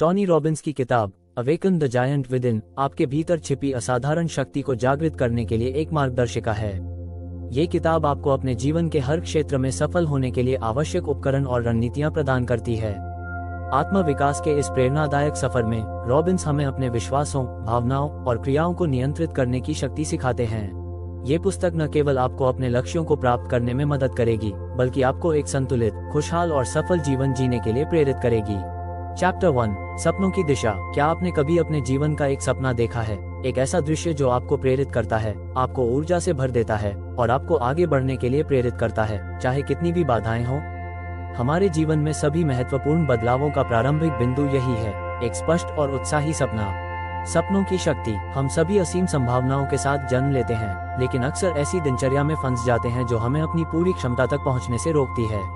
Tony Robbins की किताब awaken the giant with in आपके भीतर छिपी असाधारण शक्ति को जागृत करने के लिए एक मार्गदर्शिका है। ये किताब आपको अपने जीवन के हर क्षेत्र में सफल होने के लिए आवश्यक उपकरण और रणनीतियां प्रदान करती है। आत्मविकास के इस प्रेरणादायक सफर में रॉबिन्स हमें अपने विश्वासों, भावनाओं और क्रियाओं को नियंत्रित करने की शक्ति सिखाते हैं। ये पुस्तक न केवल आपको अपने लक्ष्यों को प्राप्त करने में मदद करेगी, बल्कि आपको एक संतुलित, खुशहाल और सफल जीवन जीने के लिए प्रेरित करेगी। चैप्टर 1, सपनों की दिशा। क्या आपने कभी अपने जीवन का एक सपना देखा है? एक ऐसा दृश्य जो आपको प्रेरित करता है, आपको ऊर्जा से भर देता है और आपको आगे बढ़ने के लिए प्रेरित करता है, चाहे कितनी भी बाधाएं हों। हमारे जीवन में सभी महत्वपूर्ण बदलावों का प्रारंभिक बिंदु यही है, एक स्पष्ट और उत्साही सपना। सपनों की शक्ति। हम सभी असीम संभावनाओं के साथ जन्म लेते हैं, लेकिन अक्सर ऐसी दिनचर्या में फंस जाते हैं जो हमें अपनी पूरी क्षमता तक पहुंचने से रोकती है।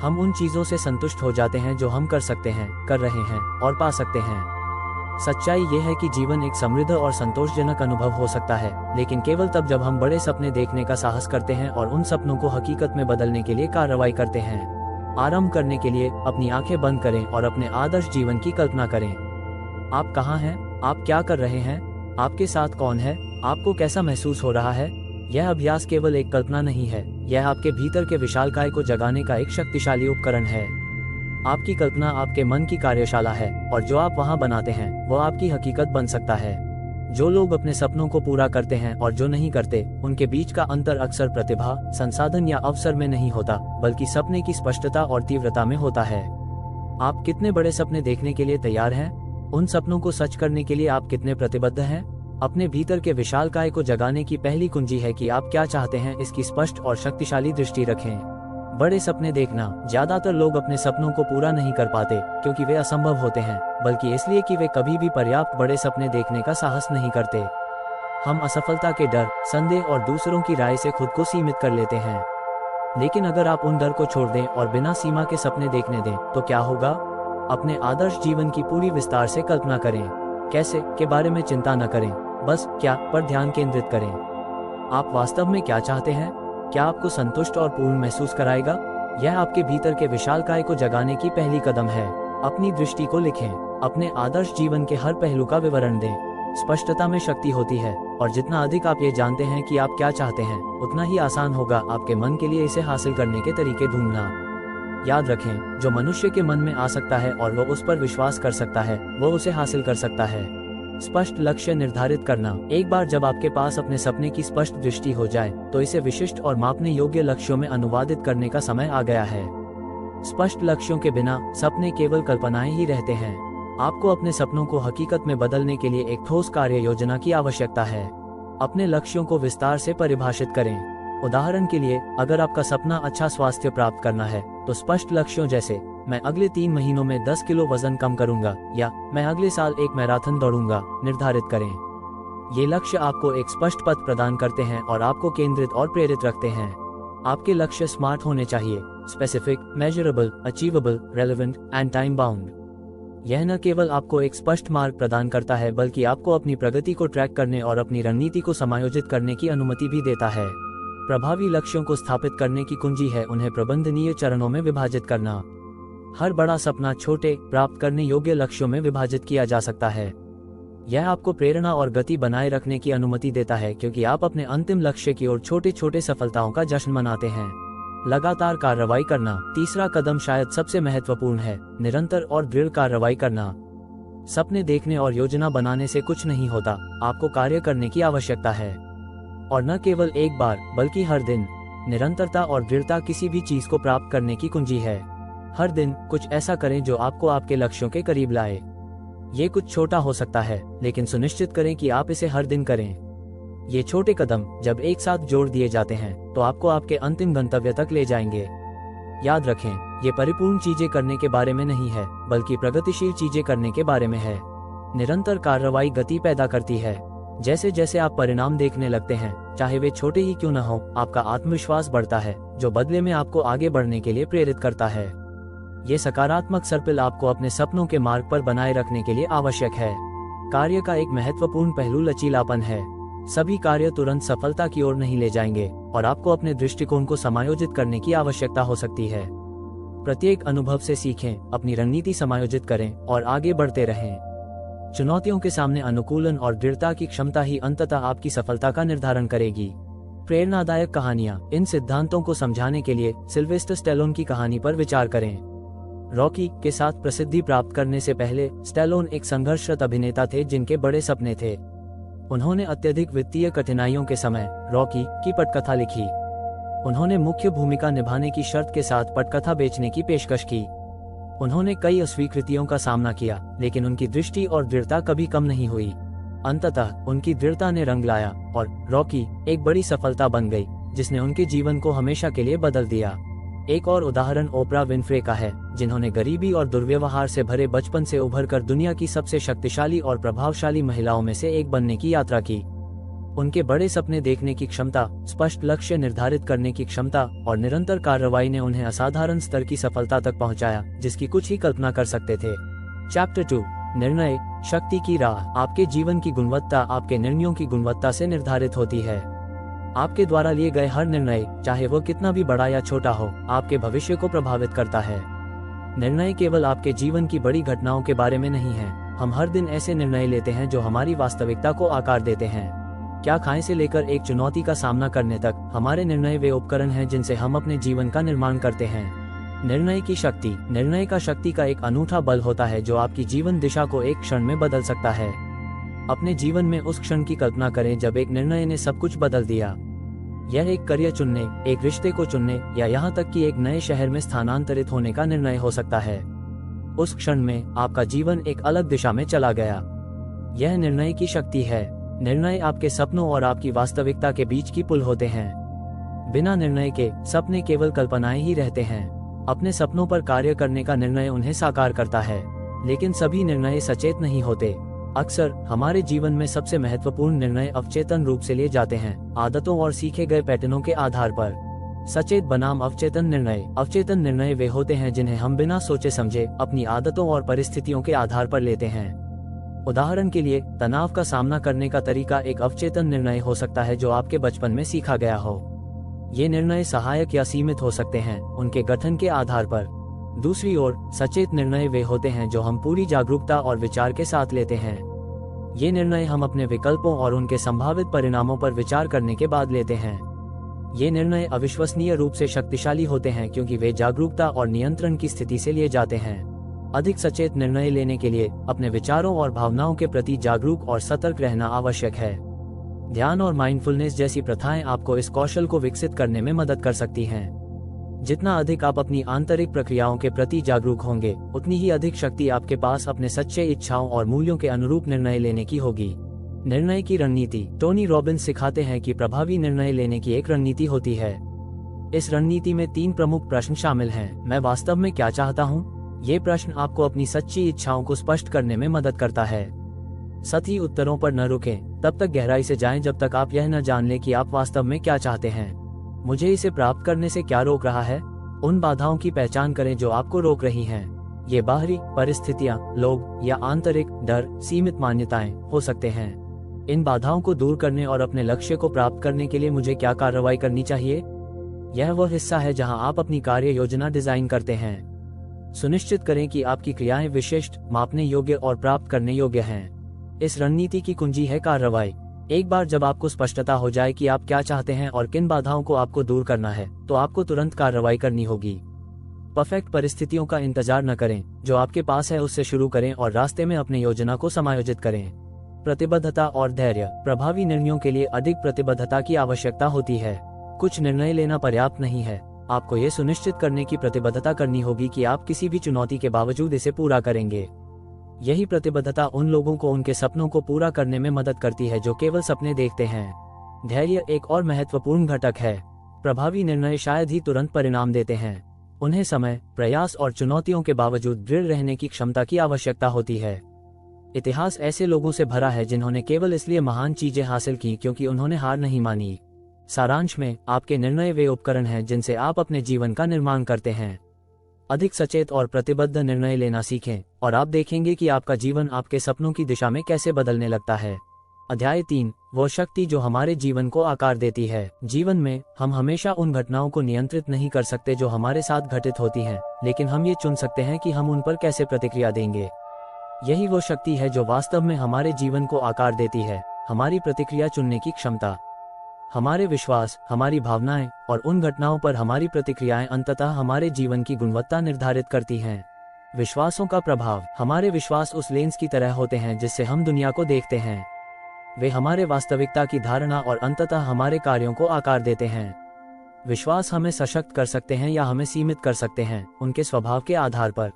हम उन चीजों से संतुष्ट हो जाते हैं जो हम कर सकते हैं, कर रहे हैं और पा सकते हैं। सच्चाई ये है कि जीवन एक समृद्ध और संतोषजनक अनुभव हो सकता है, लेकिन केवल तब जब हम बड़े सपने देखने का साहस करते हैं और उन सपनों को हकीकत में बदलने के लिए कार्रवाई करते हैं। आरंभ करने के लिए अपनी आंखें बंद करें और अपने आदर्श जीवन की कल्पना करें। आप कहाँ हैं? आप क्या कर रहे हैं? आपके साथ कौन है? आपको कैसा महसूस हो रहा है? यह अभ्यास केवल एक कल्पना नहीं है, यह आपके भीतर के विशालकाय को जगाने का एक शक्तिशाली उपकरण है। आपकी कल्पना आपके मन की कार्यशाला है और जो आप वहां बनाते हैं वो आपकी हकीकत बन सकता है। जो लोग अपने सपनों को पूरा करते हैं और जो नहीं करते, उनके बीच का अंतर अक्सर प्रतिभा, संसाधन या अवसर में नहीं होता, बल्कि सपने की स्पष्टता और तीव्रता में होता है। आप कितने बड़े सपने देखने के लिए तैयार हैं? उन सपनों को सच करने के लिए आप कितने प्रतिबद्ध हैं? अपने भीतर के विशालकाय को जगाने की पहली कुंजी है कि आप क्या चाहते हैं, इसकी स्पष्ट और शक्तिशाली दृष्टि रखें। बड़े सपने देखना। ज्यादातर लोग अपने सपनों को पूरा नहीं कर पाते क्योंकि वे असंभव होते हैं, बल्कि इसलिए कि वे कभी भी पर्याप्त बड़े सपने देखने का साहस नहीं करते। हम असफलता के डर, संदेह और दूसरों की राय से खुद को सीमित कर लेते हैं। लेकिन अगर आप उन डर को छोड़ दें और बिना सीमा के सपने देखने दें, तो क्या होगा? अपने आदर्श जीवन की पूरी विस्तार से कल्पना करें। कैसे के बारे में चिंता न करें, बस क्या पर ध्यान केंद्रित करें। आप वास्तव में क्या चाहते हैं? क्या आपको संतुष्ट और पूर्ण महसूस कराएगा? यह आपके भीतर के विशालकाय को जगाने की पहली कदम है। अपनी दृष्टि को लिखें, अपने आदर्श जीवन के हर पहलू का विवरण दें। स्पष्टता में शक्ति होती है और जितना अधिक आप ये जानते हैं कि आप क्या चाहते हैं, उतना ही आसान होगा आपके मन के लिए इसे हासिल करने के तरीके ढूंढना। याद रखें, जो मनुष्य के मन में आ सकता है और वो उस पर विश्वास कर सकता है, वो उसे हासिल कर सकता है। स्पष्ट लक्ष्य निर्धारित करना। एक बार जब आपके पास अपने सपने की स्पष्ट दृष्टि हो जाए, तो इसे विशिष्ट और मापने योग्य लक्ष्यों में अनुवादित करने का समय आ गया है। स्पष्ट लक्ष्यों के बिना सपने केवल कल्पनाएं ही रहते हैं। आपको अपने सपनों को हकीकत में बदलने के लिए एक ठोस कार्य योजना की आवश्यकता है। अपने लक्ष्यों को विस्तार से परिभाषित करें। उदाहरण के लिए, अगर आपका सपना अच्छा स्वास्थ्य प्राप्त करना है, तो स्पष्ट लक्ष्यों जैसे मैं अगले 3 महीनों में 10 किलो वजन कम करूंगा या मैं अगले साल एक मैराथन दौड़ूंगा निर्धारित करें। ये लक्ष्य आपको एक स्पष्ट पथ प्रदान करते हैं और आपको केंद्रित और प्रेरित रखते हैं। आपके लक्ष्य स्मार्ट होने चाहिए, specific, measurable, achievable, relevant and time bound. यह न केवल आपको एक स्पष्ट मार्ग प्रदान करता है, बल्कि आपको अपनी प्रगति को ट्रैक करने और अपनी रणनीति को समायोजित करने की अनुमति भी देता है। प्रभावी लक्ष्यों को स्थापित करने की कुंजी है उन्हें प्रबंधनीय चरणों में विभाजित करना। हर बड़ा सपना छोटे, प्राप्त करने योग्य लक्ष्यों में विभाजित किया जा सकता है। यह आपको प्रेरणा और गति बनाए रखने की अनुमति देता है, क्योंकि आप अपने अंतिम लक्ष्य की ओर छोटे छोटे सफलताओं का जश्न मनाते हैं। लगातार कार्रवाई करना। तीसरा कदम शायद सबसे महत्वपूर्ण है, निरंतर और दृढ़ कार्रवाई करना। सपने देखने और योजना बनाने से कुछ नहीं होता, आपको कार्य करने की आवश्यकता है। और न केवल एक बार, बल्कि हर दिन। निरंतरता और दृढ़ता किसी भी चीज को प्राप्त करने की कुंजी है। हर दिन कुछ ऐसा करें जो आपको आपके लक्ष्यों के करीब लाए। ये कुछ छोटा हो सकता है, लेकिन सुनिश्चित करें कि आप इसे हर दिन करें। ये छोटे कदम जब एक साथ जोड़ दिए जाते हैं, तो आपको आपके अंतिम गंतव्य तक ले जाएंगे। याद रखें, ये परिपूर्ण चीजें करने के बारे में नहीं है, बल्कि प्रगतिशील चीजें करने के बारे में है। निरंतर कार्रवाई गति पैदा करती है। जैसे जैसे आप परिणाम देखने लगते हैं, चाहे वे छोटे ही क्यों न हो, आपका आत्मविश्वास बढ़ता है, जो बदले में आपको आगे बढ़ने के लिए प्रेरित करता है। ये सकारात्मक सर्पिल आपको अपने सपनों के मार्ग पर बनाए रखने के लिए आवश्यक है। कार्य का एक महत्वपूर्ण पहलू लचीलापन है। सभी कार्य तुरंत सफलता की ओर नहीं ले जाएंगे और आपको अपने दृष्टिकोण को समायोजित करने की आवश्यकता हो सकती है। प्रत्येक अनुभव से सीखें, अपनी रणनीति समायोजित करें और आगे बढ़ते रहें। चुनौतियों के सामने अनुकूलन और दृढ़ता की क्षमता ही अंततः आपकी सफलता का निर्धारण करेगी। प्रेरणादायक कहानियां। इन सिद्धांतों को समझाने के लिए सिल्वेस्टर स्टैलोन की कहानी पर विचार करें। रॉकी के साथ प्रसिद्धि प्राप्त करने से पहले स्टैलोन एक संघर्षरत अभिनेता थे जिनके बड़े सपने थे। उन्होंने अत्यधिक वित्तीय कठिनाइयों के समय रॉकी की पटकथा लिखी। उन्होंने मुख्य भूमिका निभाने की शर्त के साथ पटकथा बेचने की पेशकश की। उन्होंने कई अस्वीकृतियों का सामना किया, लेकिन उनकी दृष्टि और दृढ़ता कभी कम नहीं हुई। अंततः उनकी दृढ़ता ने रंग लाया और रॉकी एक बड़ी सफलता बन गई, जिसने उनके जीवन को हमेशा के लिए बदल दिया। एक और उदाहरण ओपरा विनफ्रे का है, जिन्होंने गरीबी और दुर्व्यवहार से भरे बचपन से उभरकर दुनिया की सबसे शक्तिशाली और प्रभावशाली महिलाओं में से एक बनने की यात्रा की। उनके बड़े सपने देखने की क्षमता, स्पष्ट लक्ष्य निर्धारित करने की क्षमता और निरंतर कार्रवाई ने उन्हें असाधारण स्तर की सफलता तक पहुंचाया, जिसकी कुछ ही कल्पना कर सकते थे। चैप्टर 2, निर्णय शक्ति की राह। आपके जीवन की गुणवत्ता आपके निर्णयों की गुणवत्ता से निर्धारित होती है। आपके द्वारा लिए गए हर निर्णय, चाहे वो कितना भी बड़ा या छोटा हो, आपके भविष्य को प्रभावित करता है। निर्णय केवल आपके जीवन की बड़ी घटनाओं के बारे में नहीं है। हम हर दिन ऐसे निर्णय लेते हैं जो हमारी वास्तविकता को आकार देते हैं। क्या खाएं से लेकर एक चुनौती का सामना करने तक, हमारे निर्णय वे उपकरण हैं जिनसे हम अपने जीवन का निर्माण करते हैं। निर्णय की शक्ति। निर्णय का शक्ति का एक अनूठा बल होता है जो आपकी जीवन दिशा को एक क्षण में बदल सकता है। अपने जीवन में उस क्षण की कल्पना करें जब एक निर्णय ने सब कुछ बदल दिया। यह एक करियर चुनने, एक रिश्ते को चुनने या यहाँ तक कि एक नए शहर में स्थानांतरित होने का निर्णय हो सकता है। उस क्षण में आपका जीवन एक अलग दिशा में चला गया। यह निर्णय की शक्ति है। निर्णय आपके सपनों और आपकी वास्तविकता के बीच की पुल होते हैं। बिना निर्णय के सपने केवल कल्पनाएं ही रहते हैं। अपने सपनों पर कार्य करने का निर्णय उन्हें साकार करता है, लेकिन सभी निर्णय सचेत नहीं होते। अक्सर हमारे जीवन में सबसे महत्वपूर्ण निर्णय अवचेतन रूप से लिए जाते हैं, आदतों और सीखे गए पैटर्नों के आधार पर। सचेत बनाम अवचेतन निर्णय। अवचेतन निर्णय वे होते हैं जिन्हें हम बिना सोचे समझे अपनी आदतों और परिस्थितियों के आधार पर लेते हैं। उदाहरण के लिए, तनाव का सामना करने का तरीका एक अवचेतन निर्णय हो सकता है जो आपके बचपन में सीखा गया हो। ये निर्णय सहायक या सीमित हो सकते हैं, उनके गठन के आधार पर। दूसरी ओर, सचेत निर्णय वे होते हैं जो हम पूरी जागरूकता और विचार के साथ लेते हैं। ये निर्णय हम अपने विकल्पों और उनके संभावित परिणामों पर विचार करने के बाद लेते हैं। ये निर्णय अविश्वसनीय रूप से शक्तिशाली होते हैं क्योंकि वे जागरूकता और नियंत्रण की स्थिति से लिए जाते हैं। अधिक सचेत निर्णय लेने के लिए अपने विचारों और भावनाओं के प्रति जागरूक और सतर्क रहना आवश्यक है। ध्यान और माइंडफुलनेस जैसी प्रथाएं आपको इस कौशल को विकसित करने में मदद कर सकती हैं। जितना अधिक आप अपनी आंतरिक प्रक्रियाओं के प्रति जागरूक होंगे, उतनी ही अधिक शक्ति आपके पास अपने सच्चे इच्छाओं और मूल्यों के अनुरूप निर्णय लेने की होगी। निर्णय की रणनीति। टोनी रॉबिन्स सिखाते हैं कि प्रभावी निर्णय लेने की एक रणनीति होती है। इस रणनीति में 3 प्रमुख प्रश्न शामिल हैं। मैं वास्तव में क्या चाहता हूँ? ये प्रश्न आपको अपनी सच्ची इच्छाओं को स्पष्ट करने में मदद करता है। सतही उत्तरों पर न रुकें, तब तक गहराई से जाएं जब तक आप यह न जान लें कि आप वास्तव में क्या चाहते हैं। मुझे इसे प्राप्त करने से क्या रोक रहा है? उन बाधाओं की पहचान करें जो आपको रोक रही हैं। ये बाहरी परिस्थितियां, लोग या आंतरिक डर, सीमित मान्यताएं हो सकते हैं। इन बाधाओं को दूर करने और अपने लक्ष्य को प्राप्त करने के लिए मुझे क्या कार्रवाई करनी चाहिए? यह वह हिस्सा है जहां आप अपनी कार्य योजना डिजाइन करते हैं। सुनिश्चित करें कि आपकी क्रियाएं विशिष्ट, मापने योग्य और प्राप्त करने योग्य हैं। इस रणनीति की कुंजी है कार्रवाई। एक बार जब आपको स्पष्टता हो जाए कि आप क्या चाहते हैं और किन बाधाओं को आपको दूर करना है, तो आपको तुरंत कार्रवाई करनी होगी। परफेक्ट परिस्थितियों का इंतजार न करें, जो आपके पास है उससे शुरू करें और रास्ते में अपनी योजना को समायोजित करें। प्रतिबद्धता और धैर्य। प्रभावी निर्णयों के लिए अधिक प्रतिबद्धता की आवश्यकता होती है। कुछ निर्णय लेना पर्याप्त नहीं है, आपको ये सुनिश्चित करने की प्रतिबद्धता करनी होगी कि आप किसी भी चुनौती के बावजूद इसे पूरा करेंगे। यही प्रतिबद्धता उन लोगों को उनके सपनों को पूरा करने में मदद करती है जो केवल सपने देखते हैं। धैर्य एक और महत्वपूर्ण घटक है। प्रभावी निर्णय शायद ही तुरंत परिणाम देते हैं। उन्हें समय, प्रयास और चुनौतियों के बावजूद दृढ़ रहने की क्षमता की आवश्यकता होती है। इतिहास ऐसे लोगों से भरा है जिन्होंने केवल इसलिए महान चीजें हासिल की क्योंकि उन्होंने हार नहीं मानी। सारांश में, आपके निर्णय वे उपकरण हैं जिनसे आप अपने जीवन का निर्माण करते हैं। अधिक सचेत और प्रतिबद्ध निर्णय लेना सीखें और आप देखेंगे कि आपका जीवन आपके सपनों की दिशा में कैसे बदलने लगता है। अध्याय 3, वो शक्ति जो हमारे जीवन को आकार देती है। जीवन में हम हमेशा उन घटनाओं को नियंत्रित नहीं कर सकते जो हमारे साथ घटित होती हैं, लेकिन हम ये चुन सकते हैं कि हम उन पर कैसे प्रतिक्रिया देंगे। यही वो शक्ति है जो वास्तव में हमारे जीवन को आकार देती है, हमारी प्रतिक्रिया चुनने की क्षमता। हमारे विश्वास, हमारी भावनाएं और उन घटनाओं पर हमारी प्रतिक्रियाएं अंततः हमारे जीवन की गुणवत्ता निर्धारित करती हैं। विश्वासों का प्रभाव। हमारे विश्वास उस लेंस की तरह होते हैं जिससे हम दुनिया को देखते हैं। वे हमारे वास्तविकता की धारणा और अंततः हमारे कार्यों को आकार देते हैं। विश्वास हमें सशक्त कर सकते हैं या हमें सीमित कर सकते हैं, उनके स्वभाव के आधार पर।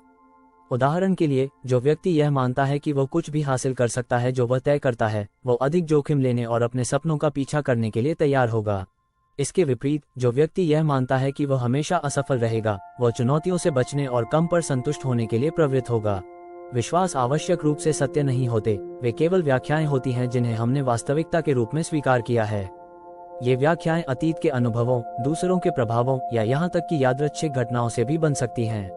उदाहरण के लिए, जो व्यक्ति यह मानता है कि वह कुछ भी हासिल कर सकता है जो वह तय करता है, वो अधिक जोखिम लेने और अपने सपनों का पीछा करने के लिए तैयार होगा। इसके विपरीत, जो व्यक्ति यह मानता है कि वह हमेशा असफल रहेगा, वह चुनौतियों से बचने और कम पर संतुष्ट होने के लिए प्रवृत्त होगा। विश्वास आवश्यक रूप से सत्य नहीं होते, वे केवल व्याख्याएं होती हैं जिन्हें हमने वास्तविकता के रूप में स्वीकार किया है। ये व्याख्याएं अतीत के अनुभवों, दूसरों के प्रभावों या यहाँ तक कि यादृच्छिक घटनाओं से भी बन सकती हैं।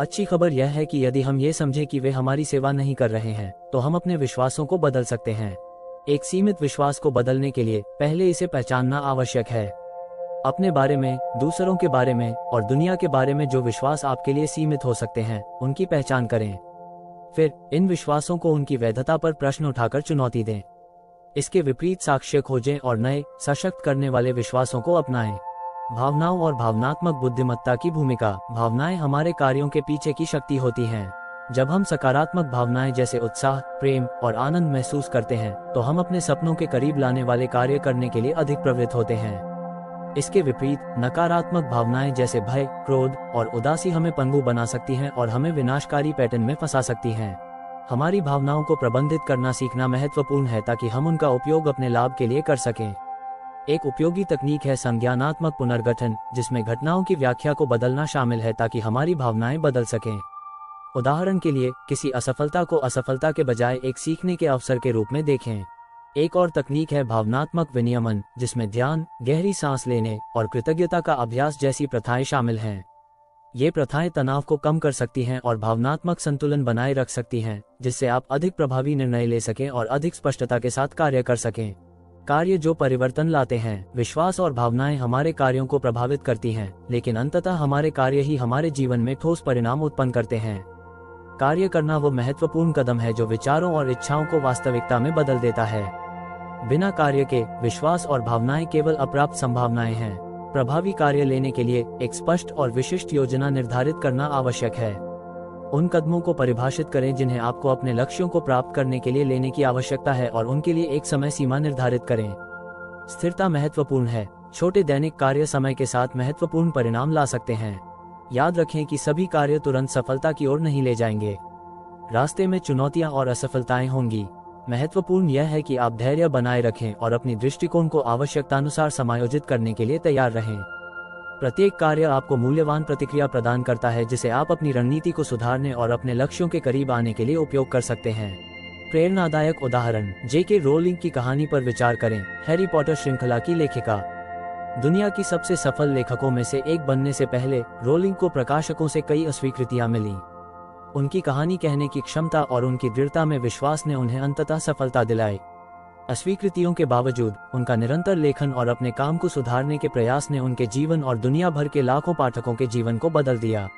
अच्छी खबर यह है कि यदि हम ये समझें कि वे हमारी सेवा नहीं कर रहे हैं, तो हम अपने विश्वासों को बदल सकते हैं। एक सीमित विश्वास को बदलने के लिए पहले इसे पहचानना आवश्यक है। अपने बारे में, दूसरों के बारे में और दुनिया के बारे में जो विश्वास आपके लिए सीमित हो सकते हैं, उनकी पहचान करें। फिर इन विश्वासों को उनकी वैधता पर प्रश्न उठाकर चुनौती दें। इसके विपरीत साक्ष्य खोजें और नए, सशक्त करने वाले विश्वासों को अपनाएं। भावनाओं और भावनात्मक बुद्धिमत्ता की भूमिका। भावनाएं हमारे कार्यों के पीछे की शक्ति होती हैं। जब हम सकारात्मक भावनाएं जैसे उत्साह, प्रेम और आनंद महसूस करते हैं, तो हम अपने सपनों के करीब लाने वाले कार्य करने के लिए अधिक प्रवृत्त होते हैं। इसके विपरीत, नकारात्मक भावनाएं जैसे भय, क्रोध और उदासी हमें पंगु बना सकती हैं और हमें विनाशकारी पैटर्न में फंसा सकती हैं। हमारी भावनाओं को प्रबंधित करना सीखना महत्वपूर्ण है ताकि हम उनका उपयोग अपने लाभ के लिए कर सकें। एक उपयोगी तकनीक है संज्ञानात्मक पुनर्गठन, जिसमें घटनाओं की व्याख्या को बदलना शामिल है ताकि हमारी भावनाएं बदल सकें। उदाहरण के लिए, किसी असफलता को असफलता के बजाय एक सीखने के अवसर के रूप में देखें। एक और तकनीक है भावनात्मक विनियमन, जिसमें ध्यान, गहरी सांस लेने और कृतज्ञता का अभ्यास जैसी प्रथाएं शामिल हैं। ये प्रथाएं तनाव को कम कर सकती हैं और भावनात्मक संतुलन बनाए रख सकती हैं, जिससे आप अधिक प्रभावी निर्णय ले सकें और अधिक स्पष्टता के साथ कार्य कर सकें। कार्य जो परिवर्तन लाते हैं। विश्वास और भावनाएं हमारे कार्यों को प्रभावित करती हैं, लेकिन अंततः हमारे कार्य ही हमारे जीवन में ठोस परिणाम उत्पन्न करते हैं। कार्य करना वो महत्वपूर्ण कदम है जो विचारों और इच्छाओं को वास्तविकता में बदल देता है। बिना कार्य के विश्वास और भावनाएं केवल अप्राप्त संभावनाएं हैं। प्रभावी कार्य लेने के लिए एक स्पष्ट और विशिष्ट योजना निर्धारित करना आवश्यक है। उन कदमों को परिभाषित करें जिन्हें आपको अपने लक्ष्यों को प्राप्त करने के लिए लेने की आवश्यकता है और उनके लिए एक समय सीमा निर्धारित करें। स्थिरता महत्वपूर्ण है। छोटे दैनिक कार्य समय के साथ महत्वपूर्ण परिणाम ला सकते हैं। याद रखें कि सभी कार्य तुरंत सफलता की ओर नहीं ले जाएंगे। रास्ते में चुनौतियां और असफलताएं होंगी। महत्वपूर्ण यह है कि आप धैर्य बनाए रखें और अपनी दृष्टिकोण को आवश्यकतानुसार समायोजित करने के लिए तैयार रहें। प्रत्येक कार्य आपको मूल्यवान प्रतिक्रिया प्रदान करता है जिसे आप अपनी रणनीति को सुधारने और अपने लक्ष्यों के करीब आने के लिए उपयोग कर सकते हैं। प्रेरणादायक उदाहरण, J.K. रोलिंग की कहानी पर विचार करें। हैरी पॉटर श्रृंखला की लेखिका। दुनिया की सबसे सफल लेखकों में से एक बनने से पहले रोलिंग को प्रकाशकों से कई अस्वीकृतियां मिलीं। उनकी कहानी कहने की क्षमता और उनकी दृढ़ता में विश्वास ने उन्हें अंततः सफलता दिलाई। अस्वीकृतियों के बावजूद उनका निरंतर लेखन और अपने काम को सुधारने के प्रयास ने उनके जीवन और दुनिया भर के लाखों पाठकों के जीवन को बदल दिया।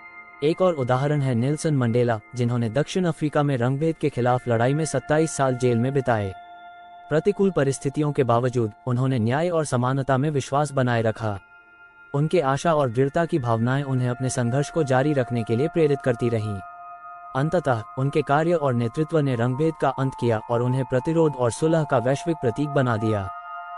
एक और उदाहरण है नेल्सन मंडेला, जिन्होंने दक्षिण अफ्रीका में रंगभेद के खिलाफ लड़ाई में 27 साल जेल में बिताए। प्रतिकूल परिस्थितियों के बावजूद उन्होंने न्याय और समानता में विश्वास बनाए रखा। उनके आशा और दृढ़ता की भावनाएं उन्हें अपने संघर्ष को जारी रखने के लिए प्रेरित करती रहीं। अंततः उनके कार्य और नेतृत्व ने रंगभेद का अंत किया और उन्हें प्रतिरोध और सुलह का वैश्विक प्रतीक बना दिया।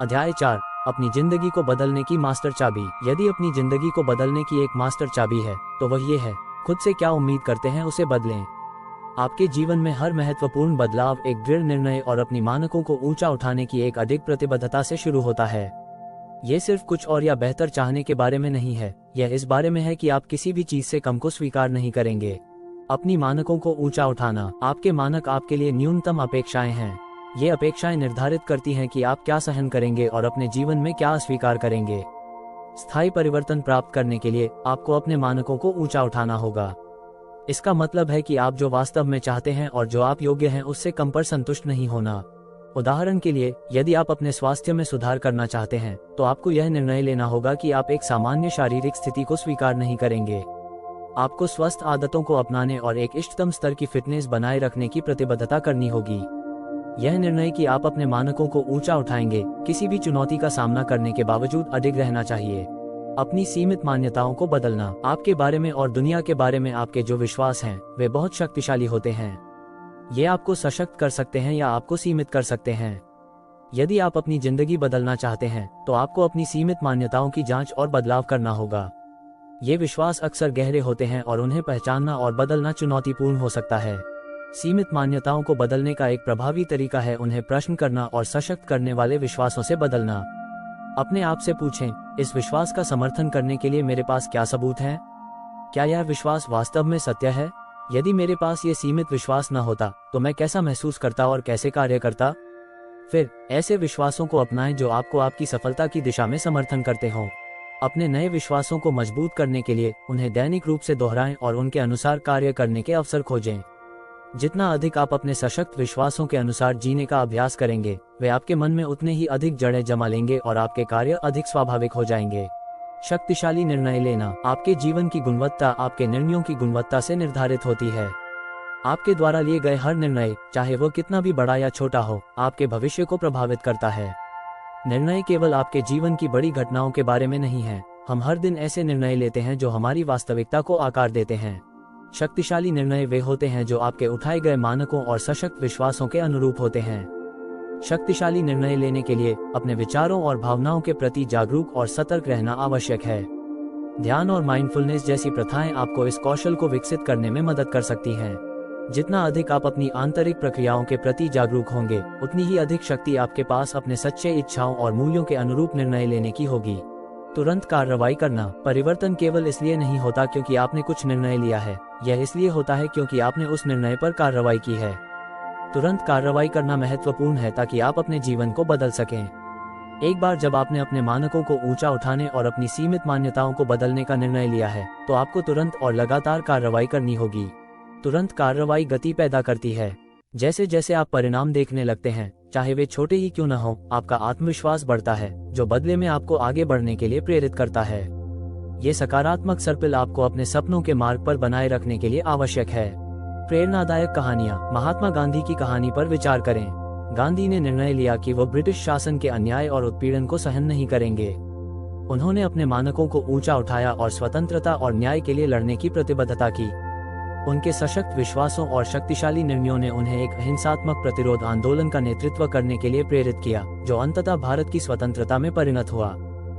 अध्याय 4, अपनी जिंदगी को बदलने की मास्टर चाबी। यदि अपनी जिंदगी को बदलने की एक मास्टर चाबी है, तो वह ये है: खुद से क्या उम्मीद करते हैं उसे बदलें। आपके जीवन में हर महत्वपूर्ण बदलाव एक दृढ़ निर्णय और अपनी मानकों को ऊंचा उठाने की एक अडिग प्रतिबद्धता से शुरू होता है। ये सिर्फ कुछ और या बेहतर चाहने के बारे में नहीं है, यह इस बारे में है कि आप किसी भी चीज से कम को स्वीकार नहीं करेंगे। अपनी मानकों को ऊंचा उठाना। आपके मानक आपके लिए न्यूनतम अपेक्षाएं हैं। ये अपेक्षाएं निर्धारित करती हैं कि आप क्या सहन करेंगे और अपने जीवन में क्या अस्वीकार करेंगे। स्थायी परिवर्तन प्राप्त करने के लिए आपको अपने मानकों को ऊंचा उठाना होगा। इसका मतलब है कि आप जो वास्तव में चाहते हैं और जो आप योग्य हैं उससे कम पर संतुष्ट नहीं होना। उदाहरण के लिए, यदि आप अपने स्वास्थ्य में सुधार करना चाहते हैं, तो आपको यह निर्णय लेना होगा कि आप एक सामान्य शारीरिक स्थिति को स्वीकार नहीं करेंगे। आपको स्वस्थ आदतों को अपनाने और एक इष्टतम स्तर की फिटनेस बनाए रखने की प्रतिबद्धता करनी होगी। यह निर्णय कि आप अपने मानकों को ऊंचा उठाएंगे, किसी भी चुनौती का सामना करने के बावजूद अडिग रहना चाहिए। अपनी सीमित मान्यताओं को बदलना। आपके बारे में और दुनिया के बारे में आपके जो विश्वास हैं, वे बहुत शक्तिशाली होते हैं। ये आपको सशक्त कर सकते हैं या आपको सीमित कर सकते हैं। यदि आप अपनी जिंदगी बदलना चाहते हैं, तो आपको अपनी सीमित मान्यताओं की जांच और बदलाव करना होगा। ये विश्वास अक्सर गहरे होते हैं और उन्हें पहचानना और बदलना चुनौतीपूर्ण हो सकता है। सीमित मान्यताओं को बदलने का एक प्रभावी तरीका है उन्हें प्रश्न करना और सशक्त करने वाले विश्वासों से बदलना। अपने आप से पूछें, इस विश्वास का समर्थन करने के लिए मेरे पास क्या सबूत है? क्या यह विश्वास वास्तव में सत्य है? यदि मेरे पास ये सीमित विश्वास न होता, तो मैं कैसा महसूस करता और कैसे कार्य करता? फिर ऐसे विश्वासों को अपनाएं जो आपको आपकी सफलता की दिशा में समर्थन करते हों। अपने नए विश्वासों को मजबूत करने के लिए उन्हें दैनिक रूप से दोहराएं और उनके अनुसार कार्य करने के अवसर खोजें। जितना अधिक आप अपने सशक्त विश्वासों के अनुसार जीने का अभ्यास करेंगे, वे आपके मन में उतने ही अधिक जड़ें जमा लेंगे और आपके कार्य अधिक स्वाभाविक हो जाएंगे। शक्तिशाली निर्णय लेना। आपके जीवन की गुणवत्ता आपके निर्णयों की गुणवत्ता से निर्धारित होती है। आपके द्वारा लिए गए हर निर्णय, चाहे वो कितना भी बड़ा या छोटा हो, आपके भविष्य को प्रभावित करता है। निर्णय केवल आपके जीवन की बड़ी घटनाओं के बारे में नहीं है। हम हर दिन ऐसे निर्णय लेते हैं जो हमारी वास्तविकता को आकार देते हैं। शक्तिशाली निर्णय वे होते हैं जो आपके उठाए गए मानकों और सशक्त विश्वासों के अनुरूप होते हैं। शक्तिशाली निर्णय लेने के लिए अपने विचारों और भावनाओं के प्रति जागरूक और सतर्क रहना आवश्यक है। ध्यान और माइंडफुलनेस जैसी प्रथाएं आपको इस कौशल को विकसित करने में मदद कर सकती हैं। जितना अधिक आप अपनी आंतरिक प्रक्रियाओं के प्रति जागरूक होंगे, उतनी ही अधिक शक्ति आपके पास अपने सच्चे इच्छाओं और मूल्यों के अनुरूप निर्णय लेने की होगी। तुरंत कार्रवाई करना। परिवर्तन केवल इसलिए नहीं होता क्योंकि आपने कुछ निर्णय लिया है, यह इसलिए होता है क्योंकि आपने उस निर्णय पर कार्रवाई की है। तुरंत कार्रवाई करना महत्वपूर्ण है ताकि आप अपने जीवन को बदल सकें। एक बार जब आपने अपने मानकों को ऊंचा उठाने और अपनी सीमित मान्यताओं को बदलने का निर्णय लिया है, तो आपको तुरंत और लगातार कार्रवाई करनी होगी। तुरंत कार्रवाई गति पैदा करती है। जैसे जैसे आप परिणाम देखने लगते हैं, चाहे वे छोटे ही क्यों न हो, आपका आत्मविश्वास बढ़ता है, जो बदले में आपको आगे बढ़ने के लिए प्रेरित करता है। ये सकारात्मक सर्पिल आपको अपने सपनों के मार्ग पर बनाए रखने के लिए आवश्यक है। प्रेरणादायक कहानियां। महात्मा गांधी की कहानी पर विचार करें। गांधी ने निर्णय लिया कि वो ब्रिटिश शासन के अन्याय और उत्पीड़न को सहन नहीं करेंगे। उन्होंने अपने मानकों को ऊंचा उठाया और स्वतंत्रता और न्याय के लिए लड़ने की प्रतिबद्धता की। उनके सशक्त विश्वासों और शक्तिशाली निर्णयों ने उन्हें एक अहिंसात्मक प्रतिरोध आंदोलन का नेतृत्व करने के लिए प्रेरित किया, जो अंततः भारत की स्वतंत्रता में परिणत हुआ।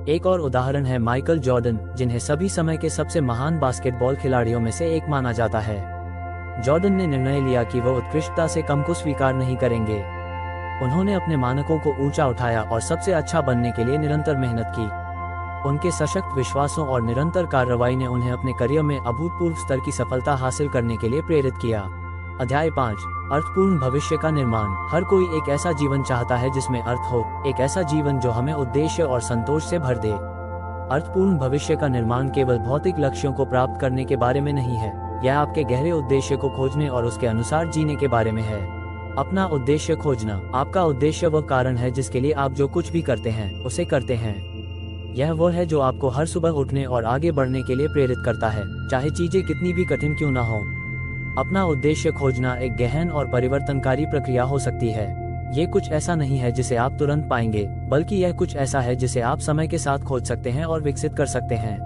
एक और उदाहरण है माइकल जॉर्डन, जिन्हें सभी समय के सबसे महान बास्केटबॉल खिलाड़ियों में से एक माना जाता है। जॉर्डन ने निर्णय लिया कि वह उत्कृष्टता से कम को स्वीकार नहीं करेंगे। उन्होंने अपने मानकों को ऊंचा उठाया और सबसे अच्छा बनने के लिए निरंतर मेहनत की। उनके सशक्त विश्वासों और निरंतर कार्रवाई ने उन्हें अपने करियर में अभूतपूर्व स्तर की सफलता हासिल करने के लिए प्रेरित किया। अध्याय 5, अर्थपूर्ण भविष्य का निर्माण। हर कोई एक ऐसा जीवन चाहता है जिसमें अर्थ हो, एक ऐसा जीवन जो हमें उद्देश्य और संतोष से भर दे। अर्थपूर्ण भविष्य का निर्माण केवल भौतिक लक्ष्यों को प्राप्त करने के बारे में नहीं है, यह आपके गहरे उद्देश्य को खोजने और उसके अनुसार जीने के बारे में है। अपना उद्देश्य खोजना। आपका उद्देश्य वह कारण है जिसके लिए आप जो कुछ भी करते हैं, उसे करते हैं। यह वो है जो आपको हर सुबह उठने और आगे बढ़ने के लिए प्रेरित करता है, चाहे चीजें कितनी भी कठिन क्यों न हो। अपना उद्देश्य खोजना एक गहन और परिवर्तनकारी प्रक्रिया हो सकती है। ये कुछ ऐसा नहीं है जिसे आप तुरंत पाएंगे, बल्कि यह कुछ ऐसा है जिसे आप समय के साथ खोज सकते हैं और विकसित कर सकते हैं।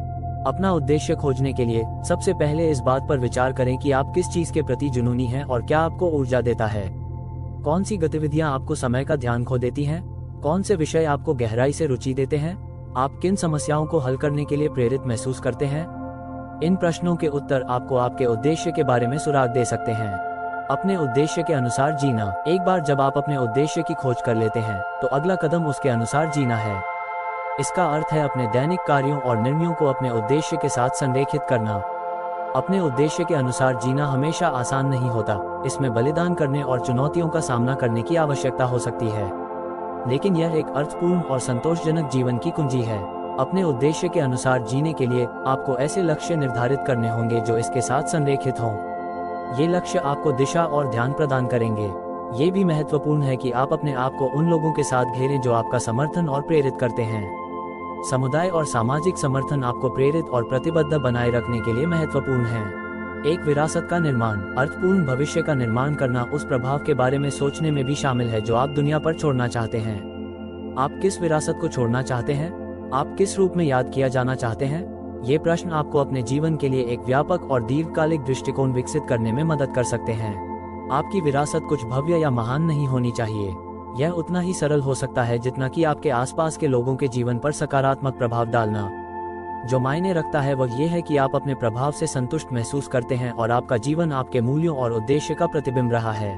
अपना उद्देश्य खोजने के लिए सबसे पहले इस बात पर विचार करें कि आप किस चीज के प्रति जुनूनी हैं और क्या आपको ऊर्जा देता है। कौन सी गतिविधियां आपको समय का ध्यान खो देती हैं? कौन से विषय आपको गहराई से रुचि देते हैं? आप किन समस्याओं को हल करने के लिए प्रेरित महसूस करते हैं? इन प्रश्नों के उत्तर आपको आपके उद्देश्य के बारे में सुराग दे सकते हैं। अपने उद्देश्य के अनुसार जीना। एक बार जब आप अपने उद्देश्य की खोज कर लेते हैं, तो अगला कदम उसके अनुसार जीना है। इसका अर्थ है अपने दैनिक कार्यों और निर्णयों को अपने उद्देश्य के साथ संरेखित करना। अपने उद्देश्य के अनुसार जीना हमेशा आसान नहीं होता। इसमें बलिदान करने और चुनौतियों का सामना करने की आवश्यकता हो सकती है, लेकिन यह एक अर्थपूर्ण और संतोषजनक जीवन की कुंजी है। अपने उद्देश्य के अनुसार जीने के लिए आपको ऐसे लक्ष्य निर्धारित करने होंगे जो इसके साथ संरेखित हों। ये लक्ष्य आपको दिशा और ध्यान प्रदान करेंगे। ये भी महत्वपूर्ण है कि आप अपने आप को उन लोगों के साथ घेरें जो आपका समर्थन और प्रेरित करते हैं। समुदाय और सामाजिक समर्थन आपको प्रेरित और प्रतिबद्ध बनाए रखने के लिए महत्वपूर्ण है। एक विरासत का निर्माण, अर्थपूर्ण भविष्य का निर्माण करना उस प्रभाव के बारे में सोचने में भी शामिल है जो आप दुनिया पर छोड़ना चाहते हैं। आप किस विरासत को छोड़ना चाहते हैं? आप किस रूप में याद किया जाना चाहते हैं? ये प्रश्न आपको अपने जीवन के लिए एक व्यापक और दीर्घकालिक दृष्टिकोण विकसित करने में मदद कर सकते हैं। आपकी विरासत कुछ भव्य या महान नहीं होनी चाहिए। यह उतना ही सरल हो सकता है जितना कि आपके आसपास के लोगों के जीवन पर सकारात्मक प्रभाव डालना। जो मायने रखता है वह यह है कि आप अपने प्रभाव से संतुष्ट महसूस करते हैं और आपका जीवन आपके मूल्यों और उद्देश्य का प्रतिबिंब रहा है।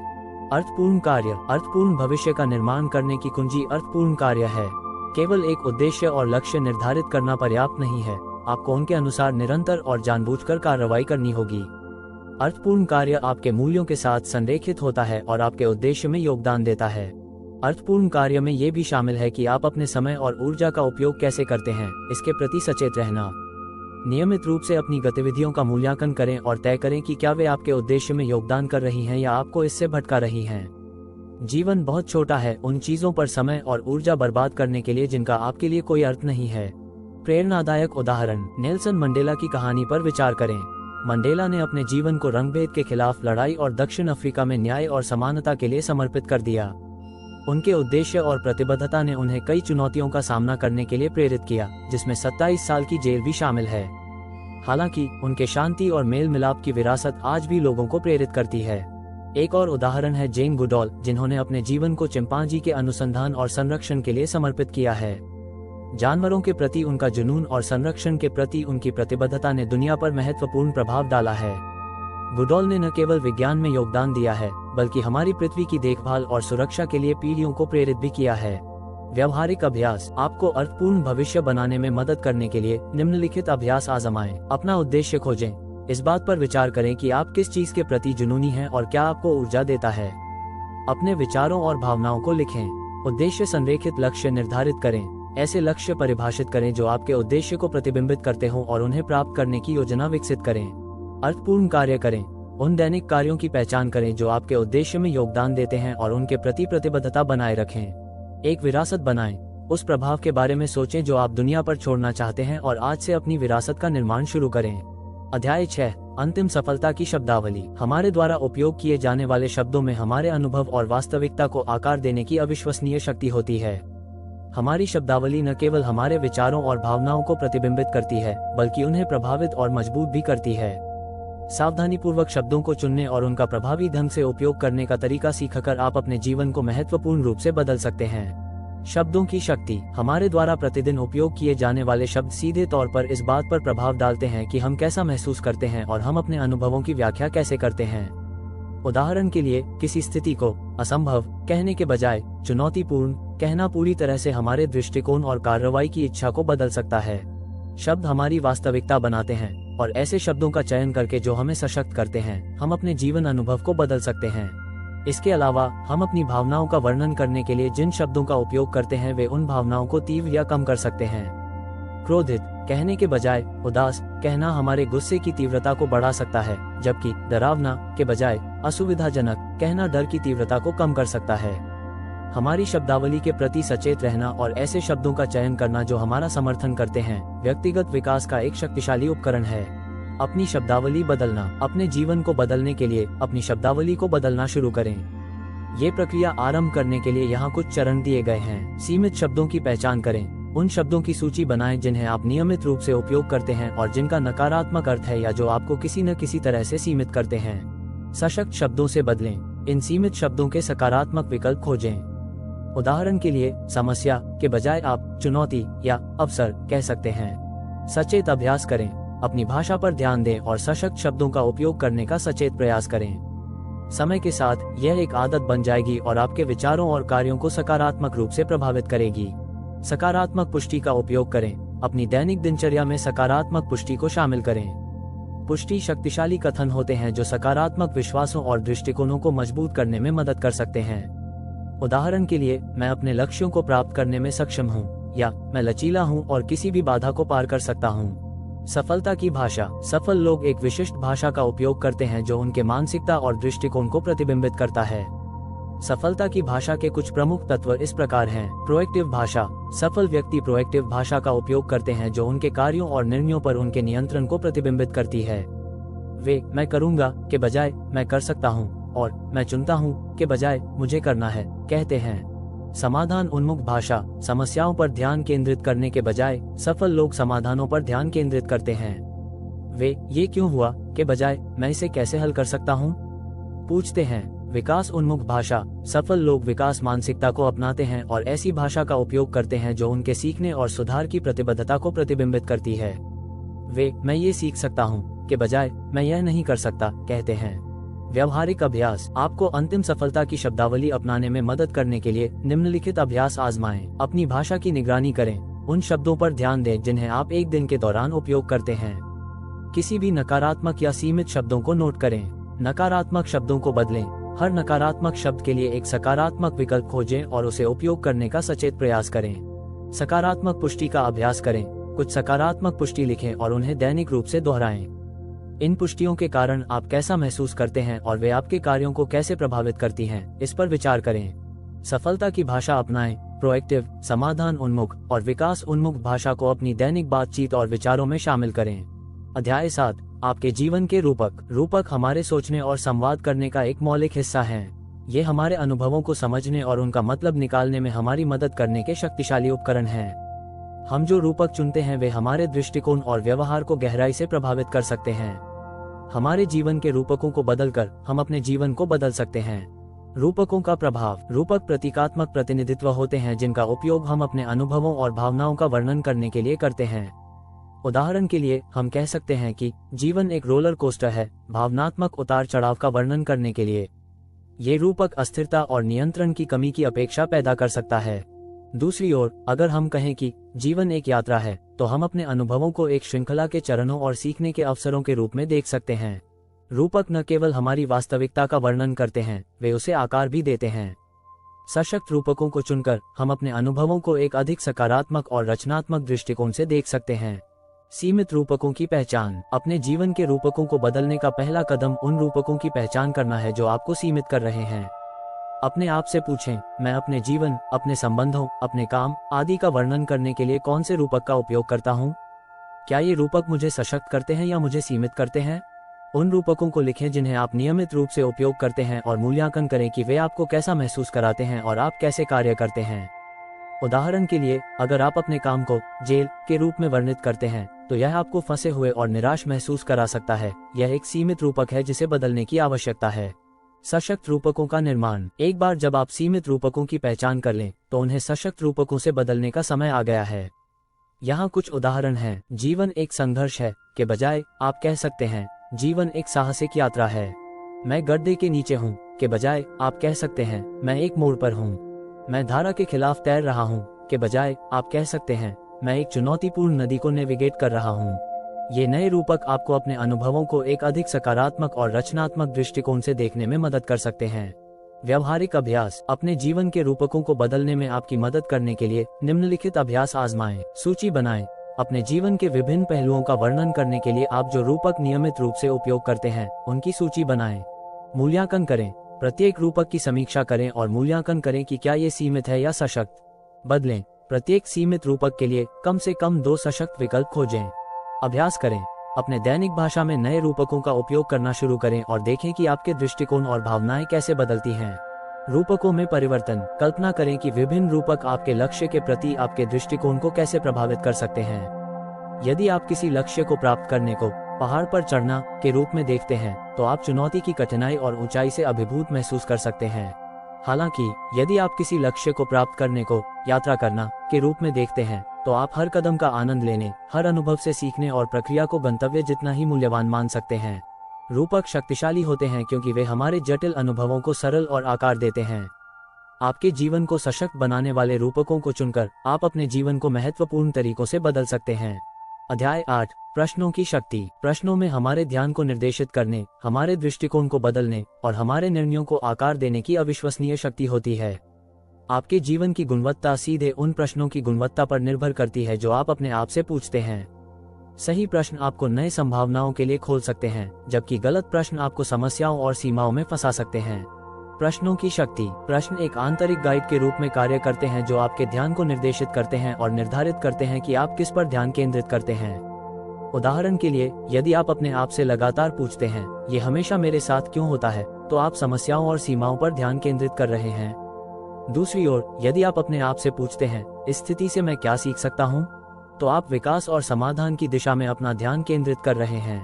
अर्थपूर्ण कार्य, अर्थपूर्ण भविष्य का निर्माण करने की कुंजी अर्थपूर्ण कार्य है। केवल एक उद्देश्य और लक्ष्य निर्धारित करना पर्याप्त नहीं है, आपको उनके अनुसार निरंतर और जानबूझकर कार्रवाई करनी होगी। अर्थपूर्ण कार्य आपके मूल्यों के साथ संरेखित होता है और आपके उद्देश्य में योगदान देता है। अर्थपूर्ण कार्य में ये भी शामिल है कि आप अपने समय और ऊर्जा का उपयोग कैसे करते हैं, इसके प्रति सचेत रहना। नियमित रूप से अपनी गतिविधियों का मूल्यांकन करें और तय करें कि क्या वे आपके उद्देश्य में योगदान कर रही हैं या आपको इससे भटका रही हैं। जीवन बहुत छोटा है उन चीजों पर समय और ऊर्जा बर्बाद करने के लिए जिनका आपके लिए कोई अर्थ नहीं है। प्रेरणादायक उदाहरण, नेल्सन मंडेला की कहानी पर विचार करें। मंडेला ने अपने जीवन को रंगभेद के खिलाफ लड़ाई और दक्षिण अफ्रीका में न्याय और समानता के लिए समर्पित कर दिया। उनके उद्देश्य और प्रतिबद्धता ने उन्हें कई चुनौतियों का सामना करने के लिए प्रेरित किया, जिसमें 27 साल की जेल भी शामिल है। हालांकि उनके शांति और मेल मिलाप की विरासत आज भी लोगों को प्रेरित करती है। एक और उदाहरण है जेन गुडॉल, जिन्होंने अपने जीवन को चिंपांजी के अनुसंधान और संरक्षण के लिए समर्पित किया है। जानवरों के प्रति उनका जुनून और संरक्षण के प्रति उनकी प्रतिबद्धता ने दुनिया पर महत्वपूर्ण प्रभाव डाला है। गुडॉल ने न केवल विज्ञान में योगदान दिया है, बल्कि हमारी पृथ्वी की देखभाल और सुरक्षा के लिए पीढ़ियों को प्रेरित भी किया है। व्यवहारिक अभ्यास, आपको अर्थपूर्ण भविष्य बनाने में मदद करने के लिए निम्नलिखित अभ्यास आजमाएं। अपना उद्देश्य खोजें। इस बात पर विचार करें कि आप किस चीज के प्रति जुनूनी हैं और क्या आपको ऊर्जा देता है। अपने विचारों और भावनाओं को लिखें। उद्देश्य संरेखित लक्ष्य निर्धारित करें। ऐसे लक्ष्य परिभाषित करें जो आपके उद्देश्य को प्रतिबिंबित करते हों और उन्हें प्राप्त करने की योजना विकसित करें। अर्थपूर्ण कार्य करें। उन दैनिक कार्यों की पहचान करें जो आपके उद्देश्य में योगदान देते हैं और उनके प्रति प्रतिबद्धता बनाए रखें। एक विरासत बनाएं। उस प्रभाव के बारे में सोचें जो आप दुनिया पर छोड़ना चाहते हैं और आज से अपनी विरासत का निर्माण शुरू करें। अध्याय 6, अंतिम सफलता की शब्दावली। हमारे द्वारा उपयोग किए जाने वाले शब्दों में हमारे अनुभव और वास्तविकता को आकार देने की अविश्वसनीय शक्ति होती है। हमारी शब्दावली न केवल हमारे विचारों और भावनाओं को प्रतिबिंबित करती है, बल्कि उन्हें प्रभावित और मजबूत भी करती है। सावधानीपूर्वक शब्दों को चुनने और उनका प्रभावी ढंग से उपयोग करने का तरीका सीखकर आप अपने जीवन को महत्वपूर्ण रूप से बदल सकते हैं। शब्दों की शक्ति। हमारे द्वारा प्रतिदिन उपयोग किए जाने वाले शब्द सीधे तौर पर इस बात पर प्रभाव डालते हैं कि हम कैसा महसूस करते हैं और हम अपने अनुभवों की व्याख्या कैसे करते हैं। उदाहरण के लिए, किसी स्थिति को असंभव कहने के बजाय चुनौतीपूर्ण कहना पूरी तरह से हमारे दृष्टिकोण और कार्रवाई की इच्छा को बदल सकता है। शब्द हमारी वास्तविकता बनाते हैं और ऐसे शब्दों का चयन करके जो हमें सशक्त करते हैं, हम अपने जीवन अनुभव को बदल सकते हैं। इसके अलावा हम अपनी भावनाओं का वर्णन करने के लिए जिन शब्दों का उपयोग करते हैं वे उन भावनाओं को तीव्र या कम कर सकते हैं। क्रोधित कहने के बजाय उदास कहना हमारे गुस्से की तीव्रता को बढ़ा सकता है, जबकि डरावना के बजाय असुविधाजनक कहना डर की तीव्रता को कम कर सकता है। हमारी शब्दावली के प्रति सचेत रहना और ऐसे शब्दों का चयन करना जो हमारा समर्थन करते हैं, व्यक्तिगत विकास का एक शक्तिशाली उपकरण है। अपनी शब्दावली बदलना। अपने जीवन को बदलने के लिए अपनी शब्दावली को बदलना शुरू करें। ये प्रक्रिया आरंभ करने के लिए यहाँ कुछ चरण दिए गए हैं। सीमित शब्दों की पहचान करें। उन शब्दों की सूची बनाएं जिन्हें आप नियमित रूप से उपयोग करते हैं और जिनका नकारात्मक अर्थ है या जो आपको किसी न किसी तरह से सीमित करते हैं। सशक्त शब्दों से बदलें। इन सीमित शब्दों के सकारात्मक विकल्प खोजें। उदाहरण के लिए, समस्या के बजाय आप चुनौती या अवसर कह सकते हैं। सचेत अभ्यास करें। अपनी भाषा पर ध्यान दें और सशक्त शब्दों का उपयोग करने का सचेत प्रयास करें। समय के साथ यह एक आदत बन जाएगी और आपके विचारों और कार्यों को सकारात्मक रूप से प्रभावित करेगी। सकारात्मक पुष्टि का उपयोग करें। अपनी दैनिक दिनचर्या में सकारात्मक पुष्टि को शामिल करें। पुष्टि शक्तिशाली कथन होते हैं जो सकारात्मक विश्वासों और दृष्टिकोणों को मजबूत करने में मदद कर सकते हैं। उदाहरण के लिए, मैं अपने लक्ष्यों को प्राप्त करने में सक्षम हूँ, या मैं लचीला हूँ और किसी भी बाधा को पार कर सकता हूँ। सफलता की भाषा। सफल लोग एक विशिष्ट भाषा का उपयोग करते हैं जो उनके मानसिकता और दृष्टिकोण को प्रतिबिंबित करता है। सफलता की भाषा के कुछ प्रमुख तत्व इस प्रकार हैं। प्रोएक्टिव भाषा। सफल व्यक्ति प्रोएक्टिव भाषा का उपयोग करते हैं जो उनके कार्यों और निर्णयों पर उनके नियंत्रण को प्रतिबिंबित करती है। वे मैं करूंगा के बजाय मैं कर सकता हूं और मैं चुनता हूं के बजाय मुझे करना है कहते हैं। समाधान उन्मुख भाषा। समस्याओं पर ध्यान केंद्रित करने के बजाय सफल लोग समाधानों पर ध्यान केंद्रित करते हैं। वे ये क्यों हुआ के बजाय मैं इसे कैसे हल कर सकता हूं पूछते हैं। विकास उन्मुख भाषा। सफल लोग विकास मानसिकता को अपनाते हैं और ऐसी भाषा का उपयोग करते हैं जो उनके सीखने और सुधार की प्रतिबद्धता को प्रतिबिंबित करती है। वे मैं ये सीख सकता हूँ के बजाय मैं यह नहीं कर सकता कहते हैं। व्यवहारिक अभ्यास। आपको अंतिम सफलता की शब्दावली अपनाने में मदद करने के लिए निम्नलिखित अभ्यास आजमाएं। अपनी भाषा की निगरानी करें। उन शब्दों पर ध्यान दें जिन्हें आप एक दिन के दौरान उपयोग करते हैं। किसी भी नकारात्मक या सीमित शब्दों को नोट करें। नकारात्मक शब्दों को बदलें। हर नकारात्मक शब्द के लिए एक सकारात्मक विकल्प खोजें और उसे उपयोग करने का सचेत प्रयास करें। सकारात्मक पुष्टि का अभ्यास करें। कुछ सकारात्मक पुष्टि लिखें और उन्हें दैनिक रूप से दोहराएं। इन पुष्टियों के कारण आप कैसा महसूस करते हैं और वे आपके कार्यों को कैसे प्रभावित करती हैं, इस पर विचार करें। सफलता की भाषा अपनाएं। प्रोएक्टिव, समाधान उन्मुख और विकास उन्मुख भाषा को अपनी दैनिक बातचीत और विचारों में शामिल करें। अध्याय 7। आपके जीवन के रूपक। रूपक हमारे सोचने और संवाद करने का एक मौलिक हिस्सा हैं। ये हमारे अनुभवों को समझने और उनका मतलब निकालने में हमारी मदद करने के शक्तिशाली उपकरण हैं। हम जो रूपक चुनते हैं वे हमारे दृष्टिकोण और व्यवहार को गहराई से प्रभावित कर सकते हैं। हमारे जीवन के रूपकों को बदलकर हम अपने जीवन को बदल सकते हैं। रूपकों का प्रभाव। रूपक प्रतीकात्मक प्रतिनिधित्व होते हैं जिनका उपयोग हम अपने अनुभवों और भावनाओं का वर्णन करने के लिए करते हैं। उदाहरण के लिए हम कह सकते हैं कि जीवन एक रोलर कोस्टर है, भावनात्मक उतार चढ़ाव का वर्णन करने के लिए। ये रूपक अस्थिरता और नियंत्रण की कमी की अपेक्षा पैदा कर सकता है। दूसरी ओर, अगर हम कहें कि जीवन एक यात्रा है, तो हम अपने अनुभवों को एक श्रृंखला के चरणों और सीखने के अवसरों के रूप में देख सकते हैं। रूपक न केवल हमारी वास्तविकता का वर्णन करते हैं, वे उसे आकार भी देते हैं। सशक्त रूपकों को चुनकर हम अपने अनुभवों को एक अधिक सकारात्मक और रचनात्मक दृष्टिकोण से देख सकते हैं। सीमित रूपकों की पहचान। अपने जीवन के रूपकों को बदलने का पहला कदम उन रूपकों की पहचान करना है जो आपको सीमित कर रहे हैं। अपने आप से पूछें, मैं अपने जीवन, अपने संबंधों, अपने काम आदि का वर्णन करने के लिए कौन से रूपक का उपयोग करता हूँ? क्या ये रूपक मुझे सशक्त करते हैं या मुझे सीमित करते हैं? उन रूपकों को लिखें जिन्हें आप नियमित रूप से उपयोग करते हैं और मूल्यांकन करें कि वे आपको कैसा महसूस कराते हैं और आप कैसे कार्य करते हैं। उदाहरण के लिए, अगर आप अपने काम को जेल के रूप में वर्णित करते हैं, तो यह आपको फंसे हुए और निराश महसूस करा सकता है। यह एक सीमित रूपक है जिसे बदलने की आवश्यकता है। सशक्त रूपकों का निर्माण। एक बार जब आप सीमित रूपकों की पहचान कर लें, तो उन्हें सशक्त रूपकों से बदलने का समय आ गया है। यहाँ कुछ उदाहरण हैं। जीवन एक संघर्ष है के बजाय आप कह सकते हैं, जीवन एक साहसिक यात्रा है। मैं गड्ढे के नीचे हूँ के बजाय आप कह सकते हैं, मैं एक मोड़ पर हूँ। मैं धारा के खिलाफ तैर रहा हूँ के बजाय आप कह सकते हैं, मैं एक चुनौतीपूर्ण नदी को नेविगेट कर रहा हूँ। ये नए रूपक आपको अपने अनुभवों को एक अधिक सकारात्मक और रचनात्मक दृष्टिकोण से देखने में मदद कर सकते हैं। व्यवहारिक अभ्यास। अपने जीवन के रूपकों को बदलने में आपकी मदद करने के लिए निम्नलिखित अभ्यास आजमाएं। सूची बनाएं। अपने जीवन के विभिन्न पहलुओं का वर्णन करने के लिए आप जो रूपक नियमित रूप से उपयोग करते हैं, उनकी सूची बनाएं। मूल्यांकन करें। प्रत्येक रूपक की समीक्षा करें और मूल्यांकन करें कि क्या ये सीमित है या सशक्त। बदलें। प्रत्येक सीमित रूपक के लिए कम से कम 2 सशक्त विकल्प खोजें। अभ्यास करें। अपने दैनिक भाषा में नए रूपकों का उपयोग करना शुरू करें और देखें कि आपके दृष्टिकोण और भावनाएं कैसे बदलती हैं। रूपकों में परिवर्तन। कल्पना करें कि विभिन्न रूपक आपके लक्ष्य के प्रति आपके दृष्टिकोण को कैसे प्रभावित कर सकते हैं। यदि आप किसी लक्ष्य को प्राप्त करने को पहाड़ पर चढ़ना के रूप में देखते हैं, तो आप चुनौती की कठिनाई और ऊंचाई से अभिभूत महसूस कर सकते हैं। हालांकि यदि आप किसी लक्ष्य को प्राप्त करने को यात्रा करना के रूप में देखते हैं, तो आप हर कदम का आनंद लेने, हर अनुभव से सीखने और प्रक्रिया को गंतव्य जितना ही मूल्यवान मान सकते हैं। रूपक शक्तिशाली होते हैं क्योंकि वे हमारे जटिल अनुभवों को सरल और आकार देते हैं। आपके जीवन को सशक्त बनाने वाले रूपकों को चुनकर आप अपने जीवन को महत्वपूर्ण तरीकों से बदल सकते हैं। अध्याय 8। प्रश्नों की शक्ति। प्रश्नों में हमारे ध्यान को निर्देशित करने, हमारे दृष्टिकोण को बदलने और हमारे निर्णयों को आकार देने की अविश्वसनीय शक्ति होती है। आपके जीवन की गुणवत्ता सीधे उन प्रश्नों की गुणवत्ता पर निर्भर करती है जो आप अपने आप से पूछते हैं। सही प्रश्न आपको नए संभावनाओं के लिए खोल सकते हैं, जबकि गलत प्रश्न आपको समस्याओं और सीमाओं में फंसा सकते हैं। प्रश्नों की शक्ति। प्रश्न एक आंतरिक गाइड के रूप में कार्य करते हैं जो आपके ध्यान को निर्देशित करते हैं और निर्धारित करते हैं कि आप किस पर ध्यान केंद्रित करते हैं। उदाहरण के लिए, यदि आप अपने आप से लगातार पूछते हैं, ये हमेशा मेरे साथ क्यों होता है, तो आप समस्याओं और सीमाओं पर ध्यान केंद्रित कर रहे हैं। दूसरी ओर, यदि आप अपने आप से पूछते हैं, इस स्थिति से मैं क्या सीख सकता हूँ, तो आप विकास और समाधान की दिशा में अपना ध्यान केंद्रित कर रहे हैं।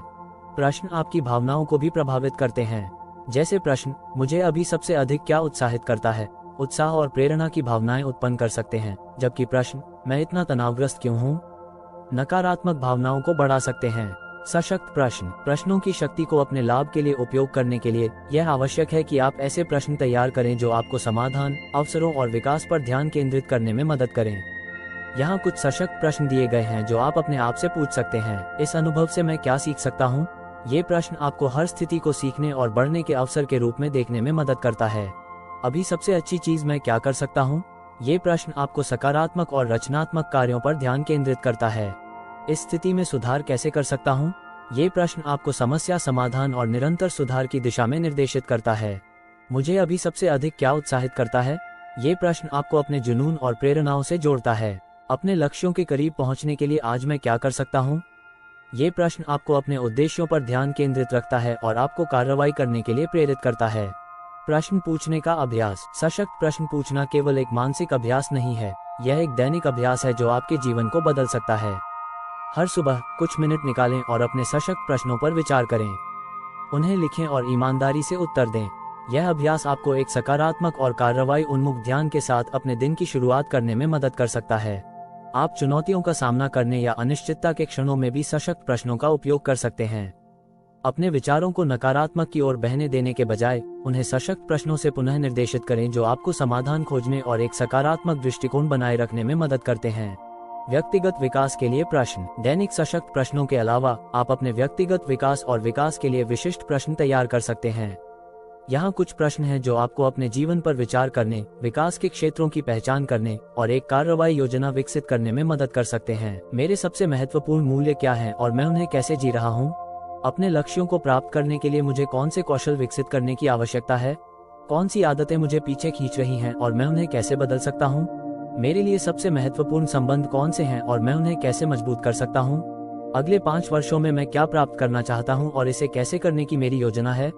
प्रश्न आपकी भावनाओं को भी प्रभावित करते हैं। जैसे प्रश्न, मुझे अभी सबसे अधिक क्या उत्साहित करता है, उत्साह और प्रेरणा की भावनाएं उत्पन्न कर सकते हैं, जबकि प्रश्न, मैं इतना तनावग्रस्त क्यों हूँ, नकारात्मक भावनाओं को बढ़ा सकते हैं। सशक्त प्रश्न। प्रश्नों की शक्ति को अपने लाभ के लिए उपयोग करने के लिए यह आवश्यक है कि आप ऐसे प्रश्न तैयार करें जो आपको समाधान, अवसरों और विकास पर ध्यान केंद्रित करने में मदद करें। यहाँ कुछ सशक्त प्रश्न दिए गए हैं जो आप अपने आप से पूछ सकते हैं। इस अनुभव से मैं क्या सीख सकता हूँ? ये प्रश्न आपको हर स्थिति को सीखने और बढ़ने के अवसर के रूप में देखने में मदद करता है। अभी सबसे अच्छी चीज मैं क्या कर सकता हूँ? ये प्रश्न आपको सकारात्मक और रचनात्मक कार्यों पर ध्यान केंद्रित करता है। इस स्थिति में सुधार कैसे कर सकता हूँ? ये प्रश्न आपको समस्या समाधान और निरंतर सुधार की दिशा में निर्देशित करता है। मुझे अभी सबसे अधिक क्या उत्साहित करता है? ये प्रश्न आपको अपने जुनून और प्रेरणाओं से जोड़ता है। अपने लक्ष्यों के करीब पहुंचने के लिए आज मैं क्या कर सकता हूँ? ये प्रश्न आपको अपने उद्देश्यों पर ध्यान केंद्रित रखता है और आपको कार्रवाई करने के लिए प्रेरित करता है। प्रश्न पूछने का अभ्यास। सशक्त प्रश्न पूछना केवल एक मानसिक अभ्यास नहीं है, यह एक दैनिक अभ्यास है जो आपके जीवन को बदल सकता है। हर सुबह कुछ मिनट निकालें और अपने सशक्त प्रश्नों पर विचार करें। उन्हें लिखें और ईमानदारी से उत्तर दें। यह अभ्यास आपको एक सकारात्मक और कार्रवाई उन्मुख ध्यान के साथ अपने दिन की शुरुआत करने में मदद कर सकता है। आप चुनौतियों का सामना करने या अनिश्चितता के क्षणों में भी सशक्त प्रश्नों का उपयोग कर सकते हैं। अपने विचारों को नकारात्मक की ओर बहने देने के बजाय उन्हें सशक्त प्रश्नों से पुनः निर्देशित करें जो आपको समाधान खोजने और एक सकारात्मक दृष्टिकोण बनाए रखने में मदद करते हैं। व्यक्तिगत विकास के लिए प्रश्न। दैनिक सशक्त प्रश्नों के अलावा आप अपने व्यक्तिगत विकास और विकास के लिए विशिष्ट प्रश्न तैयार कर सकते हैं। यहाँ कुछ प्रश्न हैं जो आपको अपने जीवन पर विचार करने, विकास के क्षेत्रों की पहचान करने और एक कार्रवाई योजना विकसित करने में मदद कर सकते हैं। मेरे सबसे महत्वपूर्ण मूल्य क्या हैं और मैं उन्हें कैसे जी रहा हूँ? अपने लक्ष्यों को प्राप्त करने के लिए मुझे कौन से कौशल विकसित करने की आवश्यकता है? कौन सी आदतें मुझे पीछे खींच रही हैं और मैं उन्हें कैसे बदल सकता हूँ? मेरे लिए सबसे महत्वपूर्ण संबंध कौन से हैं और मैं उन्हें कैसे मजबूत कर सकता हूँ? अगले 5 वर्षों में मैं क्या प्राप्त करना चाहता हूँ और इसे कैसे करने की मेरी योजना है?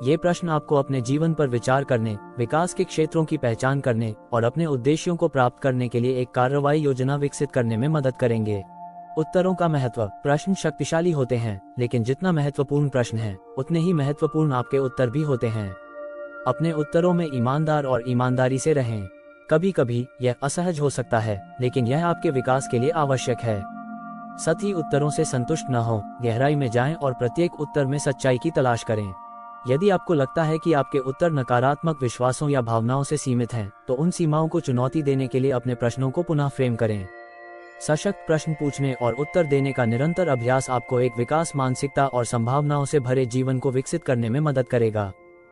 ये प्रश्न आपको अपने जीवन पर विचार करने, विकास के क्षेत्रों की पहचान करने और अपने उद्देश्यों को प्राप्त करने के लिए एक कार्रवाई योजना विकसित करने में मदद करेंगे। उत्तरों का महत्व। प्रश्न शक्तिशाली होते हैं, लेकिन जितना महत्वपूर्ण प्रश्न है, उतने ही महत्वपूर्ण आपके उत्तर भी होते हैं। अपने उत्तरों में ईमानदार और ईमानदारी से रहें। कभी कभी यह असहज हो सकता है, लेकिन यह आपके विकास के लिए आवश्यक है। सतही उत्तरों से संतुष्ट न हो, गहराई में जाएं और प्रत्येक उत्तर में सच्चाई की तलाश करें। यदि आपको लगता है कि आपके उत्तर नकारात्मक विश्वासों या भावनाओं से सीमित हैं, तो उन सीमाओं को चुनौती देने के लिए अपने प्रश्नों को पुनः फ्रेम करें। सशक्त प्रश्न पूछने और उत्तर देने का निरंतर अभ्यास आपको एक विकास मानसिकता और संभावनाओं से भरे जीवन को विकसित करने में मदद करेगा।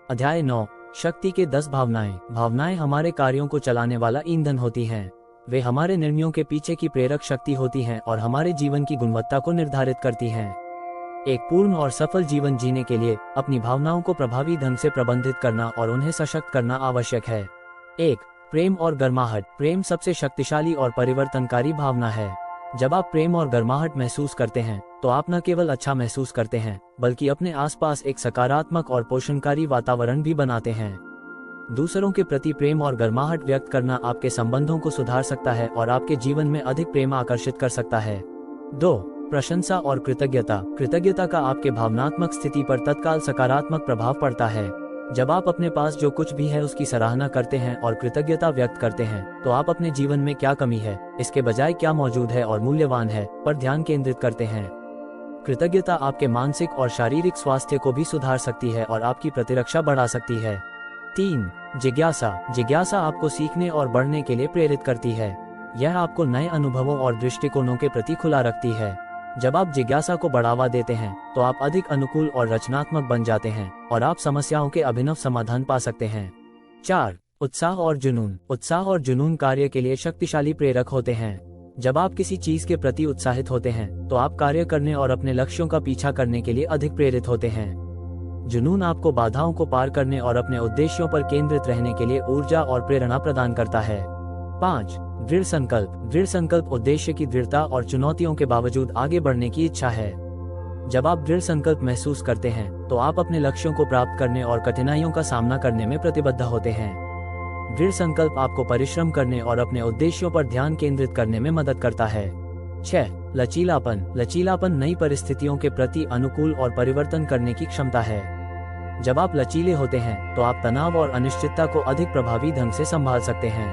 अध्याय 9। शक्ति के 10 भावनाएं। भावनाएं हमारे कार्यों को चलाने वाला ईंधन होती हैं। वे हमारे निर्णयों के पीछे की प्रेरक शक्ति होती हैं और हमारे जीवन की गुणवत्ता को निर्धारित करती हैं। एक पूर्ण और सफल जीवन जीने के लिए अपनी भावनाओं को प्रभावी ढंग से प्रबंधित करना और उन्हें सशक्त करना आवश्यक है। 1. प्रेम और गर्माहट। प्रेम सबसे शक्तिशाली और परिवर्तनकारी भावना है। जब आप प्रेम और गर्माहट महसूस करते हैं, तो आप न केवल अच्छा महसूस करते हैं, बल्कि अपने आसपास एक सकारात्मक और पोषणकारी वातावरण भी बनाते हैं। दूसरों के प्रति प्रेम और गर्माहट व्यक्त करना आपके संबंधों को सुधार सकता है और आपके जीवन में अधिक प्रेम आकर्षित कर सकता है। 2. प्रशंसा और कृतज्ञता। कृतज्ञता का आपके भावनात्मक स्थिति पर तत्काल सकारात्मक प्रभाव पड़ता है। जब आप अपने पास जो कुछ भी है उसकी सराहना करते हैं और कृतज्ञता व्यक्त करते हैं, तो आप अपने जीवन में क्या कमी है, इसके बजाय क्या मौजूद है और मूल्यवान है, पर ध्यान केंद्रित करते हैं। कृतज्ञता आपके मानसिक और शारीरिक स्वास्थ्य को भी सुधार सकती है और आपकी प्रतिरक्षा बढ़ा सकती है। 3. जिज्ञासा। जिज्ञासा आपको सीखने और बढ़ने के लिए प्रेरित करती है। यह आपको नए अनुभवों और दृष्टिकोणों के प्रति खुला रखती है। जब आप जिज्ञासा को बढ़ावा देते हैं, तो आप अधिक अनुकूल और रचनात्मक बन जाते हैं और आप समस्याओं के अभिनव समाधान पा सकते हैं। 4. उत्साह और जुनून। उत्साह और जुनून कार्य के लिए शक्तिशाली प्रेरक होते हैं। जब आप किसी चीज के प्रति उत्साहित होते हैं, तो आप कार्य करने और अपने लक्ष्यों का पीछा करने के लिए अधिक प्रेरित होते हैं। जुनून आपको बाधाओं को पार करने और अपने उद्देश्यों पर केंद्रित रहने के लिए ऊर्जा और प्रेरणा प्रदान करता है। 5. दृढ़ संकल्प। दृढ़ संकल्प उद्देश्य की दृढ़ता और चुनौतियों के बावजूद आगे बढ़ने की इच्छा है। जब आप दृढ़ संकल्प महसूस करते हैं तो आप अपने लक्ष्यों को प्राप्त करने और कठिनाइयों का सामना करने में प्रतिबद्ध होते हैं। दृढ़ संकल्प आपको परिश्रम करने और अपने उद्देश्यों पर ध्यान केंद्रित करने में मदद करता है। 6. लचीलापन। लचीलापन नई परिस्थितियों के प्रति अनुकूल और परिवर्तन करने की क्षमता है। जब आप लचीले होते हैं तो आप तनाव और अनिश्चितता को अधिक प्रभावी ढंग से संभाल सकते हैं।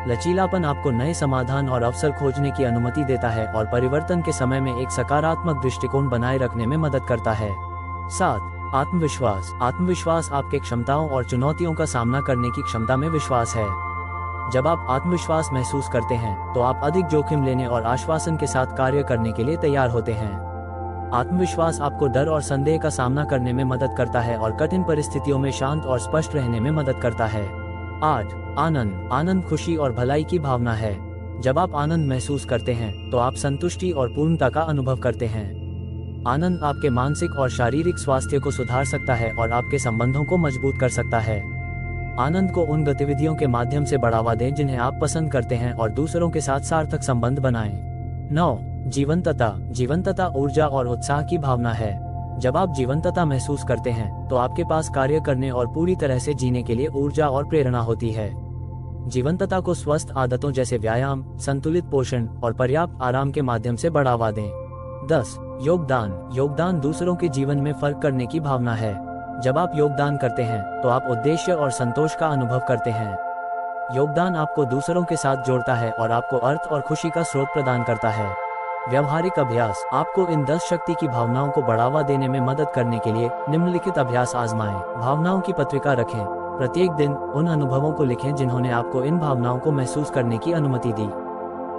लचीलापन आपको नए समाधान और अवसर खोजने की अनुमति देता है और परिवर्तन के समय में एक सकारात्मक दृष्टिकोण बनाए रखने में मदद करता है। 7. आत्मविश्वास। आत्मविश्वास आपके क्षमताओं और चुनौतियों का सामना करने की क्षमता में विश्वास है। जब आप आत्मविश्वास महसूस करते हैं तो आप अधिक जोखिम लेने और आश्वासन के साथ कार्य करने के लिए तैयार होते हैं। आत्मविश्वास आपको डर और संदेह का सामना करने में मदद करता है और कठिन परिस्थितियों में शांत और स्पष्ट रहने में मदद करता है। 8. आनंद। आनंद खुशी और भलाई की भावना है। जब आप आनंद महसूस करते हैं तो आप संतुष्टि और पूर्णता का अनुभव करते हैं। आनंद आपके मानसिक और शारीरिक स्वास्थ्य को सुधार सकता है और आपके संबंधों को मजबूत कर सकता है। आनंद को उन गतिविधियों के माध्यम से बढ़ावा दें जिन्हें आप पसंद करते हैं और दूसरों के साथ सार्थक संबंध बनाएं। 9. जीवंतता। जीवंतता ऊर्जा और उत्साह की भावना है। जब आप जीवंतता महसूस करते हैं तो आपके पास कार्य करने और पूरी तरह से जीने के लिए ऊर्जा और प्रेरणा होती है। जीवंतता को स्वस्थ आदतों जैसे व्यायाम, संतुलित पोषण और पर्याप्त आराम के माध्यम से बढ़ावा दें। 10. योगदान। योगदान दूसरों के जीवन में फर्क करने की भावना है। जब आप योगदान करते हैं तो आप उद्देश्य और संतोष का अनुभव करते हैं। योगदान आपको दूसरों के साथ जोड़ता है और आपको अर्थ और खुशी का स्रोत प्रदान करता है। व्यवहारिक अभ्यास। आपको इन 10 शक्ति की भावनाओं को बढ़ावा देने में मदद करने के लिए निम्नलिखित अभ्यास आजमाएं। भावनाओं की पत्रिका रखें। प्रत्येक दिन उन अनुभवों को लिखें जिन्होंने आपको इन भावनाओं को महसूस करने की अनुमति दी।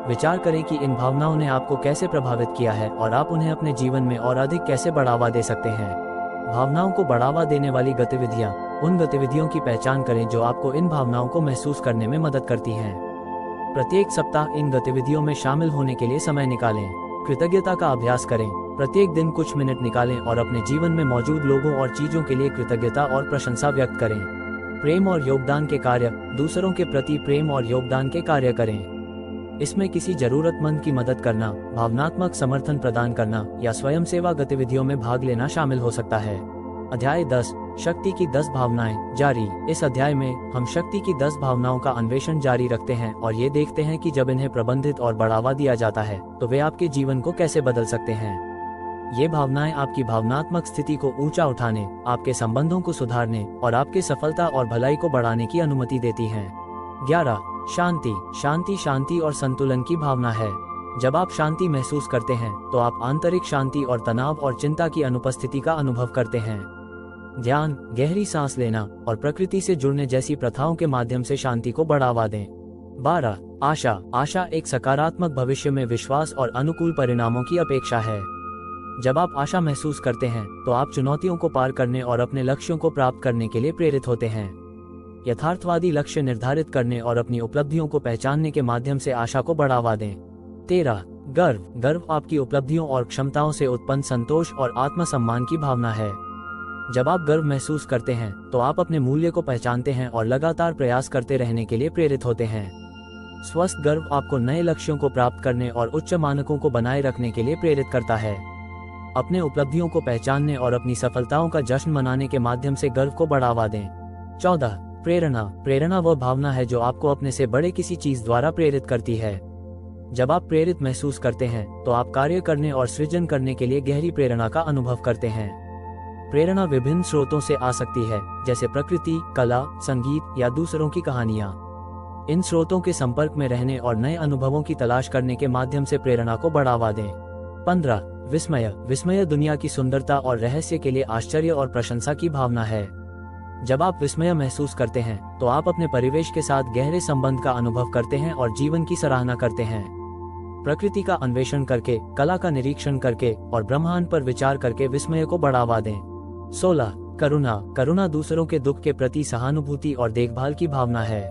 विचार करें कि इन भावनाओं ने आपको कैसे प्रभावित किया है और आप उन्हें अपने जीवन में और अधिक कैसे बढ़ावा दे सकते हैं। भावनाओं को बढ़ावा देने वाली गतिविधियां। उन गतिविधियों की पहचान करें जो आपको इन भावनाओं को महसूस करने में मदद करती हैं। प्रत्येक सप्ताह इन गतिविधियों में शामिल होने के लिए समय निकालें। कृतज्ञता का अभ्यास करें। प्रत्येक दिन कुछ मिनट निकालें और अपने जीवन में मौजूद लोगों और चीजों के लिए कृतज्ञता और प्रशंसा व्यक्त करें। प्रेम और योगदान के कार्य। दूसरों के प्रति प्रेम और योगदान के कार्य करें। इसमें किसी जरूरतमंद की मदद करना, भावनात्मक समर्थन प्रदान करना या स्वयं सेवा गतिविधियों में भाग लेना शामिल हो सकता है। अध्याय 10, शक्ति की 10 भावनाएं, जारी। इस अध्याय में हम शक्ति की 10 भावनाओं का अन्वेषण जारी रखते हैं और ये देखते हैं कि जब इन्हें प्रबंधित और बढ़ावा दिया जाता है तो वे आपके जीवन को कैसे बदल सकते हैं। ये भावनाएं आपकी भावनात्मक स्थिति को ऊंचा उठाने, आपके संबंधों को सुधारने और आपके सफलता और भलाई को बढ़ाने की अनुमति देती हैं। 11, शांति। शांति शांति और संतुलन की भावना है। जब आप शांति महसूस करते हैं तो आप आंतरिक शांति और तनाव और चिंता की अनुपस्थिति का अनुभव करते हैं। ध्यान, गहरी सांस लेना और प्रकृति से जुड़ने जैसी प्रथाओं के माध्यम से शांति को बढ़ावा दें। 12, आशा। आशा एक सकारात्मक भविष्य में विश्वास और अनुकूल परिणामों की अपेक्षा है। जब आप आशा महसूस करते हैं तो आप चुनौतियों को पार करने और अपने लक्ष्यों को प्राप्त करने के लिए प्रेरित होते हैं। यथार्थवादी लक्ष्य निर्धारित करने और अपनी उपलब्धियों को पहचानने के माध्यम से आशा को बढ़ावा दें। 13, गर्व। गर्व आपकी उपलब्धियों और क्षमताओं से उत्पन्न संतोष और आत्मसम्मान की भावना है। जब आप गर्व महसूस करते हैं तो आप अपने मूल्य को पहचानते हैं और लगातार प्रयास करते रहने के लिए प्रेरित होते हैं। स्वस्थ गर्व आपको नए लक्ष्यों को प्राप्त करने और उच्च मानकों को बनाए रखने के लिए प्रेरित करता है। अपने उपलब्धियों को पहचानने और अपनी सफलताओं का जश्न मनाने के माध्यम से गर्व को बढ़ावा दें। 14, प्रेरणा। प्रेरणा वह भावना है जो आपको अपने से बड़े किसी चीज द्वारा प्रेरित करती है। जब आप प्रेरित महसूस करते हैं तो आप कार्य करने और सृजन करने के लिए गहरी प्रेरणा का अनुभव करते हैं। प्रेरणा विभिन्न स्रोतों से आ सकती है, जैसे प्रकृति, कला, संगीत या दूसरों की कहानियां। इन स्रोतों के संपर्क में रहने और नए अनुभवों की तलाश करने के माध्यम से प्रेरणा को बढ़ावा दें। 15, विस्मय। विस्मय दुनिया की सुंदरता और रहस्य के लिए आश्चर्य और प्रशंसा की भावना है। जब आप विस्मय महसूस करते हैं तो आप अपने परिवेश के साथ गहरे संबंध का अनुभव करते हैं और जीवन की सराहना करते हैं। प्रकृति का अन्वेषण करके, कला का निरीक्षण करके और ब्रह्मांड पर विचार करके विस्मय को बढ़ावा दें। 16, करुणा। करुणा दूसरों के दुख के प्रति सहानुभूति और देखभाल की भावना है।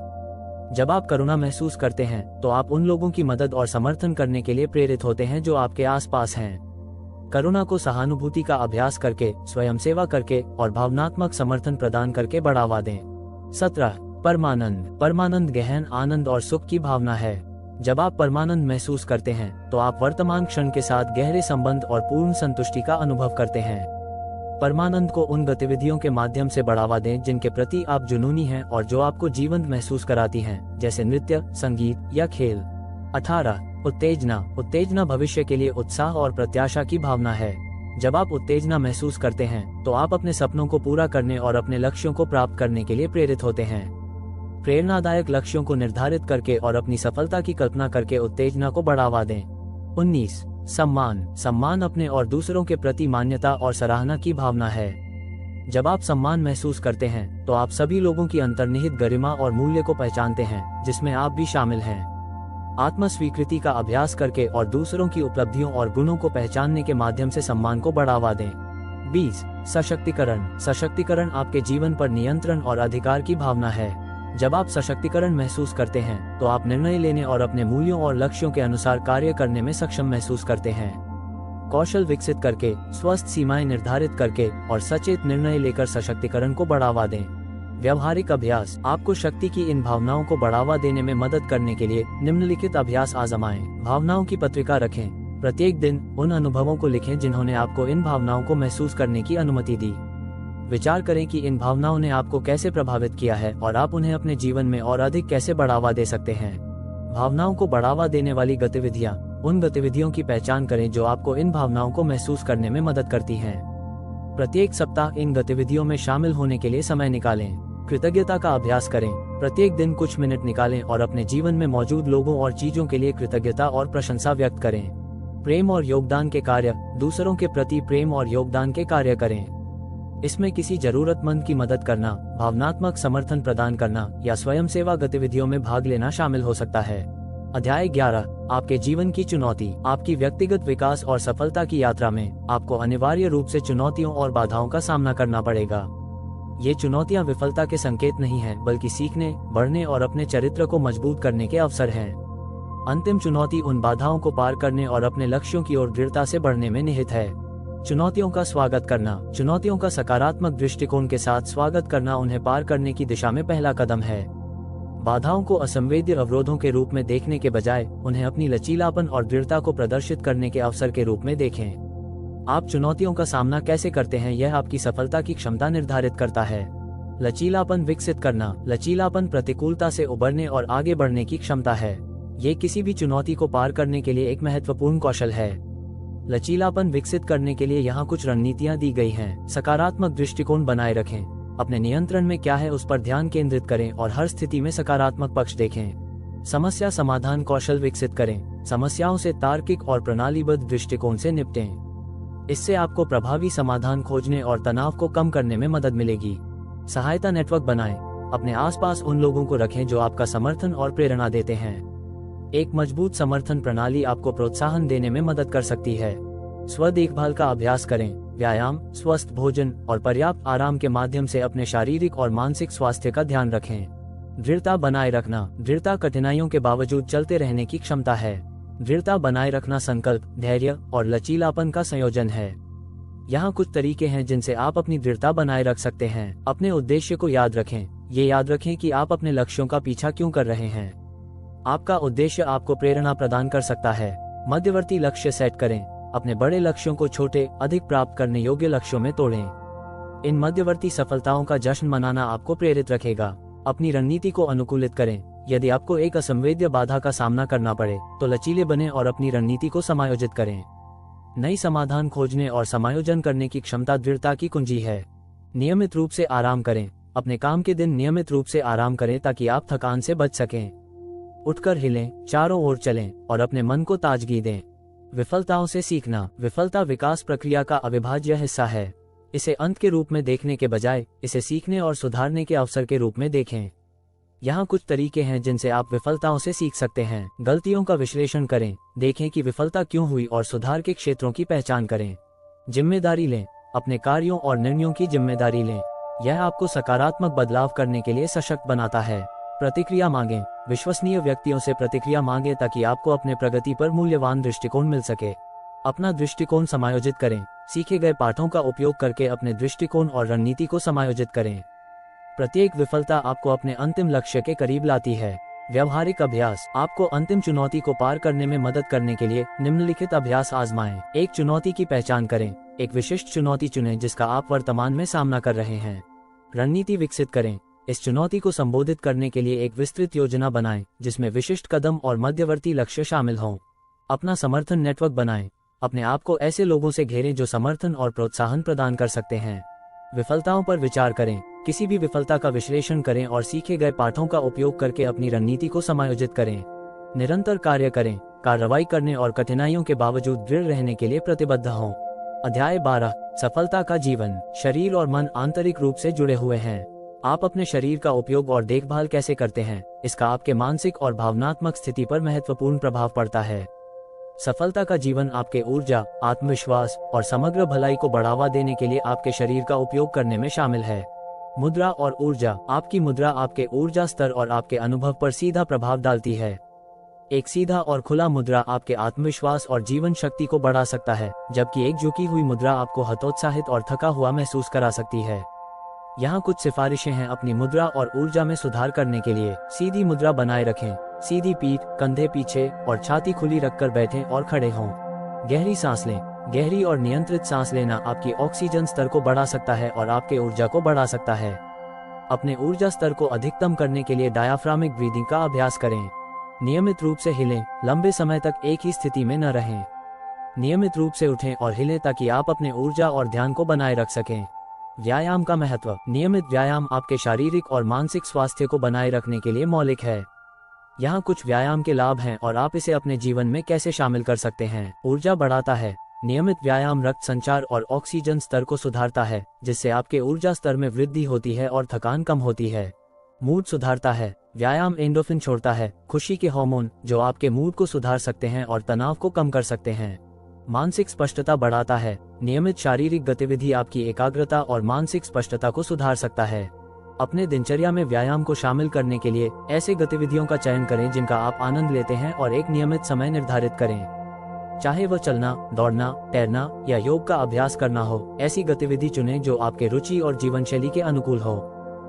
जब आप करुणा महसूस करते हैं तो आप उन लोगों की मदद और समर्थन करने के लिए प्रेरित होते हैं जो आपके आसपास हैं। करुणा को सहानुभूति का अभ्यास करके, स्वयं सेवा करके और भावनात्मक समर्थन प्रदान करके बढ़ावा दें। 17 परमानंद। परमानंद गहन आनंद और सुख की भावना है। जब आप परमानंद महसूस करते हैं तो आप वर्तमान क्षण के साथ गहरे संबंध और पूर्ण संतुष्टि का अनुभव करते हैं। परमानंद को उन गतिविधियों के माध्यम से बढ़ावा दें जिनके प्रति आप जुनूनी हैं और जो आपको जीवंत महसूस कराती हैं, जैसे नृत्य, संगीत या खेल। 18 उत्तेजना। उत्तेजना भविष्य के लिए उत्साह और प्रत्याशा की भावना है। जब आप उत्तेजना महसूस करते हैं तो आप अपने सपनों को पूरा करने और अपने लक्ष्यों को प्राप्त करने के लिए प्रेरित होते हैं। प्रेरणादायक लक्ष्यों को निर्धारित करके और अपनी सफलता की कल्पना करके उत्तेजना को बढ़ावा दें। 19 सम्मान। सम्मान अपने और दूसरों के प्रति मान्यता और सराहना की भावना है। जब आप सम्मान महसूस करते हैं तो आप सभी लोगों की अंतर्निहित गरिमा और मूल्य को पहचानते हैं, जिसमें आप भी शामिल हैं। आत्म स्वीकृति का अभ्यास करके और दूसरों की उपलब्धियों और गुणों को पहचानने के माध्यम से सम्मान को बढ़ावा दें। 20 सशक्तिकरण। सशक्तिकरण आपके जीवन पर नियंत्रण और अधिकार की भावना है। जब आप सशक्तिकरण महसूस करते हैं तो आप निर्णय लेने और अपने मूल्यों और लक्ष्यों के अनुसार कार्य करने में सक्षम महसूस करते हैं। कौशल विकसित करके, स्वस्थ सीमाएं निर्धारित करके और सचेत निर्णय लेकर सशक्तिकरण को बढ़ावा दें। व्यावहारिक अभ्यास। आपको शक्ति की इन भावनाओं को बढ़ावा देने में मदद करने के लिए निम्नलिखित अभ्यास आजमाएं। भावनाओं की पत्रिका रखें। प्रत्येक दिन उन अनुभवों को लिखें जिन्होंने आपको इन भावनाओं को महसूस करने की अनुमति दी। विचार करें कि इन भावनाओं ने आपको कैसे प्रभावित किया है और आप उन्हें अपने जीवन में और अधिक कैसे बढ़ावा दे सकते हैं। भावनाओं को बढ़ावा देने वाली गतिविधियां। उन गतिविधियों की पहचान करें जो आपको इन भावनाओं को महसूस करने में मदद करती हैं। प्रत्येक सप्ताह इन गतिविधियों में शामिल होने के लिए समय निकालें। कृतज्ञता का अभ्यास करें। प्रत्येक दिन कुछ मिनट निकालें और अपने जीवन में मौजूद लोगों और चीजों के लिए कृतज्ञता और प्रशंसा व्यक्त करें। प्रेम और योगदान के कार्य। दूसरों के प्रति प्रेम और योगदान के कार्य करें। इसमें किसी जरूरतमंद की मदद करना, भावनात्मक समर्थन प्रदान करना या स्वयं सेवा गतिविधियों में भाग लेना शामिल हो सकता है। अध्याय 11 आपके जीवन की चुनौती। आपकी व्यक्तिगत विकास और सफलता की यात्रा में आपको अनिवार्य रूप से चुनौतियों और बाधाओं का सामना करना पड़ेगा। ये चुनौतियां विफलता के संकेत नहीं हैं, बल्कि सीखने, बढ़ने और अपने चरित्र को मजबूत करने के अवसर हैं। अंतिम चुनौती उन बाधाओं को पार करने और अपने लक्ष्यों की ओर दृढ़ता से बढ़ने में निहित है। चुनौतियों का स्वागत करना। चुनौतियों का सकारात्मक दृष्टिकोण के साथ स्वागत करना उन्हें पार करने की दिशा में पहला कदम है। बाधाओं को असंवेद्य अवरोधों के रूप में देखने के बजाय उन्हें अपनी लचीलापन और दृढ़ता को प्रदर्शित करने के अवसर के रूप में देखें। आप चुनौतियों का सामना कैसे करते हैं, यह आपकी सफलता की क्षमता निर्धारित करता है। लचीलापन विकसित करना। लचीलापन प्रतिकूलता से उबरने और आगे बढ़ने की क्षमता है। ये किसी भी चुनौती को पार करने के लिए एक महत्वपूर्ण कौशल है। लचीलापन विकसित करने के लिए यहाँ कुछ रणनीतियाँ दी गई हैं। सकारात्मक दृष्टिकोण बनाए रखें। अपने नियंत्रण में क्या है उस पर ध्यान केंद्रित करें और हर स्थिति में सकारात्मक पक्ष देखें। समस्या समाधान कौशल विकसित करें। समस्याओं से तार्किक और प्रणालीबद्ध दृष्टिकोण से निपटें। इससे आपको प्रभावी समाधान खोजने और तनाव को कम करने में मदद मिलेगी। सहायता नेटवर्क बनाएं। अपने आसपास उन लोगों को रखें जो आपका समर्थन और प्रेरणा देते हैं। एक मजबूत समर्थन प्रणाली आपको प्रोत्साहन देने में मदद कर सकती है। स्व देखभाल का अभ्यास करें। व्यायाम, स्वस्थ भोजन और पर्याप्त आराम के माध्यम से अपने शारीरिक और मानसिक स्वास्थ्य का ध्यान रखें। दृढ़ता बनाए रखना। दृढ़ता कठिनाइयों के बावजूद चलते रहने की क्षमता है। दृढ़ता बनाए रखना संकल्प, धैर्य और लचीलापन का संयोजन है। यहाँ कुछ तरीके हैं जिनसे आप अपनी दृढ़ता बनाए रख सकते हैं। अपने उद्देश्य को याद रखें। ये याद रखें कि आप अपने लक्ष्यों का पीछा क्यों कर रहे हैं। आपका उद्देश्य आपको प्रेरणा प्रदान कर सकता है। मध्यवर्ती लक्ष्य सेट करें। अपने बड़े लक्ष्यों को छोटे, अधिक प्राप्त करने योग्य लक्ष्यों में तोड़ें। इन मध्यवर्ती सफलताओं का जश्न मनाना आपको प्रेरित रखेगा। अपनी रणनीति को अनुकूलित करें। यदि आपको एक असंवेद्य बाधा का सामना करना पड़े तो लचीले बने और अपनी रणनीति को समायोजित करें। नई समाधान खोजने और समायोजन करने की क्षमता दृढ़ता की कुंजी है। नियमित रूप से आराम करें। अपने काम के दिन नियमित रूप से आराम करें ताकि आप थकान से बच सकें। उठकर हिलें, चारों ओर चलें और अपने मन को ताजगी दें। विफलताओं से सीखना। विफलता विकास प्रक्रिया का अविभाज्य हिस्सा है। इसे अंत के रूप में देखने के बजाय इसे सीखने और सुधारने के अवसर के रूप में देखें। यहाँ कुछ तरीके हैं जिनसे आप विफलताओं से सीख सकते हैं। गलतियों का विश्लेषण करें। देखें कि विफलता क्यों हुई और सुधार के क्षेत्रों की पहचान करें। जिम्मेदारी लें। अपने कार्यों और निर्णयों की जिम्मेदारी लें। यह आपको सकारात्मक बदलाव करने के लिए सशक्त बनाता है। प्रतिक्रिया मांगें। विश्वसनीय व्यक्तियों से प्रतिक्रिया मांगें ताकि आपको अपने प्रगति पर मूल्यवान दृष्टिकोण मिल सके। अपना दृष्टिकोण समायोजित करें। सीखे गए पाठों का उपयोग करके अपने दृष्टिकोण और रणनीति को समायोजित करें। प्रत्येक विफलता आपको अपने अंतिम लक्ष्य के करीब लाती है। व्यवहारिक अभ्यास आपको अंतिम चुनौती को पार करने में मदद करने के लिए निम्नलिखित अभ्यास आजमाएं। एक चुनौती की पहचान करें। एक विशिष्ट चुनौती चुनें जिसका आप वर्तमान में सामना कर रहे हैं। रणनीति विकसित करें। इस चुनौती को संबोधित करने के लिए एक विस्तृत योजना बनाएं जिसमें विशिष्ट कदम और मध्यवर्ती लक्ष्य शामिल हों। अपना समर्थन नेटवर्क बनाएं। अपने आप को ऐसे लोगों से घेरें जो समर्थन और प्रोत्साहन प्रदान कर सकते हैं। विफलताओं पर विचार करें। किसी भी विफलता का विश्लेषण करें और सीखे गए पाठों का उपयोग करके अपनी रणनीति को समायोजित करें। निरंतर कार्य करें। कार्रवाई करने और कठिनाइयों के बावजूद दृढ़ रहने के लिए प्रतिबद्ध हों। अध्याय 12। सफलता का जीवन। शरीर और मन आंतरिक रूप से जुड़े हुए हैं। आप अपने शरीर का उपयोग और देखभाल कैसे करते हैं, इसका आपके मानसिक और भावनात्मक स्थिति पर महत्वपूर्ण प्रभाव पड़ता है। सफलता का जीवन आपके ऊर्जा, आत्मविश्वास और समग्र भलाई को बढ़ावा देने के लिए आपके शरीर का उपयोग करने में शामिल है। मुद्रा और ऊर्जा। आपकी मुद्रा आपके ऊर्जा स्तर और आपके अनुभव पर सीधा प्रभाव डालती है। एक सीधा और खुला मुद्रा आपके आत्मविश्वास और जीवन शक्ति को बढ़ा सकता है, जबकि एक झुकी हुई मुद्रा आपको हतोत्साहित और थका हुआ महसूस करा सकती है। यहाँ कुछ सिफारिशें हैं अपनी मुद्रा और ऊर्जा में सुधार करने के लिए। सीधी मुद्रा बनाए रखें। सीधी पीठ, कंधे पीछे और छाती खुली रखकर बैठें और खड़े हों। गहरी सांस लें। गहरी और नियंत्रित सांस लेना आपकी ऑक्सीजन स्तर को बढ़ा सकता है और आपके ऊर्जा को बढ़ा सकता है। अपने ऊर्जा स्तर को अधिकतम करने के लिए डायाफ्रामिक ब्रीदिंग का अभ्यास करें। नियमित रूप से हिलें। लंबे समय तक एक ही स्थिति में न रहें। नियमित रूप से उठें और हिलें ताकि आप अपने ऊर्जा और ध्यान को बनाए रख सकें। व्यायाम का महत्व। नियमित व्यायाम आपके शारीरिक और मानसिक स्वास्थ्य को बनाए रखने के लिए मौलिक है। यहाँ कुछ व्यायाम के लाभ हैं और आप इसे अपने जीवन में कैसे शामिल कर सकते हैं। ऊर्जा बढ़ाता है। नियमित व्यायाम रक्त संचार और ऑक्सीजन स्तर को सुधारता है, जिससे आपके ऊर्जा स्तर में वृद्धि होती है और थकान कम होती है। मूड सुधारता है। व्यायाम एंडोर्फिन छोड़ता है, खुशी के हार्मोन जो आपके मूड को सुधार सकते हैं और तनाव को कम कर सकते हैं। मानसिक स्पष्टता बढ़ाता है। नियमित शारीरिक गतिविधि आपकी एकाग्रता और मानसिक स्पष्टता को सुधार सकता है। अपने दिनचर्या में व्यायाम को शामिल करने के लिए ऐसे गतिविधियों का चयन करें जिनका आप आनंद लेते हैं और एक नियमित समय निर्धारित करें। चाहे वह चलना, दौड़ना, तैरना या योग का अभ्यास करना हो, ऐसी गतिविधि चुनें जो आपके रुचि और जीवनशैली के अनुकूल हो।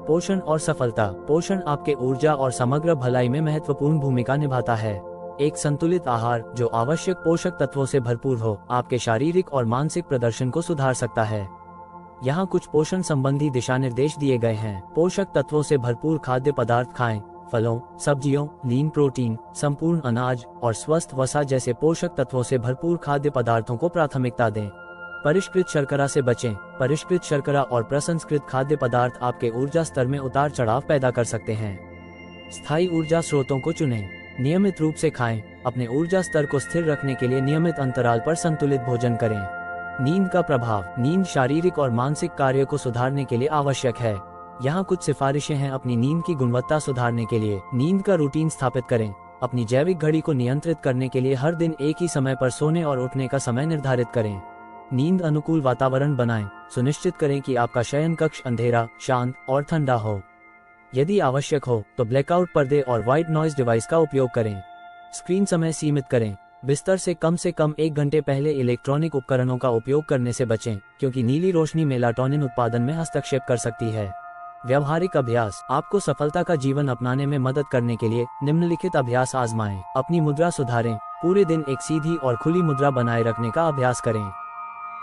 पोषण और सफलता। पोषण आपके ऊर्जा और समग्र भलाई में महत्वपूर्ण भूमिका निभाता है। एक संतुलित आहार जो आवश्यक पोषक तत्वों से भरपूर हो, आपके शारीरिक और मानसिक प्रदर्शन को सुधार सकता है। यहाँ कुछ पोषण संबंधी दिशा निर्देश दिए गए हैं। पोषक तत्वों से भरपूर खाद्य पदार्थ खाएं। फलों, सब्जियों, लीन प्रोटीन, संपूर्ण अनाज और स्वस्थ वसा जैसे पोषक तत्वों से भरपूर खाद्य पदार्थों को प्राथमिकता दें। परिष्कृत शर्करा से बचें। परिष्कृत शर्करा और प्रसंस्कृत खाद्य पदार्थ आपके ऊर्जा स्तर में उतार चढ़ाव पैदा कर सकते हैं। स्थायी ऊर्जा स्रोतों को चुनें। नियमित रूप से खाएं। अपने ऊर्जा स्तर को स्थिर रखने के लिए नियमित अंतराल पर संतुलित भोजन करें। नींद का प्रभाव। नींद शारीरिक और मानसिक कार्य को सुधारने के लिए आवश्यक है। यहाँ कुछ सिफारिशें हैं अपनी नींद की गुणवत्ता सुधारने के लिए। नींद का रूटीन स्थापित करें। अपनी जैविक घड़ी को नियंत्रित करने के लिए हर दिन एक ही समय पर सोने और उठने का समय निर्धारित करें। नींद अनुकूल वातावरण बनाएं। सुनिश्चित करें कि आपका शयन कक्ष अंधेरा, शांत और ठंडा हो। यदि आवश्यक हो तो ब्लैकआउट पर्दे और व्हाइट नॉइज डिवाइस का उपयोग करें। स्क्रीन समय सीमित करें। बिस्तर से कम 1 घंटे पहले इलेक्ट्रॉनिक उपकरणों का उपयोग करने से बचें, क्योंकि नीली रोशनी मेलाटोनिन उत्पादन में हस्तक्षेप कर सकती है। व्यवहारिक अभ्यास। आपको सफलता का जीवन अपनाने में मदद करने के लिए निम्नलिखित अभ्यास आजमाएं। अपनी मुद्रा सुधारें। पूरे दिन एक सीधी और खुली मुद्रा बनाए रखने का अभ्यास करें।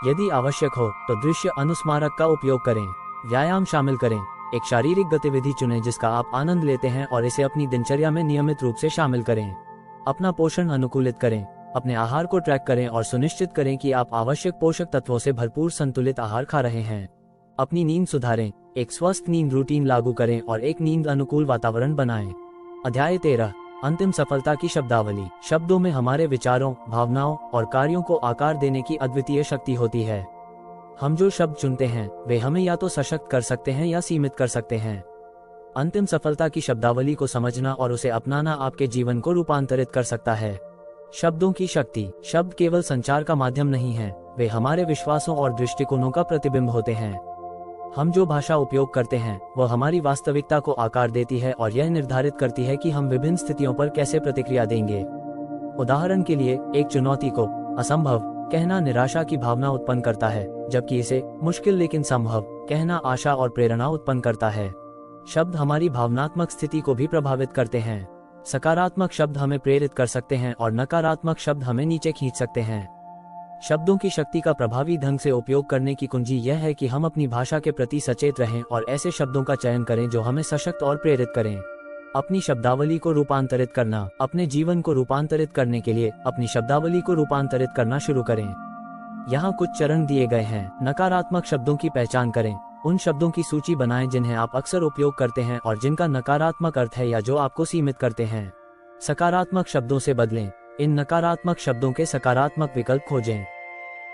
यदि आवश्यक हो तो दृश्य अनुस्मारक का उपयोग करें। व्यायाम शामिल करें। एक शारीरिक गतिविधि चुनें जिसका आप आनंद लेते हैं और इसे अपनी दिनचर्या में नियमित रूप से शामिल करें। अपना पोषण अनुकूलित करें। अपने आहार को ट्रैक करें और सुनिश्चित करें कि आप आवश्यक पोषक तत्वों से भरपूर संतुलित आहार खा रहे हैं। अपनी नींद सुधारें। एक स्वस्थ नींद रूटीन लागू करें और एक नींद अनुकूल वातावरण बनाएं। अध्याय 13। अंतिम सफलता की शब्दावली। शब्दों में हमारे विचारों, भावनाओं और कार्यों को आकार देने की अद्वितीय शक्ति होती है। हम जो शब्द चुनते हैं वे हमें या तो सशक्त कर सकते हैं या सीमित कर सकते हैं। अंतिम सफलता की शब्दावली को समझना और उसे अपनाना आपके जीवन को रूपांतरित कर सकता है। शब्दों की शक्ति। शब्द केवल संचार का माध्यम नहीं है, वे हमारे विश्वासों और दृष्टिकोणों का प्रतिबिंब होते हैं। हम जो भाषा उपयोग करते हैं वह हमारी वास्तविकता को आकार देती है और यह निर्धारित करती है कि हम विभिन्न स्थितियों पर कैसे प्रतिक्रिया देंगे। उदाहरण के लिए, एक चुनौती को असंभव कहना निराशा की भावना उत्पन्न करता है, जबकि इसे मुश्किल लेकिन संभव कहना आशा और प्रेरणा उत्पन्न करता है। शब्द हमारी भावनात्मक स्थिति को भी प्रभावित करते हैं। सकारात्मक शब्द हमें प्रेरित कर सकते हैं और नकारात्मक शब्द हमें नीचे खींच सकते हैं। शब्दों की शक्ति का प्रभावी ढंग से उपयोग करने की कुंजी यह है कि हम अपनी भाषा के प्रति सचेत रहें और ऐसे शब्दों का चयन करें जो हमें सशक्त और प्रेरित करें। अपनी शब्दावली को रूपांतरित करना। अपने जीवन को रूपांतरित करने के लिए अपनी शब्दावली को रूपांतरित करना शुरू करें। यहाँ कुछ चरण दिए गए हैं। नकारात्मक शब्दों की पहचान करें। उन शब्दों की सूची बनाएं जिन्हें आप अक्सर उपयोग करते हैं और जिनका नकारात्मक अर्थ है या जो आपको सीमित करते हैं। सकारात्मक शब्दों से बदलें। इन नकारात्मक शब्दों के सकारात्मक विकल्प खोजें।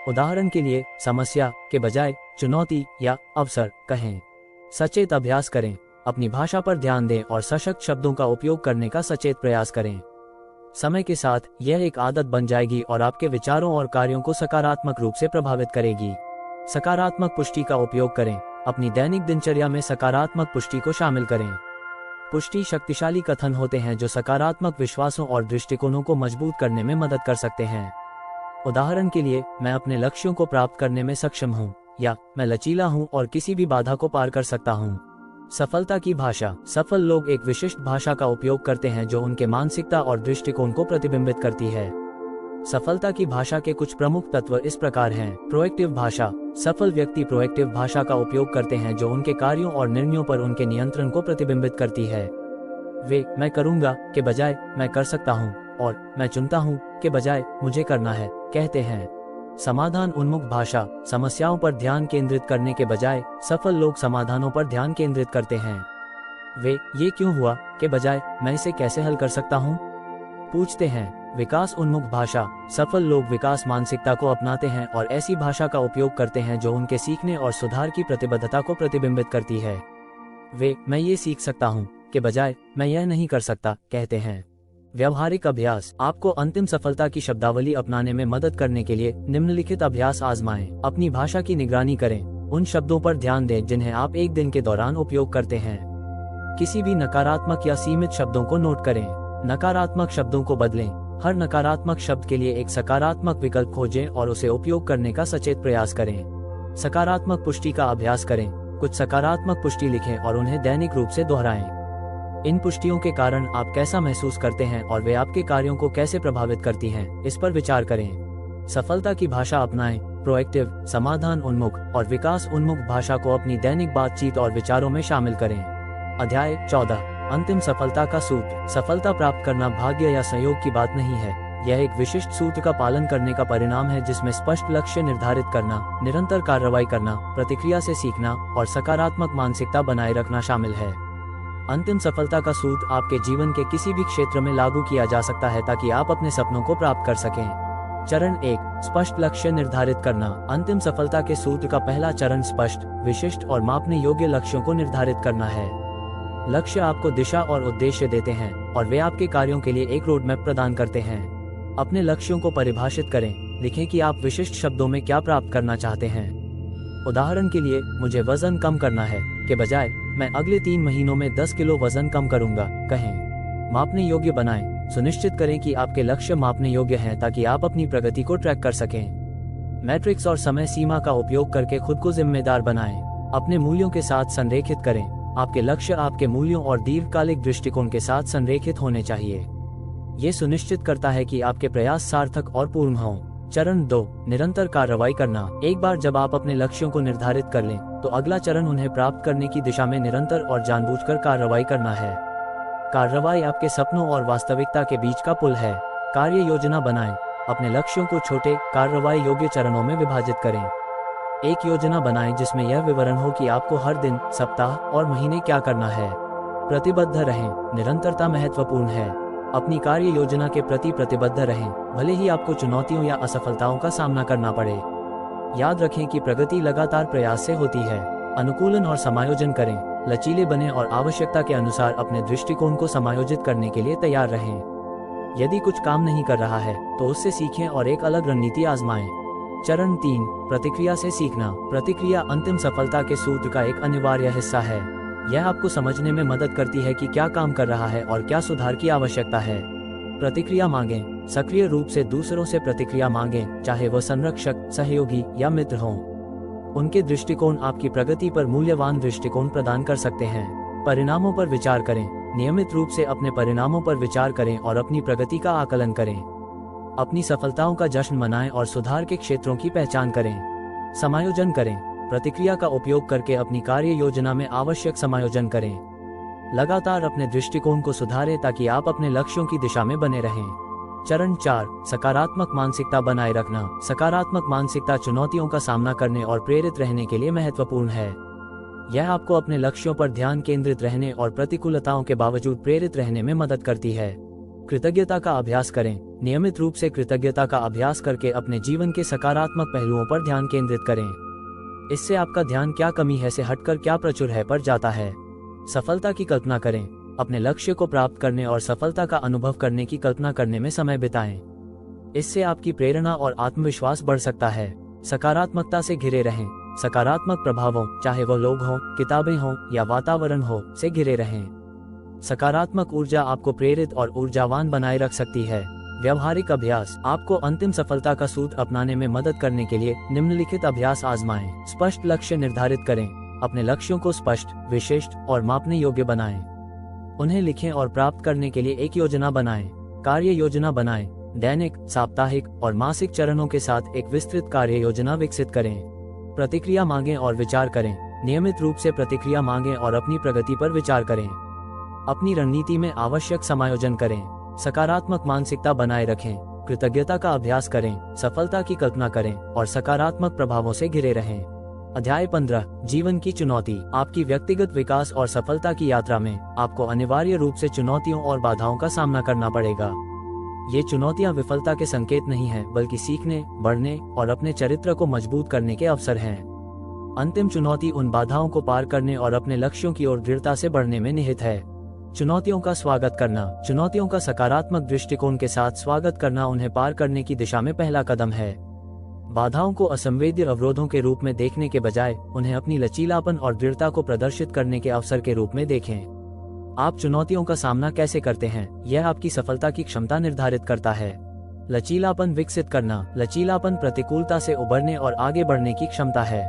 उदाहरण के लिए समस्या के बजाय चुनौती या अवसर कहें। सचेत अभ्यास करें। अपनी भाषा पर ध्यान दें और सशक्त शब्दों का उपयोग करने का सचेत प्रयास करें। समय के साथ यह एक आदत बन जाएगी और आपके विचारों और कार्यों को सकारात्मक रूप से प्रभावित करेगी। सकारात्मक पुष्टि का उपयोग करें। अपनी दैनिक दिनचर्या में सकारात्मक पुष्टि को शामिल करें। पुष्टि शक्तिशाली कथन होते हैं जो सकारात्मक विश्वासों और दृष्टिकोणों को मजबूत करने में मदद कर सकते हैं। उदाहरण के लिए, मैं अपने लक्ष्यों को प्राप्त करने में सक्षम हूँ, या मैं लचीला हूँ और किसी भी बाधा को पार कर सकता हूँ। सफलता की भाषा। सफल लोग एक विशिष्ट भाषा का उपयोग करते हैं जो उनके मानसिकता और दृष्टिकोण को प्रतिबिंबित करती है। सफलता की भाषा के कुछ प्रमुख तत्व इस प्रकार हैं। प्रोएक्टिव भाषा। सफल व्यक्ति प्रोएक्टिव भाषा का उपयोग करते हैं जो उनके कार्यों और निर्णयों पर उनके नियंत्रण को प्रतिबिंबित करती है। वे मैं करूंगा के बजाय मैं कर सकता हूं और मैं चुनता हूं के बजाय मुझे करना है कहते हैं। समाधान उन्मुख भाषा। समस्याओं पर ध्यान केंद्रित करने के बजाय सफल लोग समाधानों पर ध्यान केंद्रित करते हैं। वे ये क्यों हुआ के बजाय मैं इसे कैसे हल कर सकता हूं पूछते हैं। विकास उन्मुख भाषा। सफल लोग विकास मानसिकता को अपनाते हैं और ऐसी भाषा का उपयोग करते हैं जो उनके सीखने और सुधार की प्रतिबद्धता को प्रतिबिंबित करती है। वे मैं ये सीख सकता हूँ के बजाय मैं यह नहीं कर सकता कहते हैं। व्यवहारिक अभ्यास। आपको अंतिम सफलता की शब्दावली अपनाने में मदद करने के लिए निम्नलिखित अभ्यास आजमाएं। अपनी भाषा की निगरानी करें। उन शब्दों पर ध्यान दें जिन्हें आप एक दिन के दौरान उपयोग करते हैं। किसी भी नकारात्मक या सीमित शब्दों को नोट करें। नकारात्मक शब्दों को बदलें। हर नकारात्मक शब्द के लिए एक सकारात्मक विकल्प खोजें और उसे उपयोग करने का सचेत प्रयास करें। सकारात्मक पुष्टि का अभ्यास करें। कुछ सकारात्मक पुष्टि लिखें और उन्हें दैनिक रूप से दोहराएं। इन पुष्टियों के कारण आप कैसा महसूस करते हैं और वे आपके कार्यों को कैसे प्रभावित करती हैं, इस पर विचार करें। सफलता की भाषा अपनाएं। प्रोएक्टिव, समाधान उन्मुख और विकास उन्मुख भाषा को अपनी दैनिक बातचीत और विचारों में शामिल करें। अध्याय 14। अंतिम सफलता का सूत्र। सफलता प्राप्त करना भाग्य या संयोग की बात नहीं है। यह एक विशिष्ट सूत्र का पालन करने का परिणाम है जिसमें स्पष्ट लक्ष्य निर्धारित करना, निरंतर कार्रवाई करना, प्रतिक्रिया से सीखना और सकारात्मक मानसिकता बनाए रखना शामिल है। अंतिम सफलता का सूत्र आपके जीवन के किसी भी क्षेत्र में लागू किया जा सकता है ताकि आप अपने सपनों को प्राप्त कर सकें। चरण 1। स्पष्ट लक्ष्य निर्धारित करना। अंतिम सफलता के सूत्र का पहला चरण स्पष्ट, विशिष्ट और मापने योग्य लक्ष्यों को निर्धारित करना है। लक्ष्य आपको दिशा और उद्देश्य देते हैं और वे आपके कार्यों के लिए एक रोड मैप प्रदान करते हैं। अपने लक्ष्यों को परिभाषित करें। लिखें कि आप विशिष्ट शब्दों में क्या प्राप्त करना चाहते हैं। उदाहरण के लिए, मुझे वजन कम करना है के बजाय मैं अगले 3 महीनों में 10 किलो वजन कम करूंगा कहें। मापने योग्य बनाएं। सुनिश्चित करें कि आपके लक्ष्य मापने योग्य हैं ताकि आप अपनी प्रगति को ट्रैक कर सकें। मैट्रिक्स और समय सीमा का उपयोग करके खुद को जिम्मेदार बनाएं। अपने मूल्यों के साथ संरेखित करें। आपके लक्ष्य आपके मूल्यों और दीर्घकालिक दृष्टिकोण के साथ संरेखित होने चाहिए। ये सुनिश्चित करता है कि आपके प्रयास सार्थक और पूर्ण हों। चरण 2। निरंतर कार्रवाई करना। एक बार जब आप अपने लक्ष्यों को निर्धारित कर लें, तो अगला चरण उन्हें प्राप्त करने की दिशा में निरंतर और जानबूझकर कार्रवाई करना है। कार्रवाई आपके सपनों और वास्तविकता के बीच का पुल है। कार्य योजना बनाएं। अपने लक्ष्यों को छोटे, कार्रवाई योग्य चरणों में विभाजित करें। एक योजना बनाएं जिसमें यह विवरण हो कि आपको हर दिन, सप्ताह और महीने क्या करना है। प्रतिबद्ध रहें। निरंतरता महत्वपूर्ण है। अपनी कार्य योजना के प्रति प्रतिबद्ध रहें, भले ही आपको चुनौतियों या असफलताओं का सामना करना पड़े। याद रखें कि प्रगति लगातार प्रयास से होती है। अनुकूलन और समायोजन करें। लचीले बने और आवश्यकता के अनुसार अपने दृष्टिकोण को समायोजित करने के लिए तैयार रहें। यदि कुछ काम नहीं कर रहा है तो उससे सीखें और एक अलग रणनीति आजमाएं। चरण 3। प्रतिक्रिया से सीखना। प्रतिक्रिया अंतिम सफलता के सूत्र का एक अनिवार्य हिस्सा है। यह आपको समझने में मदद करती है कि क्या काम कर रहा है और क्या सुधार की आवश्यकता है। प्रतिक्रिया मांगें। सक्रिय रूप से दूसरों से प्रतिक्रिया मांगें, चाहे वह संरक्षक, सहयोगी या मित्र हों। उनके दृष्टिकोण आपकी प्रगति पर मूल्यवान दृष्टिकोण प्रदान कर सकते हैं। परिणामों पर विचार करें। नियमित रूप से अपने परिणामों पर विचार करें और अपनी प्रगति का आकलन करें। अपनी सफलताओं का जश्न मनाएं और सुधार के क्षेत्रों की पहचान करें। समायोजन करें। प्रतिक्रिया का उपयोग करके अपनी कार्य योजना में आवश्यक समायोजन करें। लगातार अपने दृष्टिकोण को सुधारें ताकि आप अपने लक्ष्यों की दिशा में बने रहें। चरण 4, सकारात्मक मानसिकता बनाए रखना। सकारात्मक मानसिकता चुनौतियों का सामना करने और प्रेरित रहने के लिए महत्वपूर्ण है। यह आपको अपने लक्ष्यों पर ध्यान केंद्रित रहने और प्रतिकूलताओं के बावजूद प्रेरित रहने में मदद करती है। कृतज्ञता का अभ्यास करें। नियमित रूप से कृतज्ञता का अभ्यास करके अपने जीवन के सकारात्मक पहलुओं पर ध्यान केंद्रित करें। इससे आपका ध्यान क्या कमी है से हटकर क्या प्रचुर है पर जाता है। सफलता की कल्पना करें। अपने लक्ष्य को प्राप्त करने और सफलता का अनुभव करने की कल्पना करने में समय बिताएं। इससे आपकी प्रेरणा और आत्मविश्वास बढ़ सकता है। सकारात्मकता से घिरे रहें। सकारात्मक प्रभावों, चाहे वह लोग हों, किताबें हों या वातावरण हो, से घिरे रहें। सकारात्मक ऊर्जा आपको प्रेरित और ऊर्जावान बनाए रख सकती है। व्यवहारिक अभ्यास। आपको अंतिम सफलता का सूत्र अपनाने में मदद करने के लिए निम्नलिखित अभ्यास आजमाएं। स्पष्ट लक्ष्य निर्धारित करें। अपने लक्ष्यों को स्पष्ट, विशिष्ट और मापने योग्य बनाएं। उन्हें लिखें और प्राप्त करने के लिए एक योजना बनाएं। कार्य योजना बनाएं। दैनिक, साप्ताहिक और मासिक चरणों के साथ एक विस्तृत कार्य योजना विकसित करें। प्रतिक्रिया मांगें और विचार करें। नियमित रूप से प्रतिक्रिया मांगें और अपनी प्रगति पर विचार करें। अपनी रणनीति में आवश्यक समायोजन करें। सकारात्मक मानसिकता बनाए रखें। कृतज्ञता का अभ्यास करें। सफलता की कल्पना करें और सकारात्मक प्रभावों से घिरे रहें। अध्याय 15, जीवन की चुनौती। आपकी व्यक्तिगत विकास और सफलता की यात्रा में आपको अनिवार्य रूप से चुनौतियों और बाधाओं का सामना करना पड़ेगा। ये चुनौतियां विफलता के संकेत नहीं हैं, बल्कि सीखने, बढ़ने और अपने चरित्र को मजबूत करने के अवसर हैं। अंतिम चुनौती उन बाधाओं को पार करने और अपने लक्ष्यों की ओर दृढ़ता से बढ़ने में निहित है। चुनौतियों का स्वागत करना। चुनौतियों का सकारात्मक दृष्टिकोण के साथ स्वागत करना उन्हें पार करने की दिशा में पहला कदम है। बाधाओं को असंवेद्य अवरोधों के रूप में देखने के बजाय उन्हें अपनी लचीलापन और दृढ़ता को प्रदर्शित करने के अवसर के रूप में देखें। आप चुनौतियों का सामना कैसे करते हैं, यह आपकी सफलता की क्षमता निर्धारित करता है। लचीलापन विकसित करना। लचीलापन प्रतिकूलता से उबरने और आगे बढ़ने की क्षमता है।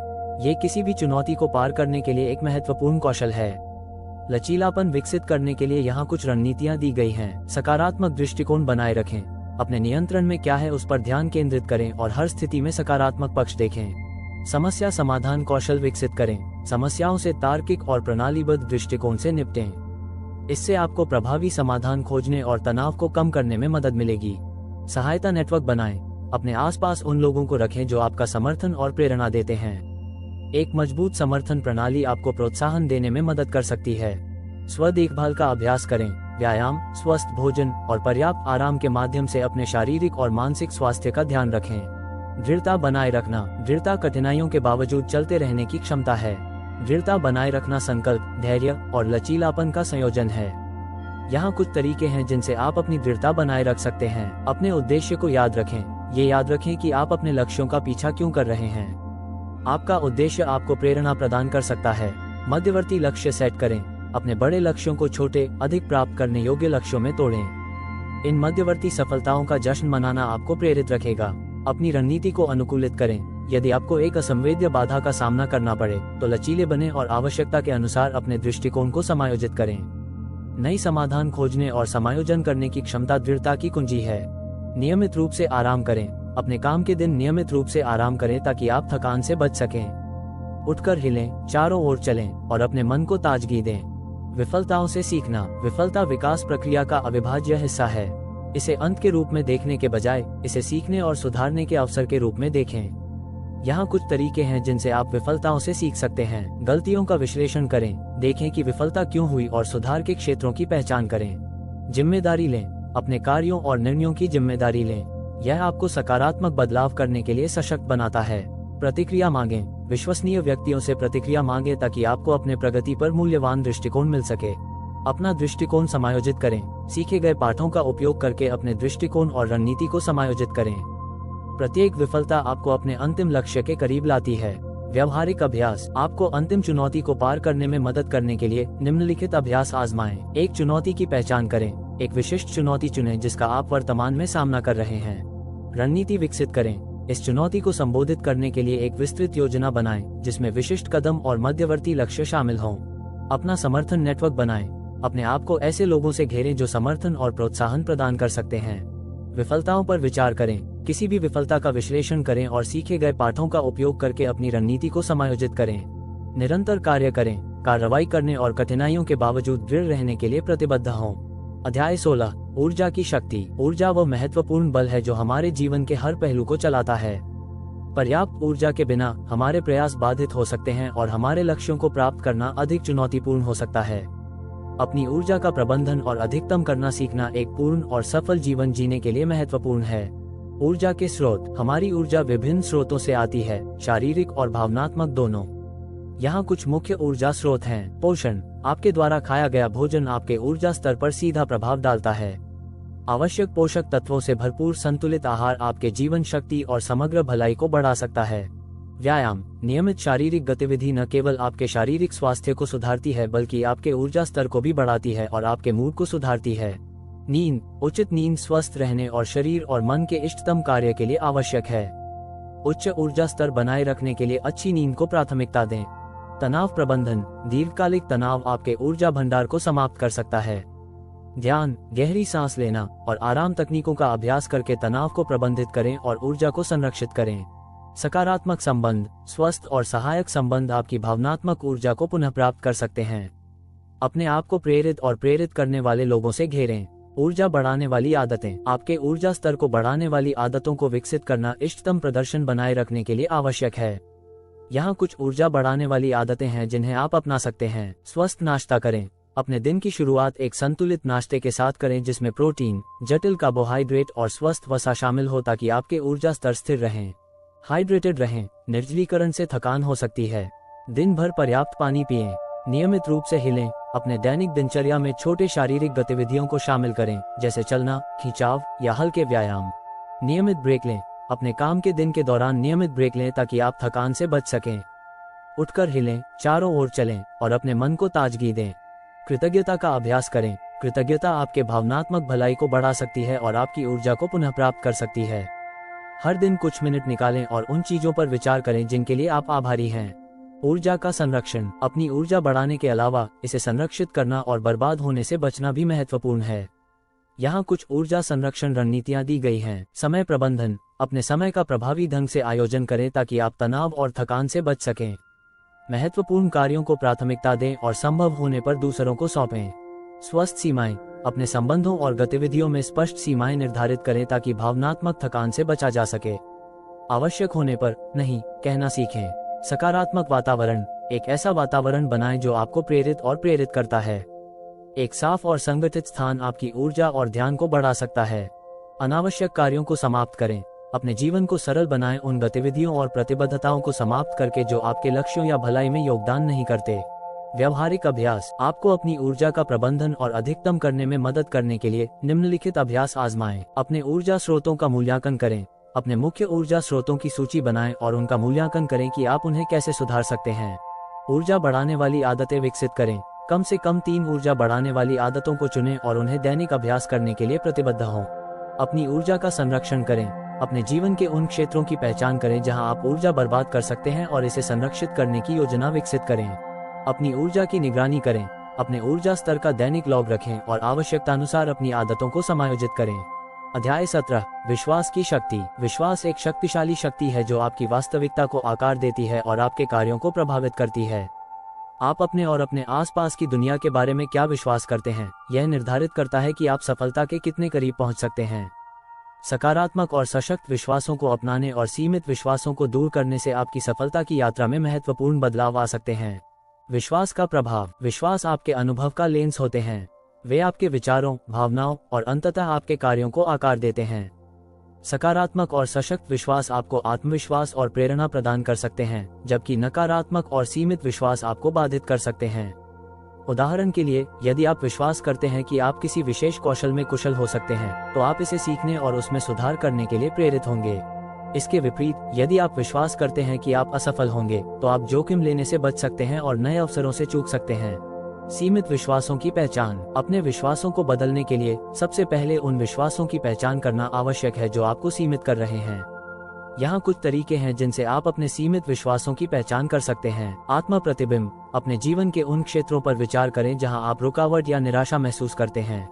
ये किसी भी चुनौती को पार करने के लिए एक महत्वपूर्ण कौशल है। लचीलापन विकसित करने के लिए यहाँ कुछ रणनीतियाँ दी गई हैं। सकारात्मक दृष्टिकोण बनाए रखें। अपने नियंत्रण में क्या है उस पर ध्यान केंद्रित करें और हर स्थिति में सकारात्मक पक्ष देखें। समस्या समाधान कौशल विकसित करें। समस्याओं से तार्किक और प्रणालीबद्ध दृष्टिकोण से निपटें। इससे आपको प्रभावी समाधान खोजने और तनाव को कम करने में मदद मिलेगी। सहायता नेटवर्क बनाएं। अपने आसपास उन लोगों को रखें जो आपका समर्थन और प्रेरणा देते हैं। एक मजबूत समर्थन प्रणाली आपको प्रोत्साहन देने में मदद कर सकती है। स्व देखभाल का अभ्यास करें। व्यायाम, स्वस्थ भोजन और पर्याप्त आराम के माध्यम से अपने शारीरिक और मानसिक स्वास्थ्य का ध्यान रखें। दृढ़ता बनाए रखना। दृढ़ता कठिनाइयों के बावजूद चलते रहने की क्षमता है। दृढ़ता बनाए रखना संकल्प, धैर्य और लचीलापन का संयोजन है। यहाँ कुछ तरीके हैं जिनसे आप अपनी दृढ़ता बनाए रख सकते हैं। अपने उद्देश्य को याद रखें। ये याद रखें कि आप अपने लक्ष्यों का पीछा क्यों कर रहे हैं। आपका उद्देश्य आपको प्रेरणा प्रदान कर सकता है। मध्यवर्ती लक्ष्य सेट करें। अपने बड़े लक्ष्यों को छोटे, अधिक प्राप्त करने योग्य लक्ष्यों में तोड़ें। इन मध्यवर्ती सफलताओं का जश्न मनाना आपको प्रेरित रखेगा। अपनी रणनीति को अनुकूलित करें। यदि आपको एक असंवेद्य बाधा का सामना करना पड़े तो लचीले बने और आवश्यकता के अनुसार अपने दृष्टिकोण को समायोजित करें। नई समाधान खोजने और समायोजन करने की क्षमता दृढ़ता की कुंजी है। नियमित रूप से आराम करें। अपने काम के दिन नियमित रूप से आराम करें ताकि आप थकान से बच सकें। उठकर हिलें, चारों ओर चलें और अपने मन को ताजगी दें। विफलताओं से सीखना। विफलता विकास प्रक्रिया का अविभाज्य हिस्सा है। इसे अंत के रूप में देखने के बजाय इसे सीखने और सुधारने के अवसर के रूप में देखें। यहाँ कुछ तरीके हैं जिनसे आप विफलताओं से सीख सकते हैं। गलतियों का विश्लेषण करें। देखें कि विफलता क्यों हुई और सुधार के क्षेत्रों की पहचान करें। जिम्मेदारी लें। अपने कार्यों और निर्णयों की जिम्मेदारी लें। यह आपको सकारात्मक बदलाव करने के लिए सशक्त बनाता है। प्रतिक्रिया मांगें। विश्वसनीय व्यक्तियों से प्रतिक्रिया मांगें ताकि आपको अपने प्रगति पर मूल्यवान दृष्टिकोण मिल सके। अपना दृष्टिकोण समायोजित करें। सीखे गए पाठों का उपयोग करके अपने दृष्टिकोण और रणनीति को समायोजित करें। प्रत्येक विफलता आपको अपने अंतिम लक्ष्य के करीब लाती है। व्यवहारिक अभ्यास। आपको अंतिम चुनौती को पार करने में मदद करने के लिए निम्नलिखित अभ्यास आजमाएं। एक चुनौती की पहचान करें। एक विशिष्ट चुनौती चुनें जिसका आप वर्तमान में सामना कर रहे हैं। रणनीति विकसित करें। इस चुनौती को संबोधित करने के लिए एक विस्तृत योजना बनाएं जिसमें विशिष्ट कदम और मध्यवर्ती लक्ष्य शामिल हों। अपना समर्थन नेटवर्क बनाएं। अपने आप को ऐसे लोगों से घेरें जो समर्थन और प्रोत्साहन प्रदान कर सकते हैं। विफलताओं पर विचार करें। किसी भी विफलता का विश्लेषण करें और सीखे गए पाठों का उपयोग करके अपनी रणनीति को समायोजित करें। निरंतर कार्य करें। कार्रवाई करने और कठिनाइयों के बावजूद दृढ़ रहने के लिए प्रतिबद्ध हों। अध्याय 16, ऊर्जा की शक्ति। ऊर्जा वह महत्वपूर्ण बल है जो हमारे जीवन के हर पहलू को चलाता है। पर्याप्त ऊर्जा के बिना हमारे प्रयास बाधित हो सकते हैं और हमारे लक्ष्यों को प्राप्त करना अधिक चुनौतीपूर्ण हो सकता है। अपनी ऊर्जा का प्रबंधन और अधिकतम करना सीखना एक पूर्ण और सफल जीवन जीने के लिए महत्वपूर्ण है। ऊर्जा के स्रोत। हमारी ऊर्जा विभिन्न स्रोतों से आती है, शारीरिक और भावनात्मक दोनों। यहाँ कुछ मुख्य ऊर्जा स्रोत हैं। पोषण। आपके द्वारा खाया गया भोजन आपके ऊर्जा स्तर पर सीधा प्रभाव डालता है। आवश्यक पोषक तत्वों से भरपूर संतुलित आहार आपके जीवन शक्ति और समग्र भलाई को बढ़ा सकता है। व्यायाम। नियमित शारीरिक गतिविधि न केवल आपके शारीरिक स्वास्थ्य को सुधारती है बल्कि आपके ऊर्जा स्तर को भी बढ़ाती है और आपके मूड को सुधारती है। नींद। उचित नींद स्वस्थ रहने और शरीर और मन के इष्टतम कार्य के लिए आवश्यक है। उच्च ऊर्जा स्तर बनाए रखने के लिए अच्छी नींद को प्राथमिकता दें। तनाव प्रबंधन। दीर्घकालिक तनाव आपके ऊर्जा भंडार को समाप्त कर सकता है। ध्यान, गहरी सांस लेना और आराम तकनीकों का अभ्यास करके तनाव को प्रबंधित करें और ऊर्जा को संरक्षित करें। सकारात्मक संबंध। स्वस्थ और सहायक संबंध आपकी भावनात्मक ऊर्जा को पुनः प्राप्त कर सकते हैं। अपने आप को प्रेरित और प्रेरित करने वाले लोगों से घेरें। ऊर्जा बढ़ाने वाली आदतें। आपके ऊर्जा स्तर को बढ़ाने वाली आदतों को विकसित करना इष्टतम प्रदर्शन बनाए रखने के लिए आवश्यक है। यहाँ कुछ ऊर्जा बढ़ाने वाली आदतें हैं जिन्हें आप अपना सकते हैं। स्वस्थ नाश्ता करें। अपने दिन की शुरुआत एक संतुलित नाश्ते के साथ करें जिसमें प्रोटीन, जटिल कार्बोहाइड्रेट और स्वस्थ वसा शामिल हो ताकि आपके ऊर्जा स्तर स्थिर रहें। हाइड्रेटेड रहें। निर्जलीकरण से थकान हो सकती है। दिन भर पर्याप्त पानी पिएं। नियमित रूप से हिलें। अपने दैनिक दिनचर्या में छोटे शारीरिक गतिविधियों को शामिल करें जैसे चलना, खिंचाव या हल्के व्यायाम। नियमित ब्रेक लें। अपने काम के दिन के दौरान नियमित ब्रेक लें ताकि आप थकान से बच सकें। उठकर हिलें, चारों ओर चलें और अपने मन को ताजगी दें। कृतज्ञता का अभ्यास करें। कृतज्ञता आपके भावनात्मक भलाई को बढ़ा सकती है और आपकी ऊर्जा को पुनः प्राप्त कर सकती है। हर दिन कुछ मिनट निकालें और उन चीजों पर विचार करें जिनके लिए आप आभारी हैं। ऊर्जा का संरक्षण। अपनी ऊर्जा बढ़ाने के अलावा इसे संरक्षित करना और बर्बाद होने से बचना भी महत्वपूर्ण है। यहाँ कुछ ऊर्जा संरक्षण रणनीतियाँ दी गई हैं। समय प्रबंधन। अपने समय का प्रभावी ढंग से आयोजन करें ताकि आप तनाव और थकान से बच सकें। महत्वपूर्ण कार्यों को प्राथमिकता दें और संभव होने पर दूसरों को सौंपें। स्वस्थ सीमाएं। अपने संबंधों और गतिविधियों में स्पष्ट सीमाएं निर्धारित करें ताकि भावनात्मक थकान से बचा जा सके। आवश्यक होने पर नहीं कहना सीखें। सकारात्मक वातावरण। एक ऐसा वातावरण बनाएं जो आपको प्रेरित और प्रेरित करता है। एक साफ और संगठित स्थान आपकी ऊर्जा और ध्यान को बढ़ा सकता है। अनावश्यक कार्यों को समाप्त करें। अपने जीवन को सरल बनाएं उन गतिविधियों और प्रतिबद्धताओं को समाप्त करके जो आपके लक्ष्यों या भलाई में योगदान नहीं करते। व्यवहारिक अभ्यास। आपको अपनी ऊर्जा का प्रबंधन और अधिकतम करने में मदद करने के लिए निम्नलिखित अभ्यास आजमाएं। अपने ऊर्जा स्रोतों का मूल्यांकन करें। अपने मुख्य ऊर्जा स्रोतों की सूची बनाएं और उनका मूल्यांकन करें कि आप उन्हें कैसे सुधार सकते हैं। ऊर्जा बढ़ाने वाली आदतें विकसित करें। कम से कम 3 ऊर्जा बढ़ाने वाली आदतों को चुनें और उन्हें दैनिक अभ्यास करने के लिए प्रतिबद्ध हों। अपनी ऊर्जा का संरक्षण करें। अपने जीवन के उन क्षेत्रों की पहचान करें जहां आप ऊर्जा बर्बाद कर सकते हैं और इसे संरक्षित करने की योजना विकसित करें। अपनी ऊर्जा की निगरानी करें। अपने ऊर्जा स्तर का दैनिक लॉग रखें और आवश्यकतानुसार अपनी आदतों को समायोजित करें। अध्याय 17, विश्वास की शक्ति। विश्वास एक शक्तिशाली शक्ति है जो आपकी वास्तविकता को आकार देती है और आपके कार्यों को प्रभावित करती है। आप अपने और अपने आसपास की दुनिया के बारे में क्या विश्वास करते हैं, यह निर्धारित करता है कि आप सफलता के कितने करीब पहुंच सकते हैं। सकारात्मक और सशक्त विश्वासों को अपनाने और सीमित विश्वासों को दूर करने से आपकी सफलता की यात्रा में महत्वपूर्ण बदलाव आ सकते हैं। विश्वास का प्रभाव। विश्वास आपके अनुभव का लेंस होते हैं। वे आपके विचारों, भावनाओं और अंततः आपके कार्यों को आकार देते हैं। सकारात्मक और सशक्त विश्वास आपको आत्मविश्वास और प्रेरणा प्रदान कर सकते हैं, जबकि नकारात्मक और सीमित विश्वास आपको बाधित कर सकते हैं। उदाहरण के लिए, यदि आप विश्वास करते हैं कि आप किसी विशेष कौशल में कुशल हो सकते हैं, तो आप इसे सीखने और उसमें सुधार करने के लिए प्रेरित होंगे। इसके विपरीत, यदि आप विश्वास करते हैं कि आप असफल होंगे, तो आप जोखिम लेने से बच सकते हैं और नए अवसरों से चूक सकते हैं। सीमित विश्वासों की पहचान। अपने विश्वासों को बदलने के लिए सबसे पहले उन विश्वासों की पहचान करना आवश्यक है जो आपको सीमित कर रहे हैं। यहाँ कुछ तरीके हैं जिनसे आप अपने सीमित विश्वासों की पहचान कर सकते हैं। आत्म प्रतिबिंब। अपने जीवन के उन क्षेत्रों पर विचार करें जहाँ आप रुकावट या निराशा महसूस करते हैं।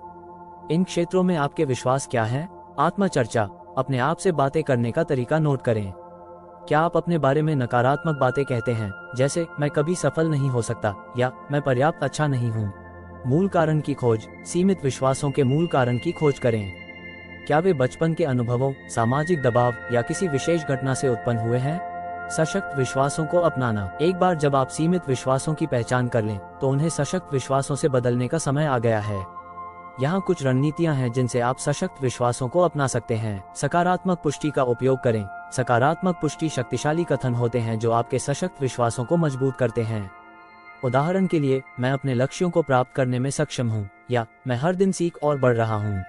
इन क्षेत्रों में आपके विश्वास क्या हैं? आत्मचर्चा। अपने आप से बातें करने का तरीका नोट करें। क्या आप अपने बारे में नकारात्मक बातें कहते हैं, जैसे मैं कभी सफल नहीं हो सकता या मैं पर्याप्त अच्छा नहीं हूँ? मूल कारण की खोज। सीमित विश्वासों के मूल कारण की खोज करें। क्या वे बचपन के अनुभवों, सामाजिक दबाव या किसी विशेष घटना से उत्पन्न हुए हैं? सशक्त विश्वासों को अपनाना। एक बार जब आप सीमित विश्वासों की पहचान कर लें, तो उन्हें सशक्त विश्वासों से बदलने का समय आ गया है। यहाँ कुछ रणनीतियाँ हैं जिनसे आप सशक्त विश्वासों को अपना सकते हैं। सकारात्मक पुष्टि का उपयोग करें। सकारात्मक पुष्टि शक्तिशाली कथन होते हैं जो आपके सशक्त विश्वासों को मजबूत करते हैं। उदाहरण के लिए, मैं अपने लक्ष्यों को प्राप्त करने में सक्षम हूँ, या मैं हर दिन सीख और बढ़ रहा हूँ।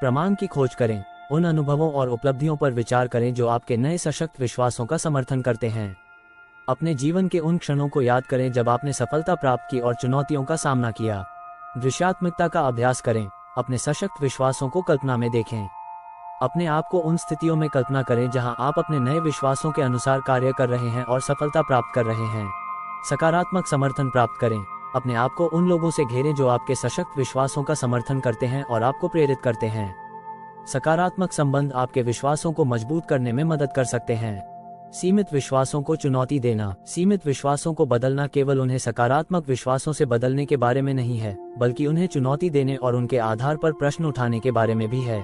प्रमाण की खोज करें। उन अनुभवों और उपलब्धियों पर विचार करें जो आपके नए सशक्त विश्वासों का समर्थन करते हैं। अपने जीवन के उन क्षणों को याद करें जब आपने सफलता प्राप्त की और चुनौतियों का सामना किया। दृश्यात्मकता का अभ्यास करें। अपने सशक्त विश्वासों को कल्पना में देखें। अपने आप को उन स्थितियों में कल्पना करें जहां आप अपने नए विश्वासों के अनुसार कार्य कर रहे हैं और सफलता प्राप्त कर रहे हैं। सकारात्मक समर्थन प्राप्त करें। अपने आप को उन लोगों से घेरें जो आपके सशक्त विश्वासों का समर्थन करते हैं और आपको प्रेरित करते हैं। सकारात्मक संबंध आपके विश्वासों को मजबूत करने में मदद कर सकते हैं। सीमित विश्वासों को चुनौती देना। सीमित विश्वासों को बदलना केवल उन्हें सकारात्मक विश्वासों से बदलने के बारे में नहीं है, बल्कि उन्हें चुनौती देने और उनके आधार पर प्रश्न उठाने के बारे में भी है।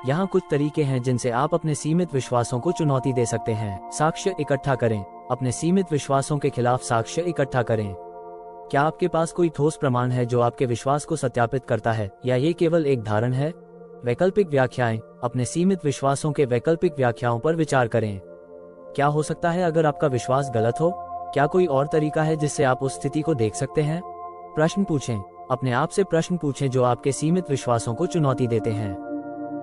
यहाँ कुछ तरीके हैं जिनसे आप अपने सीमित विश्वासों को चुनौती दे सकते हैं। साक्ष्य इकट्ठा करें। अपने सीमित विश्वासों के खिलाफ साक्ष्य इकट्ठा करें। क्या आपके पास कोई ठोस प्रमाण है जो आपके विश्वास को सत्यापित करता है, या ये केवल एक धारणा है? वैकल्पिक व्याख्याएं। अपने सीमित विश्वासों के वैकल्पिक व्याख्याओं पर विचार करें। क्या हो सकता है अगर आपका विश्वास गलत हो? क्या कोई और तरीका है जिससे आप उस स्थिति को देख सकते हैं? प्रश्न पूछें। अपने आप से प्रश्न पूछें जो आपके सीमित विश्वासों को चुनौती देते हैं।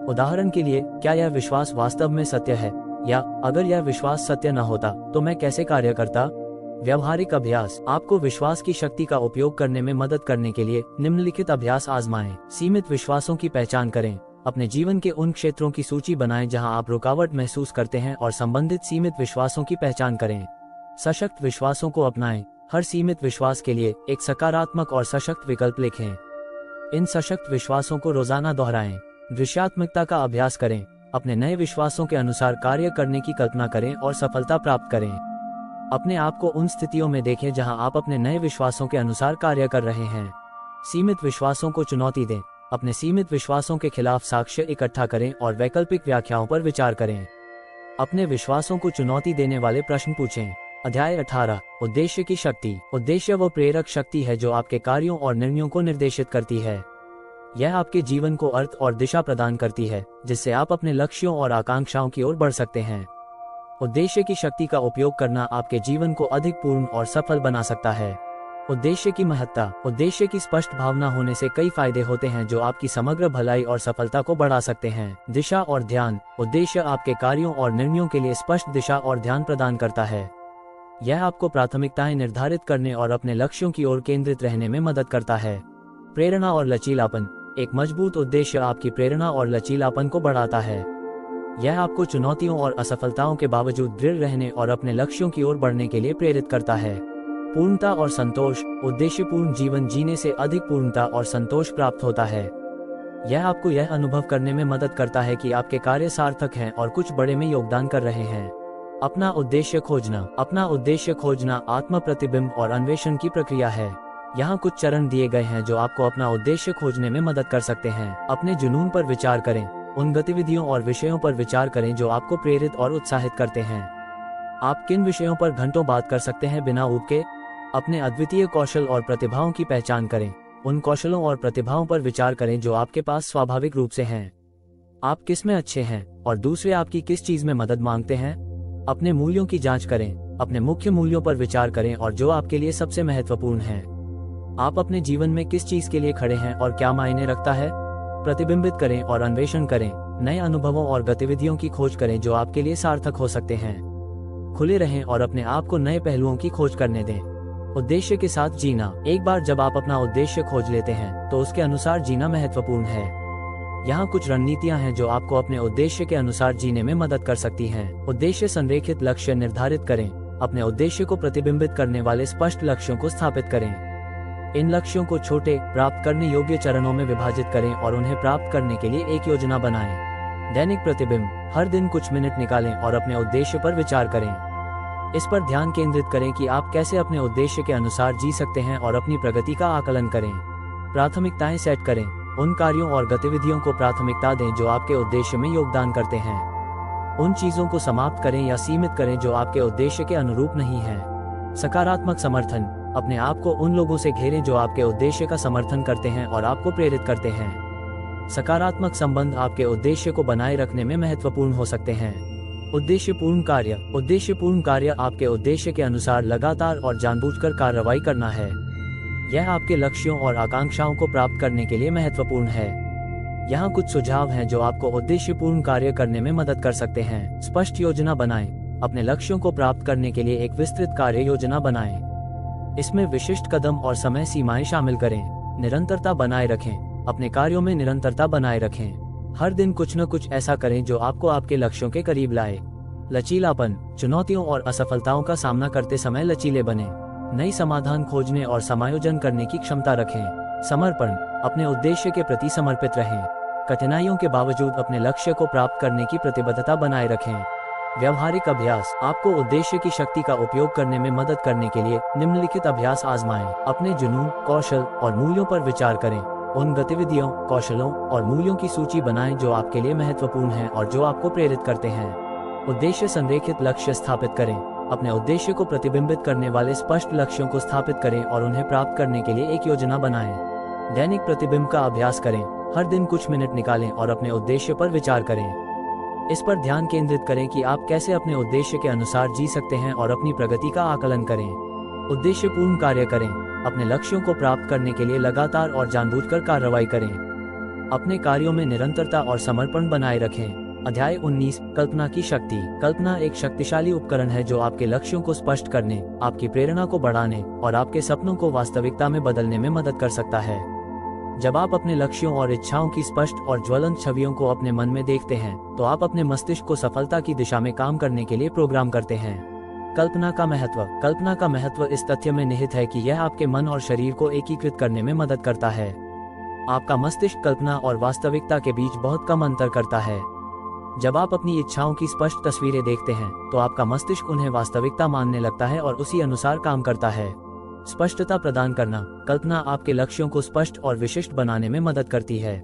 उदाहरण के लिए, क्या यह विश्वास वास्तव में सत्य है, या अगर यह विश्वास सत्य न होता तो मैं कैसे कार्य करता? व्यवहारिक अभ्यास। आपको विश्वास की शक्ति का उपयोग करने में मदद करने के लिए निम्नलिखित अभ्यास आजमाएं। सीमित विश्वासों की पहचान करें। अपने जीवन के उन क्षेत्रों की सूची बनाएं जहां आप रुकावट महसूस करते हैं और संबंधित सीमित विश्वासों की पहचान करें। सशक्त विश्वासों को अपनाएं। हर सीमित विश्वास के लिए एक सकारात्मक और सशक्त विकल्प लिखें। इन सशक्त विश्वासों को रोजाना दोहराएं। दृश्यात्मकता का अभ्यास करें। अपने नए विश्वासों के अनुसार कार्य करने की कल्पना करें और सफलता प्राप्त करें। अपने आप को उन स्थितियों में देखें जहां आप अपने नए विश्वासों के अनुसार कार्य कर रहे हैं। सीमित विश्वासों को चुनौती दें। अपने सीमित विश्वासों के खिलाफ साक्ष्य इकट्ठा करें और वैकल्पिक व्याख्याओं पर विचार करें। अपने विश्वासों को चुनौती देने वाले प्रश्न पूछें। अध्याय 18। उद्देश्य की शक्ति। उद्देश्य वो प्रेरक शक्ति है जो आपके कार्यों और निर्णयों को निर्देशित करती है। यह आपके जीवन को अर्थ और दिशा प्रदान करती है, जिससे आप अपने लक्ष्यों और आकांक्षाओं की ओर बढ़ सकते हैं। उद्देश्य की शक्ति का उपयोग करना आपके जीवन को अधिक पूर्ण और सफल बना सकता है। उद्देश्य की महत्ता। उद्देश्य की स्पष्ट भावना होने से कई फायदे होते हैं जो आपकी समग्र भलाई और सफलता को बढ़ा सकते हैं। दिशा और ध्यान। उद्देश्य आपके कार्यों और निर्णयों के लिए स्पष्ट दिशा और ध्यान प्रदान करता है। यह आपको प्राथमिकताएं निर्धारित करने और अपने लक्ष्यों की ओर केंद्रित रहने में मदद करता है। प्रेरणा और लचीलापन। एक मजबूत उद्देश्य आपकी प्रेरणा और लचीलापन को बढ़ाता है। यह आपको चुनौतियों और असफलताओं के बावजूद दृढ़ रहने और अपने लक्ष्यों की ओर बढ़ने के लिए प्रेरित करता है। पूर्णता और संतोष। उद्देश्यपूर्ण जीवन जीने से अधिक पूर्णता और संतोष प्राप्त होता है। यह आपको यह अनुभव करने में मदद करता है कि आपके कार्य सार्थक हैं और कुछ बड़े में योगदान कर रहे हैं। अपना उद्देश्य खोजना। अपना उद्देश्य खोजना आत्म प्रतिबिंब और अन्वेषण की प्रक्रिया है। यहाँ कुछ चरण दिए गए हैं जो आपको अपना उद्देश्य खोजने में मदद कर सकते हैं। अपने जुनून पर विचार करें। उन गतिविधियों और विषयों पर विचार करें जो आपको प्रेरित और उत्साहित करते हैं। आप किन विषयों पर घंटों बात कर सकते हैं बिना ऊब के? अपने अद्वितीय कौशल और प्रतिभाओं की पहचान करें। उन कौशलों और प्रतिभाओं पर विचार करें जो आपके पास स्वाभाविक रूप से हैं। आप किस में अच्छे हैं और दूसरे आपकी किस चीज में मदद मांगते हैं? अपने मूल्यों की जांच करें। अपने मुख्य मूल्यों पर विचार करें और जो आपके लिए सबसे महत्वपूर्ण है। आप अपने जीवन में किस चीज के लिए खड़े हैं और क्या मायने रखता है? प्रतिबिंबित करें और अन्वेषण करें। नए अनुभवों और गतिविधियों की खोज करें जो आपके लिए सार्थक हो सकते हैं। खुले रहें और अपने आप को नए पहलुओं की खोज करने दें। उद्देश्य के साथ जीना। एक बार जब आप अपना उद्देश्य खोज लेते हैं तो उसके अनुसार जीना महत्वपूर्ण है। यहाँ कुछ रणनीतियाँ हैं जो आपको अपने उद्देश्य के अनुसार जीने में मदद कर सकती हैं। उद्देश्य संरेखित लक्ष्य निर्धारित करें। अपने उद्देश्य को प्रतिबिंबित करने वाले स्पष्ट लक्ष्यों को स्थापित करें। इन लक्ष्यों को छोटे, प्राप्त करने योग्य चरणों में विभाजित करें और उन्हें प्राप्त करने के लिए एक योजना बनाएं। दैनिक प्रतिबिंब। हर दिन कुछ मिनट निकालें और अपने उद्देश्य पर विचार करें। इस पर ध्यान केंद्रित करें कि आप कैसे अपने उद्देश्य के अनुसार जी सकते हैं और अपनी प्रगति का आकलन करें। प्राथमिकताएं सेट करें। उन कार्यों और गतिविधियों को प्राथमिकता दें जो आपके उद्देश्य में योगदान करते हैं। उन चीजों को समाप्त करें या सीमित करें जो आपके उद्देश्य के अनुरूप नहीं हैं। सकारात्मक समर्थन। अपने आप को उन लोगों से घेरें जो आपके उद्देश्य का समर्थन करते हैं और आपको प्रेरित करते हैं। सकारात्मक संबंध आपके उद्देश्य को बनाए रखने में महत्वपूर्ण हो सकते हैं। उद्देश्यपूर्ण कार्य। उद्देश्यपूर्ण कार्य आपके उद्देश्य के अनुसार लगातार और जानबूझकर कार्रवाई करना है। यह आपके लक्ष्यों और आकांक्षाओं को प्राप्त करने के लिए महत्वपूर्ण है। यहाँ कुछ सुझाव हैं जो आपको उद्देश्यपूर्ण कार्य करने में मदद कर सकते हैं। स्पष्ट योजना बनाएं। अपने लक्ष्यों को प्राप्त करने के लिए एक विस्तृत कार्य योजना बनाएं। इसमें विशिष्ट कदम और समय सीमाएं शामिल करें। निरंतरता बनाए रखें। अपने कार्यों में निरंतरता बनाए रखें। हर दिन कुछ न कुछ ऐसा करें जो आपको आपके लक्ष्यों के करीब लाए। लचीलापन। चुनौतियों और असफलताओं का सामना करते समय लचीले बने। नई समाधान खोजने और समायोजन करने की क्षमता रखें। समर्पण। अपने उद्देश्य के प्रति समर्पित रहें। कठिनाइयों के बावजूद अपने लक्ष्य को प्राप्त करने की प्रतिबद्धता बनाए रखें। व्यावहारिक अभ्यास। आपको उद्देश्य की शक्ति का उपयोग करने में मदद करने के लिए निम्नलिखित अभ्यास आजमाएं। अपने जुनून, कौशल और मूल्यों पर विचार करें। उन गतिविधियों, कौशलों और मूल्यों की सूची बनाएं जो आपके लिए महत्वपूर्ण हैं और जो आपको प्रेरित करते हैं। उद्देश्य संरेखित लक्ष्य स्थापित करें। अपने उद्देश्य को प्रतिबिंबित करने वाले स्पष्ट लक्ष्यों को स्थापित करें और उन्हें प्राप्त करने के लिए एक योजना बनाएं। दैनिक प्रतिबिंब का अभ्यास करें। हर दिन कुछ मिनट निकालें और अपने उद्देश्य पर विचार करें। इस पर ध्यान केंद्रित करें कि आप कैसे अपने उद्देश्य के अनुसार जी सकते हैं और अपनी प्रगति का आकलन करें। उद्देश्यपूर्ण कार्य करें। अपने लक्ष्यों को प्राप्त करने के लिए लगातार और जानबूझकर कार्रवाई करें। अपने कार्यों में निरंतरता और समर्पण बनाए रखें। अध्याय 19। कल्पना की शक्ति। कल्पना एक शक्तिशाली उपकरण है जो आपके लक्ष्यों को स्पष्ट करने, आपकी प्रेरणा को बढ़ाने और आपके सपनों को वास्तविकता में बदलने में मदद कर सकता है। जब आप अपने लक्ष्यों और इच्छाओं की स्पष्ट और ज्वलंत छवियों को अपने मन में देखते हैं तो आप अपने मस्तिष्क को सफलता की दिशा में काम करने के लिए प्रोग्राम करते हैं। कल्पना का महत्व। कल्पना का महत्व इस तथ्य में निहित है कि यह आपके मन और शरीर को एकीकृत करने में मदद करता है। आपका मस्तिष्क कल्पना और वास्तविकता के बीच बहुत कम अंतर करता है। जब आप अपनी इच्छाओं की स्पष्ट तस्वीरें देखते हैं तो आपका मस्तिष्क उन्हें वास्तविकता मानने लगता है और उसी अनुसार काम करता है। स्पष्टता प्रदान करना। कल्पना आपके लक्ष्यों को स्पष्ट और विशिष्ट बनाने में मदद करती है।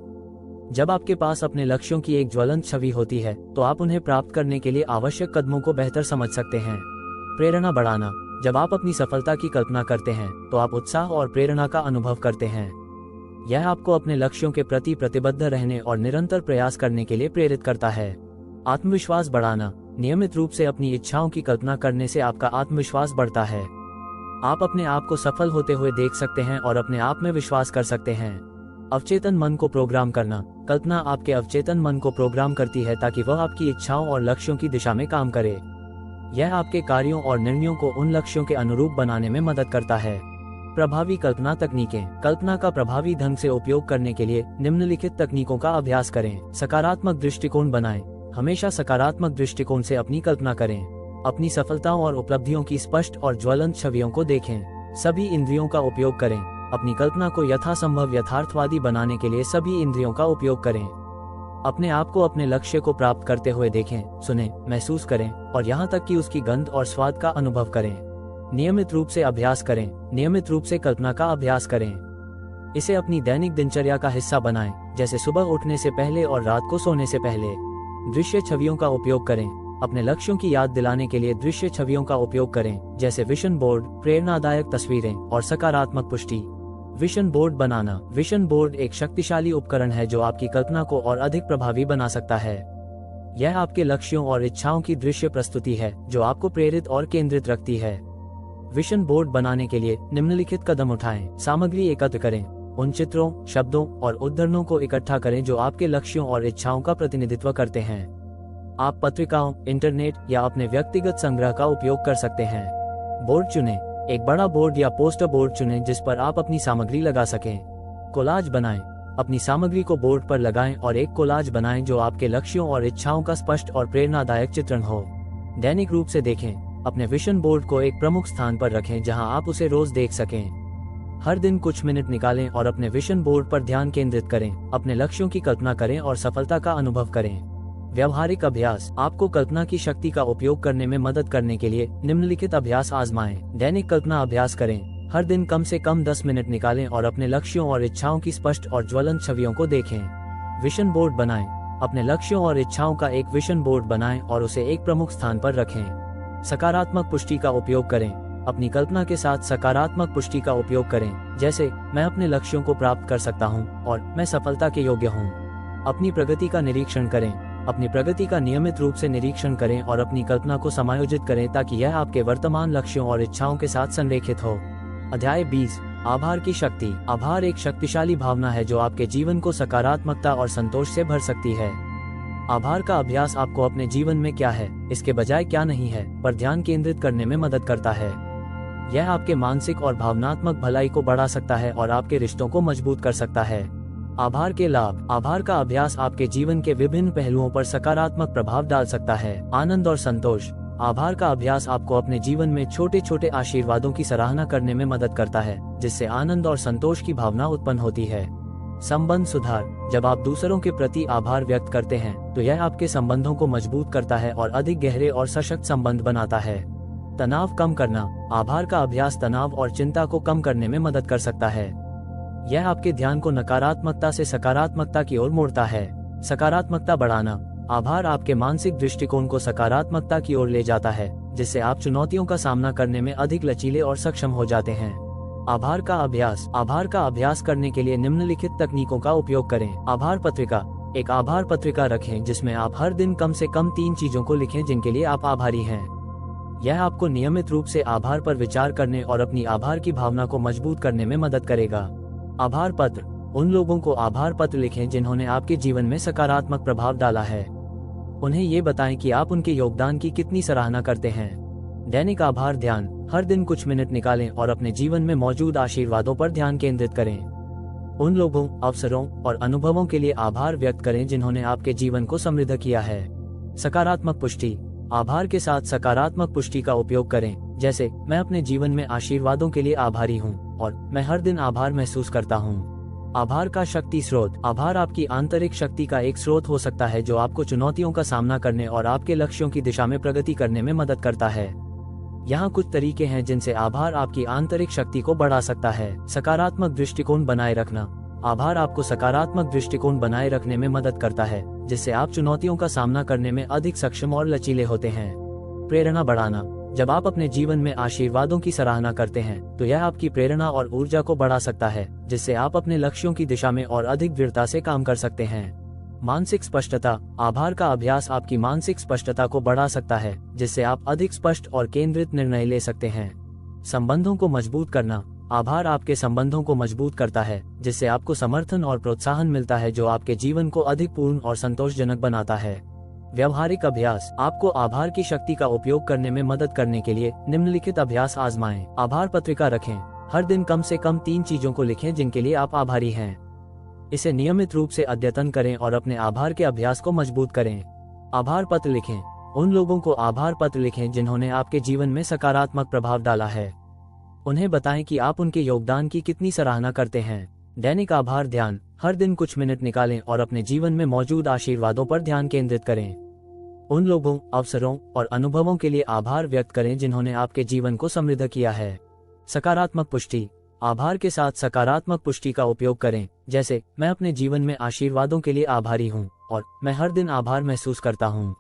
जब आपके पास अपने लक्ष्यों की एक ज्वलंत छवि होती है तो आप उन्हें प्राप्त करने के लिए आवश्यक कदमों को बेहतर समझ सकते हैं। प्रेरणा बढ़ाना। जब आप अपनी सफलता की कल्पना करते हैं तो आप उत्साह और प्रेरणा का अनुभव करते हैं। यह आपको अपने लक्ष्यों के प्रति प्रतिबद्ध रहने और निरंतर प्रयास करने के लिए प्रेरित करता है। आत्मविश्वास बढ़ाना। नियमित रूप से अपनी इच्छाओं की कल्पना करने से आपका आत्मविश्वास बढ़ता है। आप अपने आप को सफल होते हुए देख सकते हैं और अपने आप में विश्वास कर सकते हैं। अवचेतन मन को प्रोग्राम करना। कल्पना आपके अवचेतन मन को प्रोग्राम करती है ताकि वह आपकी इच्छाओं और लक्ष्यों की दिशा में काम करे। यह आपके कार्यों और निर्णयों को उन लक्ष्यों के अनुरूप बनाने में मदद करता है। प्रभावी कल्पना तकनीकें। कल्पना का प्रभावी ढंग से उपयोग करने के लिए निम्नलिखित तकनीकों का अभ्यास करें। सकारात्मक दृष्टिकोण बनाएं। हमेशा सकारात्मक दृष्टिकोण से अपनी कल्पना करें। अपनी सफलताओं और उपलब्धियों की स्पष्ट और ज्वलंत छवियों को देखें। सभी इंद्रियों का उपयोग करें। अपनी कल्पना को यथासंभव यथार्थवादी बनाने के लिए सभी इंद्रियों का उपयोग करें। अपने आप को अपने लक्ष्य को प्राप्त करते हुए देखें, सुनें, महसूस करें और यहाँ तक कि उसकी गंध और स्वाद का अनुभव करें। नियमित रूप से अभ्यास करें। नियमित रूप से कल्पना का अभ्यास करें। इसे अपनी दैनिक दिनचर्या का हिस्सा बनाएं, जैसे सुबह उठने से पहले और रात को सोने से पहले। दृश्य छवियों का उपयोग करें। अपने लक्ष्यों की याद दिलाने के लिए दृश्य छवियों का उपयोग करें, जैसे विजन बोर्ड, प्रेरणादायक तस्वीरें और सकारात्मक पुष्टि। विजन बोर्ड बनाना। विजन बोर्ड एक शक्तिशाली उपकरण है जो आपकी कल्पना को और अधिक प्रभावी बना सकता है। यह आपके लक्ष्यों और इच्छाओं की दृश्य प्रस्तुति है जो आपको प्रेरित और केंद्रित रखती है। विजन बोर्ड बनाने के लिए निम्नलिखित कदम उठाएं। सामग्री एकत्र करें। उन चित्रों, शब्दों और उद्धरणों को इकट्ठा करें जो आपके लक्ष्यों और इच्छाओं का प्रतिनिधित्व करते हैं। आप पत्रिकाओं, इंटरनेट या अपने व्यक्तिगत संग्रह का उपयोग कर सकते हैं। बोर्ड चुनें। एक बड़ा बोर्ड या पोस्टर बोर्ड चुनें जिस पर आप अपनी सामग्री लगा सकें। कोलाज बनाएं। अपनी सामग्री को बोर्ड पर लगाएं और एक कोलाज बनाएं जो आपके लक्ष्यों और इच्छाओं का स्पष्ट और प्रेरणादायक चित्रण हो। दैनिक रूप से देखें। अपने विजन बोर्ड को एक प्रमुख स्थान पर रखें जहां आप उसे रोज देख सकें। हर दिन कुछ मिनट निकालें और अपने विजन बोर्ड पर ध्यान केंद्रित करें। अपने लक्ष्यों की कल्पना करें और सफलता का अनुभव करें। व्यावहारिक अभ्यास। आपको कल्पना की शक्ति का उपयोग करने में मदद करने के लिए निम्नलिखित अभ्यास आजमाएं। दैनिक कल्पना अभ्यास करें। हर दिन कम से कम 10 मिनट निकालें और अपने लक्ष्यों और इच्छाओं की स्पष्ट और ज्वलंत छवियों को देखें। विजन बोर्ड बनाएं। अपने लक्ष्यों और इच्छाओं का एक विजन बोर्ड बनाएं और उसे एक प्रमुख स्थान पर रखें। सकारात्मक पुष्टि का उपयोग करें। अपनी कल्पना के साथ सकारात्मक पुष्टि का उपयोग करें, जैसे मैं अपने लक्ष्यों को प्राप्त कर सकता हूं और मैं सफलता के योग्य हूं। अपनी प्रगति का निरीक्षण करें। अपनी प्रगति का नियमित रूप से निरीक्षण करें और अपनी कल्पना को समायोजित करें ताकि यह आपके वर्तमान लक्ष्यों और इच्छाओं के साथ संरेखित हो। अध्याय 20। आभार की शक्ति। आभार एक शक्तिशाली भावना है जो आपके जीवन को सकारात्मकता और संतोष से भर सकती है। आभार का अभ्यास आपको अपने जीवन में क्या है, इसके बजाय क्या नहीं है, पर ध्यान केंद्रित करने में मदद करता है। यह आपके मानसिक और भावनात्मक भलाई को बढ़ा सकता है और आपके रिश्तों को मजबूत कर सकता है। आभार के लाभ। आभार का अभ्यास आपके जीवन के विभिन्न पहलुओं पर सकारात्मक प्रभाव डाल सकता है। आनंद और संतोष। आभार का अभ्यास आपको अपने जीवन में छोटे छोटे आशीर्वादों की सराहना करने में मदद करता है, जिससे आनंद और संतोष की भावना उत्पन्न होती है। संबंध सुधार। जब आप दूसरों के प्रति आभार व्यक्त करते हैं तो यह आपके संबंधों को मजबूत करता है और अधिक गहरे और सशक्त संबंध बनाता है। तनाव कम करना। आभार का अभ्यास तनाव और चिंता को कम करने में मदद कर सकता है। यह आपके ध्यान को नकारात्मकता से सकारात्मकता की ओर मोड़ता है। सकारात्मकता बढ़ाना। आभार आपके मानसिक दृष्टिकोण को सकारात्मकता की ओर ले जाता है, जिससे आप चुनौतियों का सामना करने में अधिक लचीले और सक्षम हो जाते हैं। आभार का अभ्यास। आभार का अभ्यास करने के लिए निम्नलिखित तकनीकों का उपयोग करें। आभार पत्रिका। एक आभार पत्रिका रखें जिसमें आप हर दिन कम से कम 3 चीजों को लिखें जिनके लिए आप आभारी हैं। यह आपको नियमित रूप से आभार पर विचार करने और अपनी आभार की भावना को मजबूत करने में मदद करेगा। आभार पत्र। उन लोगों को आभार पत्र लिखें जिन्होंने आपके जीवन में सकारात्मक प्रभाव डाला है। उन्हें ये बताएं कि आप उनके योगदान की कितनी सराहना करते हैं। दैनिक आभार ध्यान। हर दिन कुछ मिनट निकालें और अपने जीवन में मौजूद आशीर्वादों पर ध्यान केंद्रित करें। उन लोगों, अवसरों और अनुभवों के लिए आभार व्यक्त करें जिन्होंने आपके जीवन को समृद्ध किया है। सकारात्मक पुष्टि। आभार के साथ सकारात्मक पुष्टि का उपयोग करें, जैसे मैं अपने जीवन में आशीर्वादों के लिए आभारी हूँ और मैं हर दिन आभार महसूस करता हूँ। आभार का शक्ति स्रोत। आभार आपकी आंतरिक शक्ति का एक स्रोत हो सकता है जो आपको चुनौतियों का सामना करने और आपके लक्ष्यों की दिशा में प्रगति करने में मदद करता है। यहाँ कुछ तरीके हैं जिनसे आभार आपकी आंतरिक शक्ति को बढ़ा सकता है। सकारात्मक दृष्टिकोण बनाए रखना। आभार आपको सकारात्मक दृष्टिकोण बनाए रखने में मदद करता है, जिससे आप चुनौतियों का सामना करने में अधिक सक्षम और लचीले होते हैं। प्रेरणा बढ़ाना। जब आप अपने जीवन में आशीर्वादों की सराहना करते हैं तो यह आपकी प्रेरणा और ऊर्जा को बढ़ा सकता है, जिससे आप अपने लक्ष्यों की दिशा में और अधिक दृढ़ता से काम कर सकते हैं। मानसिक स्पष्टता। आभार का अभ्यास आपकी मानसिक स्पष्टता को बढ़ा सकता है, जिससे आप अधिक स्पष्ट और केंद्रित निर्णय ले सकते हैं। संबंधों को मजबूत करना। आभार आपके संबंधों को मजबूत करता है, जिससे आपको समर्थन और प्रोत्साहन मिलता है जो आपके जीवन को अधिक पूर्ण और संतोषजनक बनाता है। व्यावहारिक अभ्यास। आपको आभार की शक्ति का उपयोग करने में मदद करने के लिए निम्नलिखित अभ्यास आजमाएं। आभार पत्रिका रखें। हर दिन कम से कम 3 चीजों को लिखें जिनके लिए आप आभारी हैं। इसे नियमित रूप से अद्यतन करें और अपने आभार के अभ्यास को मजबूत करें। आभार पत्र लिखें। उन लोगों को आभार पत्र लिखें जिन्होंने आपके जीवन में सकारात्मक प्रभाव डाला है। उन्हें बताएं कि आप उनके योगदान की कितनी सराहना करते हैं। दैनिक आभार ध्यान। हर दिन कुछ मिनट निकालें और अपने जीवन में मौजूद आशीर्वादों पर ध्यान केंद्रित करें। उन लोगों, अवसरों और अनुभवों के लिए आभार व्यक्त करें जिन्होंने आपके जीवन को समृद्ध किया है। सकारात्मक पुष्टि। आभार के साथ सकारात्मक पुष्टि का उपयोग करें, जैसे मैं अपने जीवन में आशीर्वादों के लिए आभारी हूँ और मैं हर दिन आभार महसूस करता हूँ।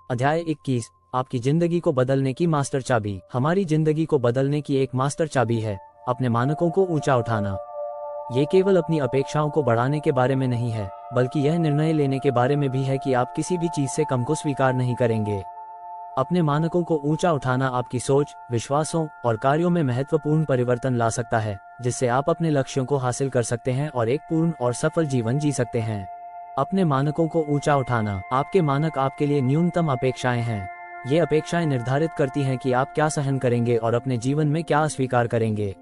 अध्याय 21। आपकी जिंदगी को बदलने की मास्टर चाबी। हमारी जिंदगी को बदलने की एक मास्टर चाबी है अपने मानकों को ऊंचा उठाना। ये केवल अपनी अपेक्षाओं को बढ़ाने के बारे में नहीं है, बल्कि यह निर्णय लेने के बारे में भी है कि आप किसी भी चीज से कम को स्वीकार नहीं करेंगे। अपने मानकों को ऊंचा उठाना आपकी सोच, विश्वासों और कार्यों में महत्वपूर्ण परिवर्तन ला सकता है, जिससे आप अपने लक्ष्यों को हासिल कर सकते हैं और एक पूर्ण और सफल जीवन जी सकते हैं। अपने मानकों को ऊंचा उठाना। आपके मानक आपके लिए न्यूनतम अपेक्षाएं हैं। ये अपेक्षाएं निर्धारित करती हैं कि आप क्या सहन करेंगे और अपने जीवन में क्या अस्वीकार करेंगे।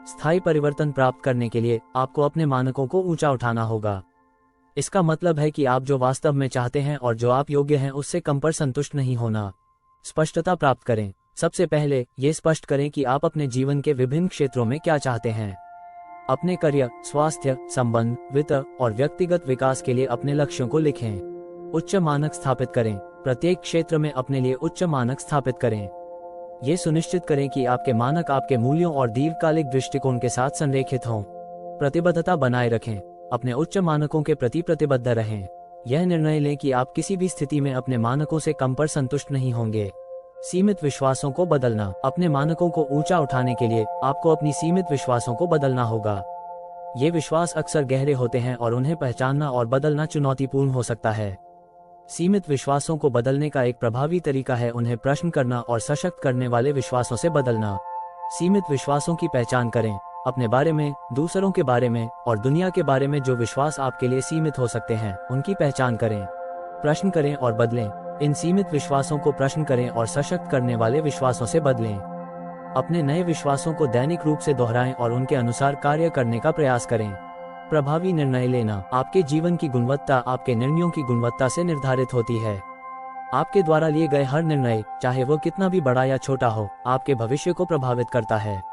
स्थायी परिवर्तन प्राप्त करने के लिए आपको अपने मानकों को ऊंचा उठाना होगा। इसका मतलब है कि आप जो वास्तव में चाहते हैं और जो आप योग्य हैं उससे कम पर संतुष्ट नहीं होना। स्पष्टता प्राप्त करें। सबसे पहले ये स्पष्ट करें कि आप अपने जीवन के विभिन्न क्षेत्रों में क्या चाहते हैं। अपने करियर, स्वास्थ्य, संबंध, वित्त और व्यक्तिगत विकास के लिए अपने लक्ष्यों को लिखें। उच्च मानक स्थापित करें। प्रत्येक क्षेत्र में अपने लिए उच्च मानक स्थापित करें। ये सुनिश्चित करें कि आपके मानक आपके मूल्यों और दीर्घकालिक दृष्टिकोण के साथ संरेखित हों। प्रतिबद्धता बनाए रखें। अपने उच्च मानकों के प्रति प्रतिबद्ध रहें। यह निर्णय लें कि आप किसी भी स्थिति में अपने मानकों से कम पर संतुष्ट नहीं होंगे। सीमित विश्वासों को बदलना। अपने मानकों को ऊंचा उठाने के लिए आपको अपनी सीमित विश्वासों को बदलना होगा। ये विश्वास अक्सर गहरे होते हैं और उन्हें पहचानना और बदलना चुनौतीपूर्ण हो सकता है। सीमित विश्वासों को बदलने का एक प्रभावी तरीका है उन्हें प्रश्न करना और सशक्त करने वाले विश्वासों से बदलना। सीमित विश्वासों की पहचान करें। अपने बारे में, दूसरों के बारे में और दुनिया के बारे में जो विश्वास आपके लिए सीमित हो सकते हैं, उनकी पहचान करें। प्रश्न करें और बदलें। इन सीमित विश्वासों को प्रश्न करें और सशक्त करने वाले विश्वासों से बदलें। अपने नए विश्वासों को दैनिक रूप से दोहराएं और उनके अनुसार कार्य करने का प्रयास करें। प्रभावी निर्णय लेना। आपके जीवन की गुणवत्ता आपके निर्णयों की गुणवत्ता से निर्धारित होती है। आपके द्वारा लिए गए हर निर्णय, चाहे वो कितना भी बड़ा या छोटा हो, आपके भविष्य को प्रभावित करता है।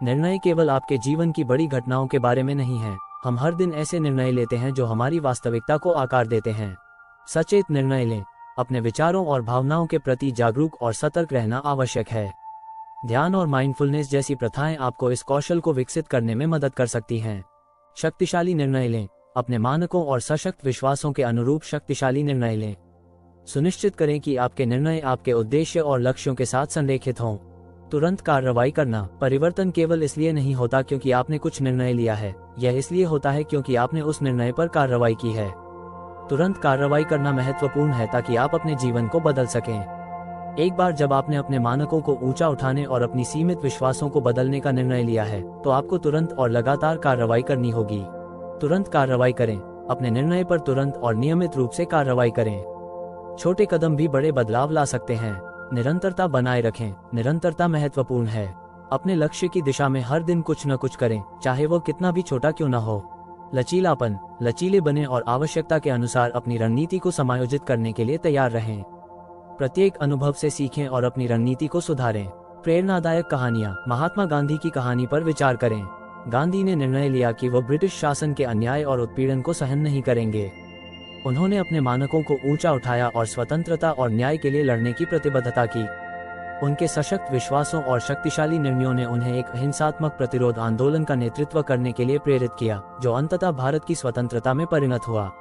निर्णय केवल आपके जीवन की बड़ी घटनाओं के बारे में नहीं है। हम हर दिन ऐसे निर्णय लेते हैं जो हमारी वास्तविकता को आकार देते हैं। सचेत निर्णय लें। अपने विचारों और भावनाओं के प्रति जागरूक और सतर्क रहना आवश्यक है। ध्यान और माइंडफुलनेस जैसी प्रथाएं आपको इस कौशल को विकसित करने में मदद कर सकती हैं। शक्तिशाली निर्णय लें। अपने मानकों और सशक्त विश्वासों के अनुरूप शक्तिशाली निर्णय लें। सुनिश्चित करें कि आपके निर्णय आपके उद्देश्य और लक्ष्यों के साथ संरेखित हों। तुरंत कार्रवाई करना। परिवर्तन केवल इसलिए नहीं होता क्योंकि आपने कुछ निर्णय लिया है, यह इसलिए होता है क्योंकि आपने उस निर्णय पर कार्रवाई की है। तुरंत कार्रवाई करना महत्वपूर्ण है ताकि आप अपने जीवन को बदल सकें। एक बार जब आपने अपने मानकों को ऊंचा उठाने और अपनी सीमित विश्वासों को बदलने का निर्णय लिया है, तो आपको तुरंत और लगातार कार्रवाई करनी होगी। तुरंत कार्रवाई करें। अपने निर्णय पर तुरंत और नियमित रूप से कार्रवाई करें। छोटे कदम भी बड़े बदलाव ला सकते हैं। निरंतरता बनाए रखें। निरंतरता महत्वपूर्ण है। अपने लक्ष्य की दिशा में हर दिन कुछ न कुछ करें, चाहे वो कितना भी छोटा क्यों न हो। लचीलापन। लचीले बने और आवश्यकता के अनुसार अपनी रणनीति को समायोजित करने के लिए तैयार रहें। प्रत्येक अनुभव से सीखें और अपनी रणनीति को सुधारें। प्रेरणादायक कहानियां। महात्मा गांधी की कहानी पर विचार करें। गांधी ने निर्णय लिया कि वो ब्रिटिश शासन के अन्याय और उत्पीड़न को सहन नहीं करेंगे। उन्होंने अपने मानकों को ऊंचा उठाया और स्वतंत्रता और न्याय के लिए लड़ने की प्रतिबद्धता की। उनके सशक्त विश्वासों और शक्तिशाली निर्णयों ने उन्हें एक अहिंसात्मक प्रतिरोध आंदोलन का नेतृत्व करने के लिए प्रेरित किया, जो अंततः भारत की स्वतंत्रता में परिणत हुआ।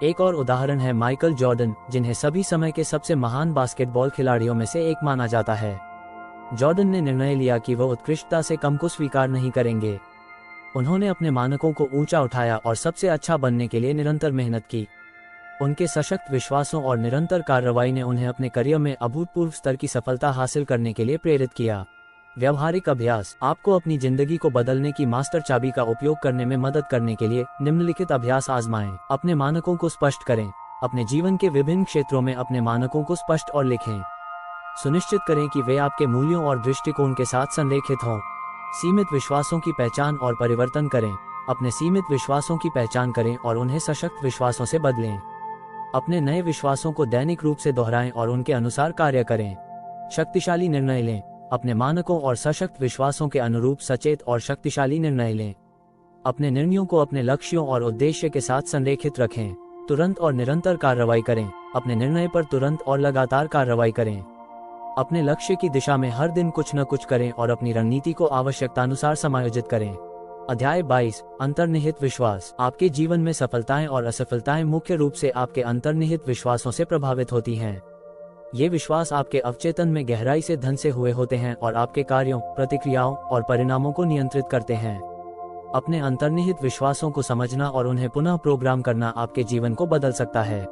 एक और उदाहरण है माइकल जॉर्डन, जिन्हें सभी समय के सबसे महान बास्केटबॉल खिलाड़ियों में से एक माना जाता है। जॉर्डन ने निर्णय लिया कि वो उत्कृष्टता से कम को स्वीकार नहीं करेंगे। उन्होंने अपने मानकों को ऊंचा उठाया और सबसे अच्छा बनने के लिए निरंतर मेहनत की। उनके सशक्त विश्वासों और निरंतर कार्रवाई ने उन्हें अपने करियर में अभूतपूर्व स्तर की सफलता हासिल करने के लिए प्रेरित किया। व्यावहारिक अभ्यास। आपको अपनी जिंदगी को बदलने की मास्टर चाबी का उपयोग करने में मदद करने के लिए निम्नलिखित अभ्यास आजमाएं। अपने मानकों को स्पष्ट करें। अपने जीवन के विभिन्न क्षेत्रों में अपने मानकों को स्पष्ट और लिखें। सुनिश्चित करें कि वे आपके मूल्यों और दृष्टिकोण के साथ संरेखित हों। सीमित विश्वासों की पहचान और परिवर्तन करें। अपने सीमित विश्वासों की पहचान करें और उन्हें सशक्त विश्वासों से बदलें। अपने नए विश्वासों को दैनिक रूप से दोहराएं और उनके अनुसार कार्य करें। शक्तिशाली निर्णय लें। अपने मानकों और सशक्त विश्वासों के अनुरूप सचेत और शक्तिशाली निर्णय लें। अपने निर्णयों को अपने लक्ष्यों और उद्देश्य के साथ संरेखित रखें। तुरंत और निरंतर कार्रवाई करें। अपने निर्णय पर तुरंत और लगातार कार्रवाई करें। अपने लक्ष्य की दिशा में हर दिन कुछ न कुछ करें और अपनी रणनीति को आवश्यकतानुसार समायोजित करें। अध्याय 22। अंतर्निहित विश्वास। आपके जीवन में सफलताएं और असफलताएं मुख्य रूप से आपके अंतर्निहित विश्वासों से प्रभावित होती हैं। ये विश्वास आपके अवचेतन में गहराई से धन से हुए होते हैं और आपके कार्यों, प्रतिक्रियाओं और परिणामों को नियंत्रित करते हैं। अपने अंतर्निहित विश्वासों को समझना और उन्हें पुनः प्रोग्राम करना आपके जीवन को बदल सकता है।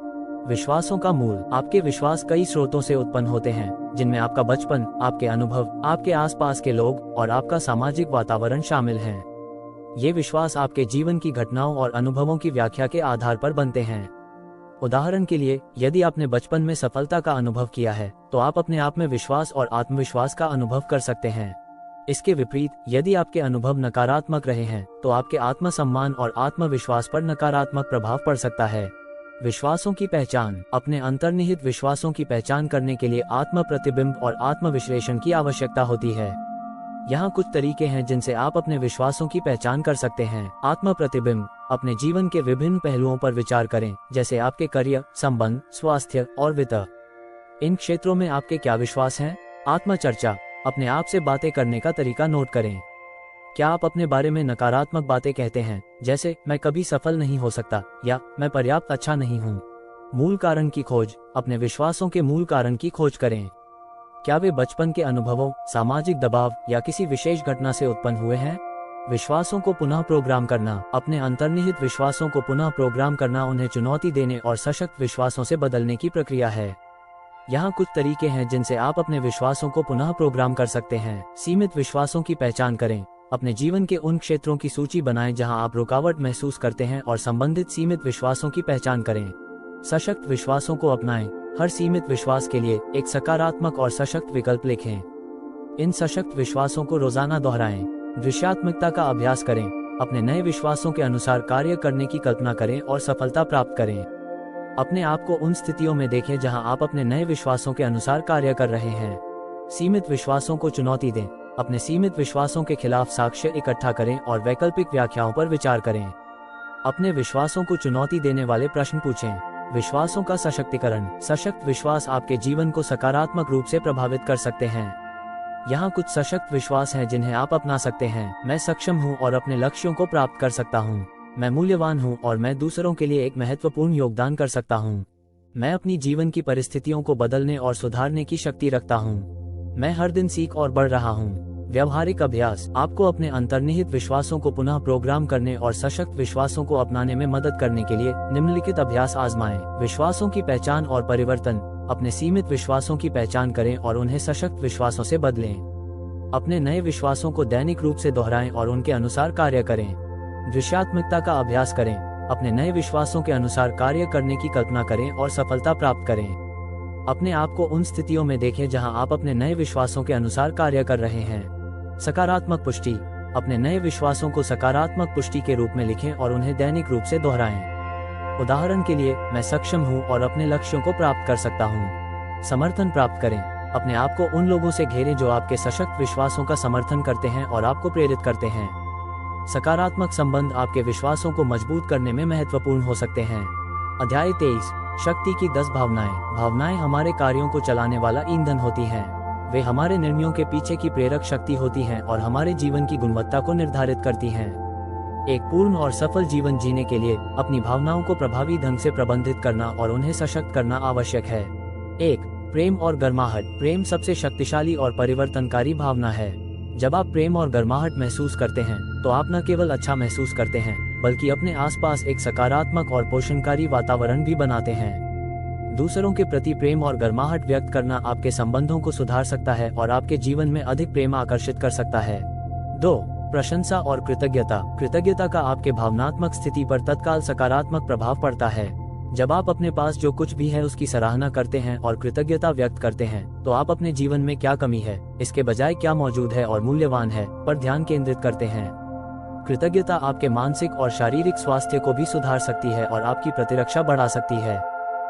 विश्वासों का मूल। आपके विश्वास कई स्रोतों से उत्पन्न होते हैं, जिनमें आपका बचपन, आपके अनुभव, आपके आसपास के लोग और आपका सामाजिक वातावरण शामिल हैं। ये विश्वास आपके जीवन की घटनाओं और अनुभवों की व्याख्या के आधार पर बनते हैं। उदाहरण के लिए, यदि आपने बचपन में सफलता का अनुभव किया है तो आप अपने आप में विश्वास और आत्मविश्वास का अनुभव कर सकते हैं। इसके विपरीत, यदि आपके अनुभव नकारात्मक रहे हैं तो आपके आत्मसम्मान और आत्मविश्वास पर नकारात्मक प्रभाव पड़ सकता है। विश्वासों की पहचान। अपने अंतर्निहित विश्वासों की पहचान करने के लिए आत्म प्रतिबिंब और आत्मविश्लेषण की आवश्यकता होती है। यहाँ कुछ तरीके हैं जिनसे आप अपने विश्वासों की पहचान कर सकते हैं। आत्म प्रतिबिंब। अपने जीवन के विभिन्न पहलुओं पर विचार करें, जैसे आपके करियर, संबंध, स्वास्थ्य और वित्त। इन क्षेत्रों में आपके क्या विश्वास हैं? आत्मचर्चा। अपने आप से बातें करने का तरीका नोट करें। क्या आप अपने बारे में नकारात्मक बातें कहते हैं, जैसे मैं कभी सफल नहीं हो सकता या मैं पर्याप्त अच्छा नहीं हूँ? मूल कारण की खोज। अपने विश्वासों के मूल कारण की खोज करें। क्या वे बचपन के अनुभवों, सामाजिक दबाव या किसी विशेष घटना से उत्पन्न हुए हैं? विश्वासों को पुनः प्रोग्राम करना। अपने अंतर्निहित विश्वासों को पुनः प्रोग्राम करना उन्हें चुनौती देने और सशक्त विश्वासों से बदलने की प्रक्रिया है। यहाँ कुछ तरीके हैं जिनसे आप अपने विश्वासों को पुनः प्रोग्राम कर सकते हैं। सीमित विश्वासों की पहचान करें। अपने जीवन के उन क्षेत्रों की सूची बनाएं जहां आप रुकावट महसूस करते हैं और संबंधित सीमित विश्वासों की पहचान करें। सशक्त विश्वासों को अपनाएं। हर सीमित विश्वास के लिए एक सकारात्मक और सशक्त विकल्प लिखें। इन सशक्त विश्वासों को रोजाना दोहराएं। दृश्यात्मकता का अभ्यास करें। अपने नए विश्वासों के अनुसार कार्य करने की कल्पना करें और सफलता प्राप्त करें। अपने आप को उन स्थितियों में देखें जहां आप अपने नए विश्वासों के अनुसार कार्य कर रहे हैं। सीमित विश्वासों को चुनौती दें। अपने सीमित विश्वासों के खिलाफ साक्ष्य इकट्ठा करें और वैकल्पिक व्याख्याओं पर विचार करें। अपने विश्वासों को चुनौती देने वाले प्रश्न पूछें। विश्वासों का सशक्तिकरण। सशक्त विश्वास आपके जीवन को सकारात्मक रूप से प्रभावित कर सकते हैं। यहाँ कुछ सशक्त विश्वास हैं जिन्हें आप अपना सकते हैं। मैं सक्षम हूँ और अपने लक्ष्यों को प्राप्त कर सकता हूँ। मैं मूल्यवान हूँ और मैं दूसरों के लिए एक महत्वपूर्ण योगदान कर सकता हूँ। मैं अपनी जीवन की परिस्थितियों को बदलने और सुधारने की शक्ति रखता हूँ। मैं हर दिन सीख और बढ़ रहा हूँ। व्यवहारिक अभ्यास। आपको अपने अंतर्निहित विश्वासों को पुनः प्रोग्राम करने और सशक्त विश्वासों को अपनाने में मदद करने के लिए निम्नलिखित अभ्यास आजमाएं। विश्वासों की पहचान और परिवर्तन। अपने सीमित विश्वासों की पहचान करें और उन्हें सशक्त विश्वासों से बदलें। अपने नए विश्वासों को दैनिक रूप से दोहराएं और उनके अनुसार कार्य करें। दृश्यात्मकता का अभ्यास करें। अपने नए विश्वासों के अनुसार कार्य करने की कल्पना करें और सफलता प्राप्त करें। अपने आप को उन स्थितियों में देखें जहां आप अपने नए विश्वासों के अनुसार कार्य कर रहे हैं। सकारात्मक पुष्टि। अपने नए विश्वासों को सकारात्मक पुष्टि के रूप में लिखें और उन्हें दैनिक रूप से दोहराएं। उदाहरण के लिए, मैं सक्षम हूं और अपने लक्ष्यों को प्राप्त कर सकता हूं। समर्थन प्राप्त करें। अपने आप को उन लोगों से घेरें जो आपके सशक्त विश्वासों का समर्थन करते हैं और आपको प्रेरित करते हैं। सकारात्मक संबंध आपके विश्वासों को मजबूत करने में महत्वपूर्ण हो सकते हैं। अध्याय 23। शक्ति की 10 भावनाएं। भावनाएं हमारे कार्यों को चलाने वाला ईंधन होती हैं। वे हमारे निर्णयों के पीछे की प्रेरक शक्ति होती हैं और हमारे जीवन की गुणवत्ता को निर्धारित करती हैं। एक पूर्ण और सफल जीवन जीने के लिए अपनी भावनाओं को प्रभावी ढंग से प्रबंधित करना और उन्हें सशक्त करना आवश्यक है। 1. प्रेम और गर्माहट। प्रेम सबसे शक्तिशाली और परिवर्तनकारी भावना है। जब आप प्रेम और गर्माहट महसूस करते हैं तो आप न केवल अच्छा महसूस करते हैं बल्कि अपने आसपास एक सकारात्मक और पोषणकारी वातावरण भी बनाते हैं। दूसरों के प्रति प्रेम और गर्माहट व्यक्त करना आपके संबंधों को सुधार सकता है और आपके जीवन में अधिक प्रेम आकर्षित कर सकता है। 2. प्रशंसा और कृतज्ञता। कृतज्ञता का आपके भावनात्मक स्थिति पर तत्काल सकारात्मक प्रभाव पड़ता है। जब आप अपने पास जो कुछ भी है उसकी सराहना करते हैं और कृतज्ञता व्यक्त करते हैं तो आप अपने जीवन में क्या कमी है, इसके बजाय क्या मौजूद है और मूल्यवान है, पर ध्यान केंद्रित करते हैं। कृतज्ञता आपके मानसिक और शारीरिक स्वास्थ्य को भी सुधार सकती है और आपकी प्रतिरक्षा बढ़ा सकती है।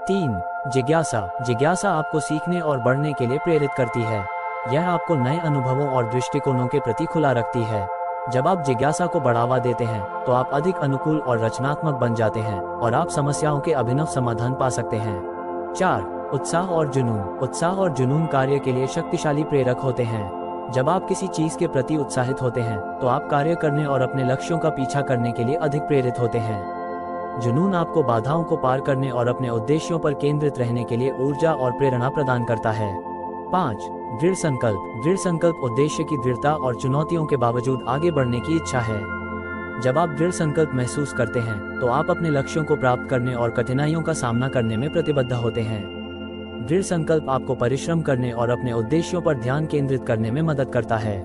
3. जिज्ञासा। जिज्ञासा आपको सीखने और बढ़ने के लिए प्रेरित करती है। यह आपको नए अनुभवों और दृष्टिकोणों के प्रति खुला रखती है। जब आप जिज्ञासा को बढ़ावा देते हैं तो आप अधिक अनुकूल और रचनात्मक बन जाते हैं और आप समस्याओं के अभिनव समाधान पा सकते हैं। 4. उत्साह और जुनून। उत्साह और जुनून कार्य के लिए शक्तिशाली प्रेरक होते हैं। जब आप किसी चीज के प्रति उत्साहित होते हैं तो आप कार्य करने और अपने लक्ष्यों का पीछा करने के लिए अधिक प्रेरित होते हैं। जुनून आपको बाधाओं को पार करने और अपने उद्देश्यों पर केंद्रित रहने के लिए ऊर्जा और प्रेरणा प्रदान करता है। 5. दृढ़ संकल्प। दृढ़ संकल्प उद्देश्य की दृढ़ता और चुनौतियों के बावजूद आगे बढ़ने की इच्छा है। जब आप दृढ़ संकल्प महसूस करते हैं तो आप अपने लक्ष्यों को प्राप्त करने और कठिनाइयों का सामना करने में प्रतिबद्ध होते हैं। दृढ़ संकल्प आपको परिश्रम करने और अपने उद्देश्यों पर ध्यान केंद्रित करने में मदद करता है।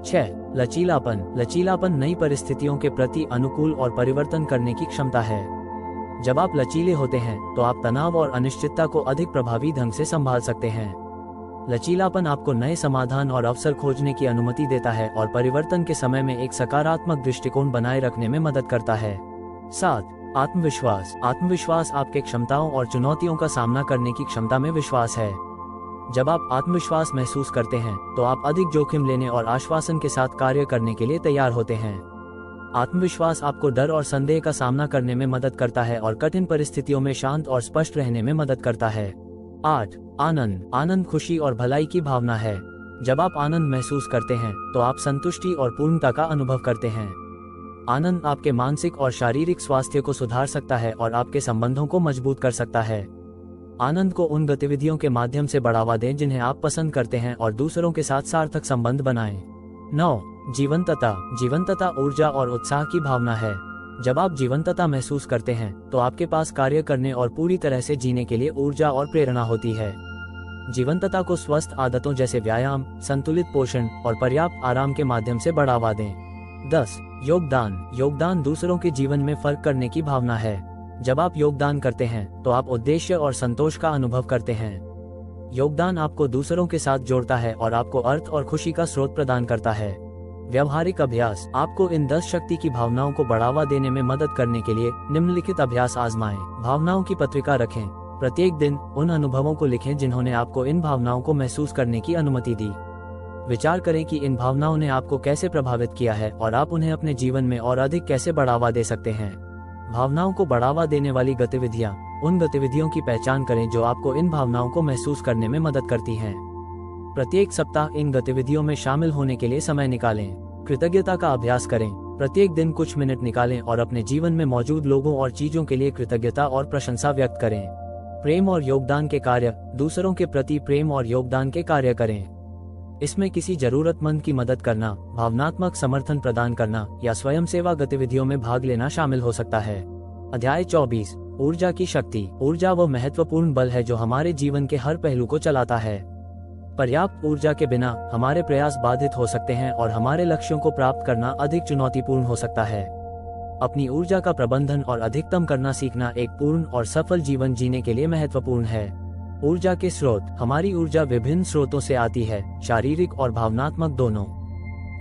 6. लचीलापन। लचीलापन नई परिस्थितियों के प्रति अनुकूल और परिवर्तन करने की क्षमता है। जब आप लचीले होते हैं तो आप तनाव और अनिश्चितता को अधिक प्रभावी ढंग से संभाल सकते हैं। लचीलापन आपको नए समाधान और अवसर खोजने की अनुमति देता है और परिवर्तन के समय में एक सकारात्मक दृष्टिकोण बनाए रखने में मदद करता है। 7. आत्मविश्वास। आत्मविश्वास आपके क्षमताओं और चुनौतियों का सामना करने की क्षमता में विश्वास है। जब आप आत्मविश्वास महसूस करते हैं तो आप अधिक जोखिम लेने और आश्वासन के साथ कार्य करने के लिए तैयार होते हैं। आत्मविश्वास आपको डर और संदेह का सामना करने में मदद करता है और कठिन परिस्थितियों में शांत और स्पष्ट रहने में मदद करता है। 8. आनंद। आनंद खुशी और भलाई की भावना है। जब आप आनंद महसूस करते हैं तो आप संतुष्टि और पूर्णता का अनुभव करते हैं। आनंद आपके मानसिक और शारीरिक स्वास्थ्य को सुधार सकता है और आपके संबंधों को मजबूत कर सकता है। आनंद को उन गतिविधियों के माध्यम से बढ़ावा दें जिन्हें आप पसंद करते हैं और दूसरों के साथ सार्थक संबंध बनाएं। 9. जीवंतता। जीवंतता ऊर्जा और उत्साह की भावना है। जब आप जीवंतता महसूस करते हैं तो आपके पास कार्य करने और पूरी तरह से जीने के लिए ऊर्जा और प्रेरणा होती है। जीवंतता को स्वस्थ आदतों जैसे व्यायाम, संतुलित पोषण और पर्याप्त आराम के माध्यम से बढ़ावा दें। 10. योगदान। योगदान दूसरों के जीवन में फर्क करने की भावना है। जब आप योगदान करते हैं तो आप उद्देश्य और संतोष का अनुभव करते हैं। योगदान आपको दूसरों के साथ जोड़ता है और आपको अर्थ और खुशी का स्रोत प्रदान करता है। व्यवहारिक अभ्यास। आपको इन 10 शक्ति की भावनाओं को बढ़ावा देने में मदद करने के लिए निम्नलिखित अभ्यास आजमाएं। भावनाओं की पत्रिका रखें। प्रत्येक दिन उन अनुभवों को लिखें जिन्होंने आपको इन भावनाओं को महसूस करने की अनुमति दी। विचार करें कि इन भावनाओं ने आपको कैसे प्रभावित किया है और आप उन्हें अपने जीवन में और अधिक कैसे बढ़ावा दे सकते हैं। भावनाओं को बढ़ावा देने वाली गतिविधियां। उन गतिविधियों की पहचान करें जो आपको इन भावनाओं को महसूस करने में मदद करती हैं। प्रत्येक सप्ताह इन गतिविधियों में शामिल होने के लिए समय निकालें। कृतज्ञता का अभ्यास करें। प्रत्येक दिन कुछ मिनट निकालें और अपने जीवन में मौजूद लोगों और चीजों के लिए कृतज्ञता और प्रशंसा व्यक्त करें। प्रेम और योगदान के कार्य। दूसरों के प्रति प्रेम और योगदान के कार्य करें। इसमें किसी जरूरतमंद की मदद करना, भावनात्मक समर्थन प्रदान करना या स्वयंसेवा गतिविधियों में भाग लेना शामिल हो सकता है। अध्याय 24। ऊर्जा की शक्ति। ऊर्जा वह महत्वपूर्ण बल है जो हमारे जीवन के हर पहलू को चलाता है। पर्याप्त ऊर्जा के बिना हमारे प्रयास बाधित हो सकते हैं और हमारे लक्ष्यों को प्राप्त करना अधिक चुनौतीपूर्ण हो सकता है। अपनी ऊर्जा का प्रबंधन और अधिकतम करना सीखना एक पूर्ण और सफल जीवन जीने के लिए महत्वपूर्ण है। ऊर्जा के स्रोत। हमारी ऊर्जा विभिन्न स्रोतों से आती है, शारीरिक और भावनात्मक दोनों।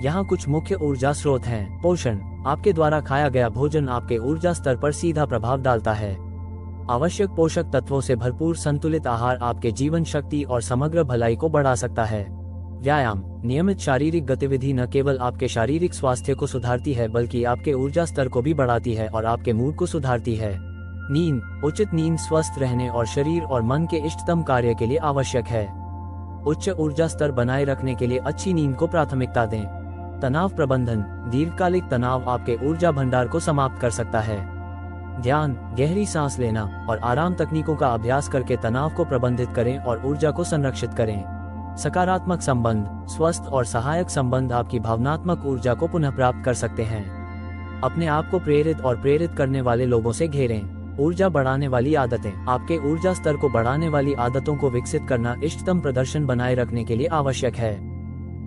यहाँ कुछ मुख्य ऊर्जा स्रोत हैं। पोषण। आपके द्वारा खाया गया भोजन आपके ऊर्जा स्तर पर सीधा प्रभाव डालता है। आवश्यक पोषक तत्वों से भरपूर संतुलित आहार आपके जीवन शक्ति और समग्र भलाई को बढ़ा सकता है। व्यायाम। नियमित शारीरिक गतिविधि न केवल आपके शारीरिक स्वास्थ्य को सुधारती है बल्कि आपके ऊर्जा स्तर को भी बढ़ाती है और आपके मूड को सुधारती है। नींद। उचित नींद स्वस्थ रहने और शरीर और मन के इष्टतम कार्य के लिए आवश्यक है। उच्च ऊर्जा स्तर बनाए रखने के लिए अच्छी नींद को प्राथमिकता दें। तनाव प्रबंधन। दीर्घकालिक तनाव आपके ऊर्जा भंडार को समाप्त कर सकता है। ध्यान, गहरी सांस लेना और आराम तकनीकों का अभ्यास करके तनाव को प्रबंधित करें और ऊर्जा को संरक्षित करें। सकारात्मक संबंध। स्वस्थ और सहायक संबंध आपकी भावनात्मक ऊर्जा को पुनः प्राप्त कर सकते हैं। अपने आप को प्रेरित और प्रेरित करने वाले लोगों से घेरें। ऊर्जा बढ़ाने वाली आदतें। आपके ऊर्जा स्तर को बढ़ाने वाली आदतों को विकसित करना इष्टतम प्रदर्शन बनाए रखने के लिए आवश्यक है।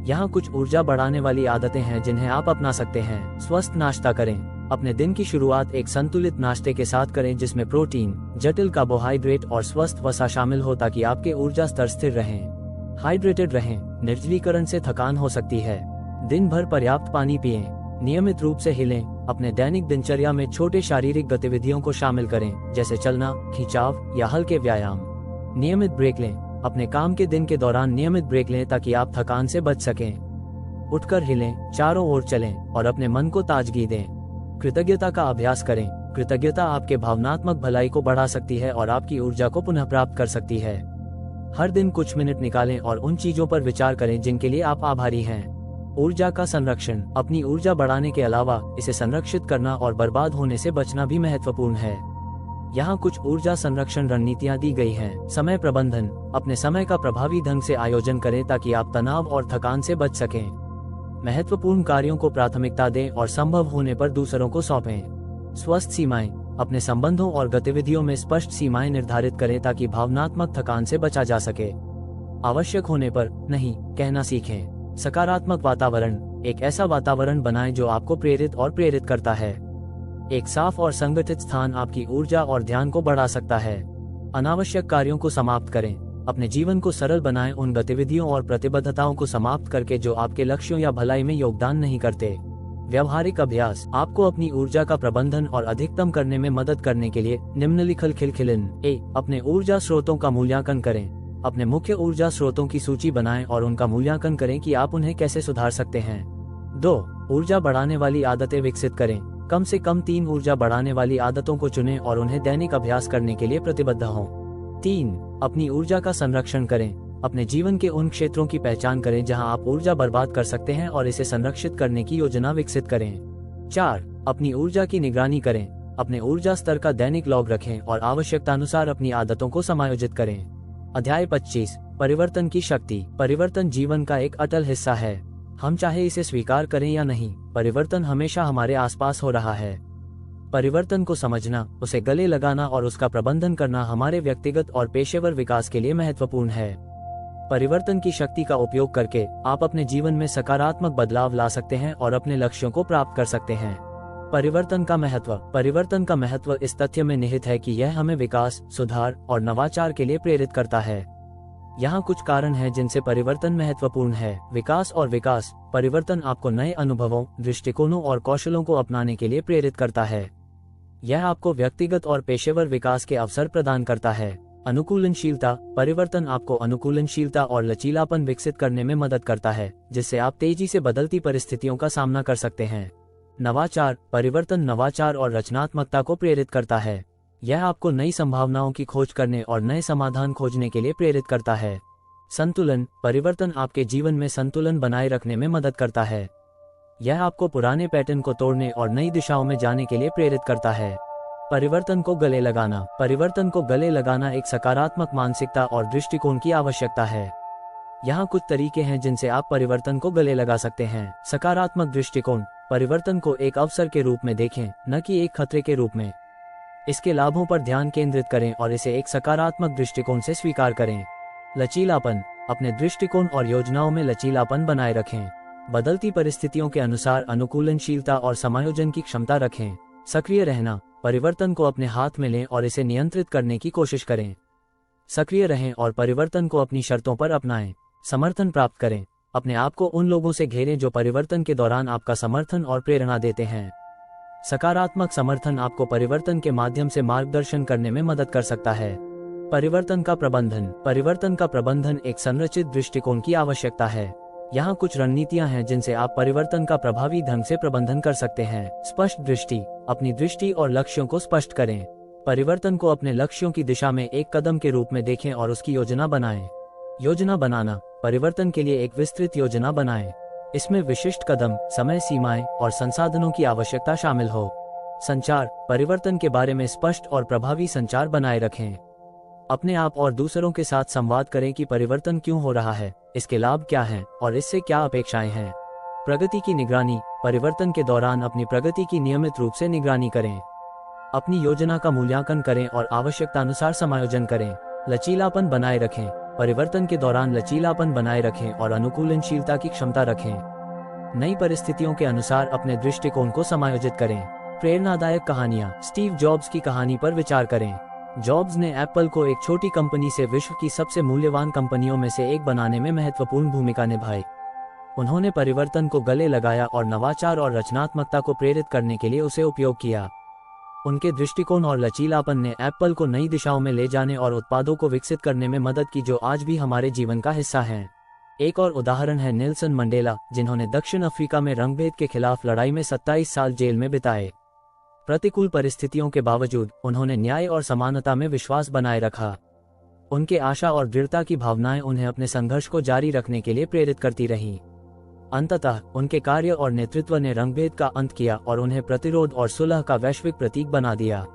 यहाँ कुछ ऊर्जा बढ़ाने वाली आदतें हैं जिन्हें आप अपना सकते हैं। स्वस्थ नाश्ता करें। अपने दिन की शुरुआत एक संतुलित नाश्ते के साथ करें जिसमें प्रोटीन, जटिल कार्बोहाइड्रेट और स्वस्थ वसा शामिल हो ताकि आपके ऊर्जा स्तर स्थिर रहें। हाइड्रेटेड रहें। निर्जलीकरण से थकान हो सकती है। दिन भर पर्याप्त पानी पिएं। नियमित रूप से हिलें। अपने दैनिक दिनचर्या में छोटे शारीरिक गतिविधियों को शामिल करें जैसे चलना, खिंचाव या हल्के व्यायाम। नियमित ब्रेक लें। अपने काम के दिन के दौरान नियमित ब्रेक लें ताकि आप थकान से बच सकें। उठकर हिलें, चारों ओर चलें और अपने मन को ताजगी दें। कृतज्ञता का अभ्यास करें। कृतज्ञता आपके भावनात्मक भलाई को बढ़ा सकती है और आपकी ऊर्जा को पुनः प्राप्त कर सकती है। हर दिन कुछ मिनट निकालें और उन चीजों पर विचार करें जिनके लिए आप आभारी हैं। ऊर्जा का संरक्षण। अपनी ऊर्जा बढ़ाने के अलावा इसे संरक्षित करना और बर्बाद होने से बचना भी महत्वपूर्ण है। यहाँ कुछ ऊर्जा संरक्षण रणनीतियाँ दी गई हैं। समय प्रबंधन। अपने समय का प्रभावी ढंग से आयोजन करें ताकि आप तनाव और थकान से बच सकें। महत्वपूर्ण कार्यों को प्राथमिकता दें और संभव होने पर दूसरों को सौंपें। स्वस्थ सीमाएं। अपने संबंधों और गतिविधियों में स्पष्ट सीमाएं निर्धारित करें ताकि भावनात्मक थकान से बचा जा सके। आवश्यक होने पर नहीं कहना सीखें। सकारात्मक वातावरण। एक ऐसा वातावरण बनाएं जो आपको प्रेरित और प्रेरित करता है। एक साफ और संगठित स्थान आपकी ऊर्जा और ध्यान को बढ़ा सकता है। अनावश्यक कार्यों को समाप्त करें। अपने जीवन को सरल बनाएं, उन गतिविधियों और प्रतिबद्धताओं को समाप्त करके जो आपके लक्ष्यों या भलाई में योगदान नहीं करते। व्यवहारिक अभ्यास आपको अपनी ऊर्जा का प्रबंधन और अधिकतम करने में मदद करने के लिए निम्नलिखित खिलखिलन। अपने ऊर्जा स्रोतों का मूल्यांकन करें। अपने मुख्य ऊर्जा स्रोतों की सूची बनाएं और उनका मूल्यांकन करें कि आप उन्हें कैसे सुधार सकते हैं। 2. ऊर्जा बढ़ाने वाली आदतें विकसित करें। कम से कम 3 ऊर्जा बढ़ाने वाली आदतों को चुनें और उन्हें दैनिक अभ्यास करने के लिए प्रतिबद्ध हों। 3. अपनी ऊर्जा का संरक्षण करें। अपने जीवन के उन क्षेत्रों की पहचान करें जहां आप ऊर्जा बर्बाद कर सकते हैं और इसे संरक्षित करने की योजना विकसित करें। 4. अपनी ऊर्जा की निगरानी करें। अपने ऊर्जा स्तर का दैनिक लॉग रखें और आवश्यकतानुसार अपनी आदतों को समायोजित करें। अध्याय 25 परिवर्तन की शक्ति। परिवर्तन जीवन का एक अटल हिस्सा है। हम चाहे इसे स्वीकार करें या नहीं, परिवर्तन हमेशा हमारे आसपास हो रहा है। परिवर्तन को समझना, उसे गले लगाना और उसका प्रबंधन करना हमारे व्यक्तिगत और पेशेवर विकास के लिए महत्वपूर्ण है। परिवर्तन की शक्ति का उपयोग करके आप अपने जीवन में सकारात्मक बदलाव ला सकते हैं और अपने लक्ष्यों को प्राप्त कर सकते हैं। परिवर्तन का महत्व इस तथ्य में निहित है कि यह हमें विकास, सुधार और नवाचार के लिए प्रेरित करता है। यहाँ कुछ कारण हैं जिनसे परिवर्तन महत्वपूर्ण है। विकास परिवर्तन आपको नए अनुभवों, दृष्टिकोणों और कौशलों को अपनाने के लिए प्रेरित करता है। यह आपको व्यक्तिगत और पेशेवर विकास के अवसर प्रदान करता है। अनुकूलनशीलता परिवर्तन आपको अनुकूलनशीलता और लचीलापन विकसित करने में मदद करता है, जिससे आप तेजी से बदलती परिस्थितियों का सामना कर सकते हैं। नवाचार परिवर्तन नवाचार और रचनात्मकता को प्रेरित करता है। यह आपको नई संभावनाओं की खोज करने और नए समाधान खोजने के लिए प्रेरित करता है। संतुलन परिवर्तन आपके जीवन में संतुलन बनाए रखने में मदद करता है। यह आपको पुराने पैटर्न को तोड़ने और नई दिशाओं में जाने के लिए प्रेरित करता है। परिवर्तन को गले लगाना एक सकारात्मक मानसिकता और दृष्टिकोण की आवश्यकता है। यहाँ कुछ तरीके हैं जिनसे आप परिवर्तन को गले लगा सकते हैं। सकारात्मक दृष्टिकोण परिवर्तन को एक अवसर के रूप में देखें, न कि एक खतरे के रूप में। इसके लाभों पर ध्यान केंद्रित करें और इसे एक सकारात्मक दृष्टिकोण से स्वीकार करें। लचीलापन अपने दृष्टिकोण और योजनाओं में लचीलापन बनाए रखें। बदलती परिस्थितियों के अनुसार अनुकूलनशीलता और समायोजन की क्षमता रखें। सक्रिय रहना परिवर्तन को अपने हाथ में लें और इसे नियंत्रित करने की कोशिश करें। सक्रिय रहें और परिवर्तन को अपनी शर्तों पर अपनाएं। समर्थन प्राप्त करें अपने आप को उन लोगों से घेरें जो परिवर्तन के दौरान आपका समर्थन और प्रेरणा देते हैं। सकारात्मक समर्थन आपको परिवर्तन के माध्यम से मार्गदर्शन करने में मदद कर सकता है। परिवर्तन का प्रबंधन एक संरचित दृष्टिकोण की आवश्यकता है। यहाँ कुछ रणनीतियाँ हैं जिनसे आप परिवर्तन का प्रभावी ढंग से प्रबंधन कर सकते हैं। स्पष्ट दृष्टि अपनी दृष्टि और लक्ष्यों को स्पष्ट करें। परिवर्तन को अपने लक्ष्यों की दिशा में एक कदम के रूप में देखें और उसकी योजना बनाएं। योजना बनाना परिवर्तन के लिए एक विस्तृत योजना बनाएं। इसमें विशिष्ट कदम, समय सीमाएं और संसाधनों की आवश्यकता शामिल हो। संचार परिवर्तन के बारे में स्पष्ट और प्रभावी संचार बनाए रखें। अपने आप और दूसरों के साथ संवाद करें कि परिवर्तन क्यों हो रहा है, इसके लाभ क्या हैं और इससे क्या अपेक्षाएं हैं। प्रगति की निगरानी परिवर्तन के दौरान अपनी प्रगति की नियमित रूप से निगरानी करें। अपनी योजना का मूल्यांकन करें और आवश्यकतानुसार समायोजन करें। लचीलापन बनाए रखें परिवर्तन के दौरान लचीलापन बनाए रखें और अनुकूलनशीलता की क्षमता रखें। नई परिस्थितियों के अनुसार अपने दृष्टिकोण को समायोजित करें। प्रेरणादायक कहानियां स्टीव जॉब्स की कहानी पर विचार करें। जॉब्स ने एप्पल को एक छोटी कंपनी से विश्व की सबसे मूल्यवान कंपनियों में से एक बनाने में महत्वपूर्ण भूमिका निभाई। उन्होंने परिवर्तन को गले लगाया और नवाचार और रचनात्मकता को प्रेरित करने के लिए उसे उपयोग किया। उनके दृष्टिकोण और लचीलापन ने एप्पल को नई दिशाओं में ले जाने और उत्पादों को विकसित करने में मदद की जो आज भी हमारे जीवन का हिस्सा हैं। एक और उदाहरण है नेल्सन मंडेला, जिन्होंने दक्षिण अफ्रीका में रंगभेद के खिलाफ लड़ाई में 27 साल जेल में बिताए। प्रतिकूल परिस्थितियों के बावजूद उन्होंने न्याय और समानता में विश्वास बनाए रखा। उनके आशा और दृढ़ता की भावनाएं उन्हें अपने संघर्ष को जारी रखने के लिए प्रेरित करती रहीं। अंततः उनके कार्य और नेतृत्व ने रंगभेद का अंत किया और उन्हें प्रतिरोध और सुलह का वैश्विक प्रतीक बना दिया।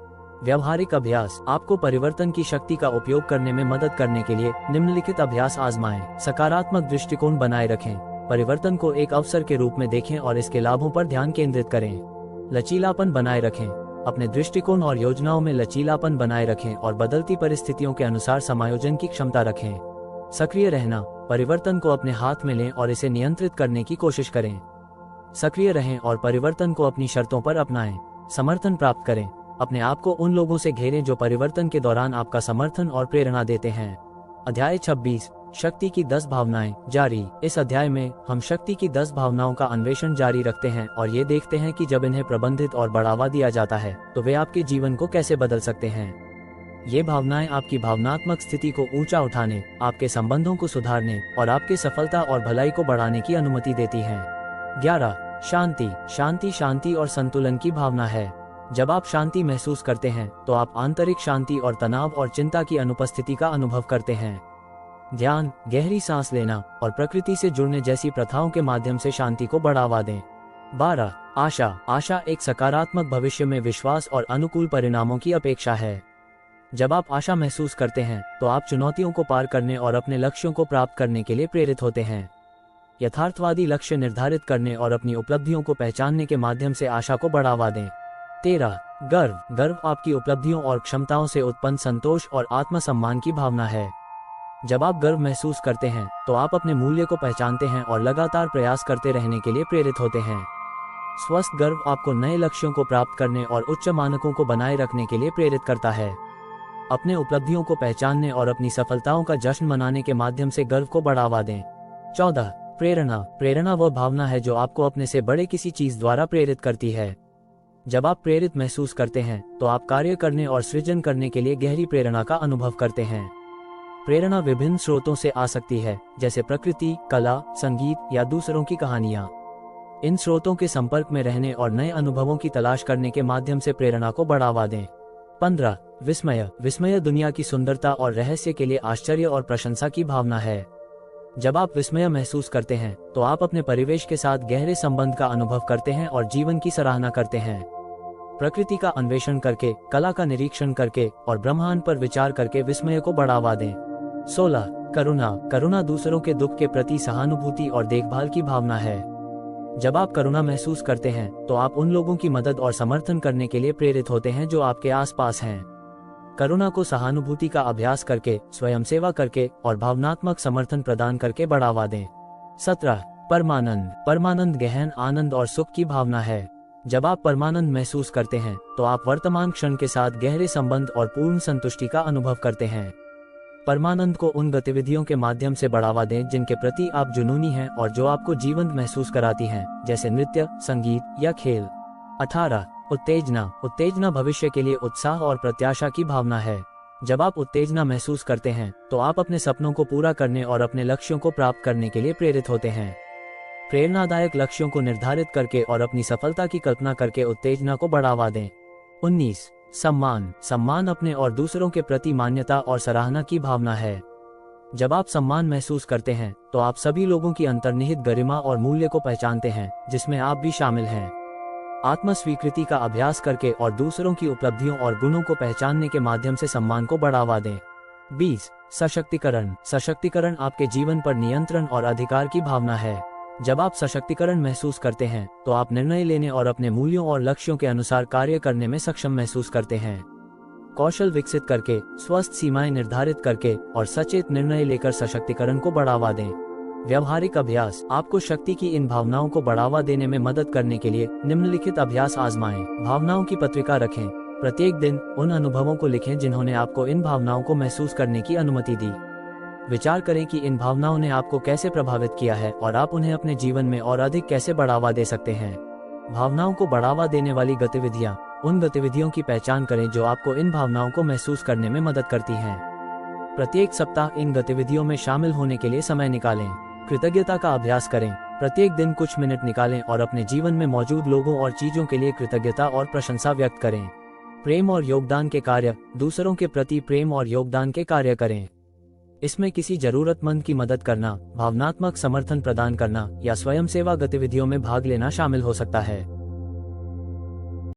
व्यावहारिक अभ्यास आपको परिवर्तन की शक्ति का उपयोग करने में मदद करने के लिए निम्नलिखित अभ्यास आजमाएं। सकारात्मक दृष्टिकोण बनाए रखें। परिवर्तन को एक अवसर के रूप में देखें और इसके लाभों पर ध्यान केंद्रित करें। लचीलापन बनाए रखें। अपने दृष्टिकोण और योजनाओं में लचीलापन बनाए रखें और बदलती परिस्थितियों के अनुसार समायोजन की क्षमता रखें। सक्रिय रहना परिवर्तन को अपने हाथ में लें और इसे नियंत्रित करने की कोशिश करें। सक्रिय रहें और परिवर्तन को अपनी शर्तों पर अपनाएं। समर्थन प्राप्त करें। अपने आप को उन लोगों से घेरें जो परिवर्तन के दौरान आपका समर्थन और प्रेरणा देते हैं। अध्याय 26, शक्ति की 10 भावनाएं, जारी। इस अध्याय में हम शक्ति की 10 भावनाओं का अन्वेषण जारी रखते हैं और ये देखते हैं कि जब इन्हें प्रबंधित और बढ़ावा दिया जाता है तो वे आपके जीवन को कैसे बदल सकते हैं। ये भावनाएं आपकी भावनात्मक स्थिति को ऊंचा उठाने, आपके संबंधों को सुधारने और आपकी सफलता और भलाई को बढ़ाने की अनुमति देती हैं। 11, शांति। शांति और संतुलन की भावना है। जब आप शांति महसूस करते हैं तो आप आंतरिक शांति और तनाव और चिंता की अनुपस्थिति का अनुभव करते हैं। ध्यान, गहरी सांस लेना और प्रकृति से जुड़ने जैसी प्रथाओं के माध्यम से शांति को बढ़ावा दें। 12, आशा एक सकारात्मक भविष्य में विश्वास और अनुकूल परिणामों की अपेक्षा है। जब आप आशा महसूस करते हैं तो आप चुनौतियों को पार करने और अपने लक्ष्यों को प्राप्त करने के लिए प्रेरित होते हैं। यथार्थवादी लक्ष्य निर्धारित करने और अपनी उपलब्धियों को पहचानने के माध्यम से आशा को बढ़ावा दें। 13, गर्व आपकी उपलब्धियों और क्षमताओं से उत्पन्न संतोष और आत्मसम्मान की भावना है। जब आप गर्व महसूस करते हैं तो आप अपने मूल्य को पहचानते हैं और लगातार प्रयास करते रहने के लिए प्रेरित होते हैं। स्वस्थ गर्व आपको नए लक्ष्यों को प्राप्त करने और उच्च मानकों को बनाए रखने के लिए प्रेरित करता है। अपने उपलब्धियों को पहचानने और अपनी सफलताओं का जश्न मनाने के माध्यम से गर्व को बढ़ावा दें। 14, प्रेरणा वह भावना है जो आपको अपने से बड़े किसी चीज द्वारा प्रेरित करती है। जब आप प्रेरित महसूस करते हैं तो आप कार्य करने और सृजन करने के लिए गहरी प्रेरणा का अनुभव करते हैं। प्रेरणा विभिन्न स्रोतों से आ सकती है, जैसे प्रकृति, कला, संगीत या दूसरों की कहानियां। इन स्रोतों के संपर्क में रहने और नए अनुभवों की तलाश करने के माध्यम से प्रेरणा को बढ़ावा दें। 15, विस्मय दुनिया की सुंदरता और रहस्य के लिए आश्चर्य और प्रशंसा की भावना है। जब आप विस्मय महसूस करते हैं तो आप अपने परिवेश के साथ गहरे संबंध का अनुभव करते हैं और जीवन की सराहना करते हैं। प्रकृति का अन्वेषण करके, कला का निरीक्षण करके और ब्रह्मांड पर विचार करके विस्मय को बढ़ावा दें। 16, करुणा दूसरों के दुख के प्रति सहानुभूति और देखभाल की भावना है। जब आप करुणा महसूस करते हैं तो आप उन लोगों की मदद और समर्थन करने के लिए प्रेरित होते हैं जो आपके आसपास हैं। करुणा को सहानुभूति का अभ्यास करके, स्वयं सेवा करके और भावनात्मक समर्थन प्रदान करके बढ़ावा दें। 17, परमानंद गहन आनंद और सुख की भावना है। जब आप परमानंद महसूस करते हैं तो आप वर्तमान क्षण के साथ गहरे संबंध और पूर्ण संतुष्टि का अनुभव करते हैं। परमानंद को उन गतिविधियों के माध्यम से बढ़ावा दें जिनके प्रति आप जुनूनी हैं और जो आपको जीवंत महसूस कराती हैं, जैसे नृत्य, संगीत या खेल। 18, उत्तेजना भविष्य के लिए उत्साह और प्रत्याशा की भावना है। जब आप उत्तेजना महसूस करते हैं तो आप अपने सपनों को पूरा करने और अपने लक्ष्यों को प्राप्त करने के लिए प्रेरित होते हैं। प्रेरणादायक लक्ष्यों को निर्धारित करके और अपनी सफलता की कल्पना करके उत्तेजना को बढ़ावा दें। 19, सम्मान अपने और दूसरों के प्रति मान्यता और सराहना की भावना है। जब आप सम्मान महसूस करते हैं तो आप सभी लोगों की अंतर्निहित गरिमा और मूल्य को पहचानते हैं, जिसमें आप भी शामिल हैं। आत्म स्वीकृति का अभ्यास करके और दूसरों की उपलब्धियों और गुणों को पहचानने के माध्यम से सम्मान को बढ़ावा दें। 20, सशक्तिकरण आपके जीवन पर नियंत्रण और अधिकार की भावना है। जब आप सशक्तिकरण महसूस करते हैं तो आप निर्णय लेने और अपने मूल्यों और लक्ष्यों के अनुसार कार्य करने में सक्षम महसूस करते हैं। कौशल विकसित करके, स्वस्थ सीमाएं निर्धारित करके और सचेत निर्णय लेकर सशक्तिकरण को बढ़ावा दें। व्यवहारिक अभ्यास आपको शक्ति की इन भावनाओं को बढ़ावा देने में मदद करने के लिए निम्नलिखित अभ्यास आजमाएं। भावनाओं की पत्रिका रखें। प्रत्येक दिन उन अनुभवों को लिखें जिन्होंने आपको इन भावनाओं को महसूस करने की अनुमति दी। विचार करें कि इन भावनाओं ने आपको कैसे प्रभावित किया है और आप उन्हें अपने जीवन में और अधिक कैसे बढ़ावा दे सकते हैं। भावनाओं को बढ़ावा देने वाली गतिविधियां, उन गतिविधियों की पहचान करें जो आपको इन भावनाओं को महसूस करने में मदद करती हैं। प्रत्येक सप्ताह इन गतिविधियों में शामिल होने के लिए समय निकालें। कृतज्ञता का अभ्यास करें। प्रत्येक दिन कुछ मिनट निकालें और अपने जीवन में मौजूद लोगों और चीजों के लिए कृतज्ञता और प्रशंसा व्यक्त करें। प्रेम और योगदान के कार्य, दूसरों के प्रति प्रेम और योगदान के कार्य करें। इसमें किसी जरूरतमंद की मदद करना, भावनात्मक समर्थन प्रदान करना या स्वयं सेवा गतिविधियों में भाग लेना शामिल हो सकता है।